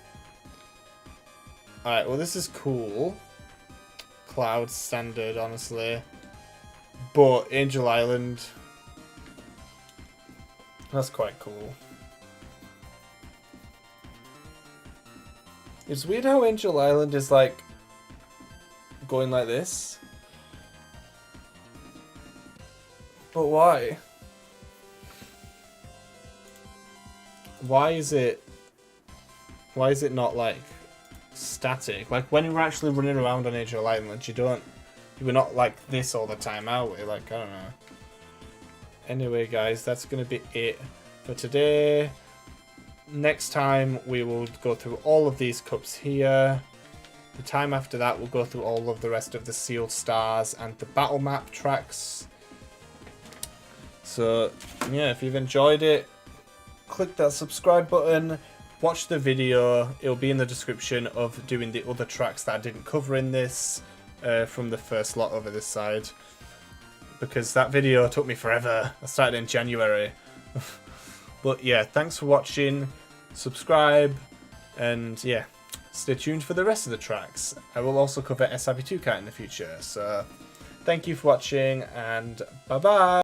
Alright, well this is cool. Cloud standard, honestly. But Angel Island, that's quite cool. It's weird how Angel Island is like going like this. But why? Why is it not like static? Like when you're actually running around on Angel Island, we're not like this all the time, are we? Like, I don't know. Anyway, guys, that's going to be it for today. Next time, we will go through all of these cups here. The time after that, we'll go through all of the rest of the sealed stars and the battle map tracks. So, yeah, if you've enjoyed it, click that subscribe button. Watch the video. It'll be in the description of doing the other tracks that I didn't cover in this. From the first lot over this side. because that video took me forever. I started in January. But yeah, thanks for watching. Subscribe, and yeah, stay tuned for the rest of the tracks. I will also cover SRP2 Kart in the future. So thank you for watching, and bye bye.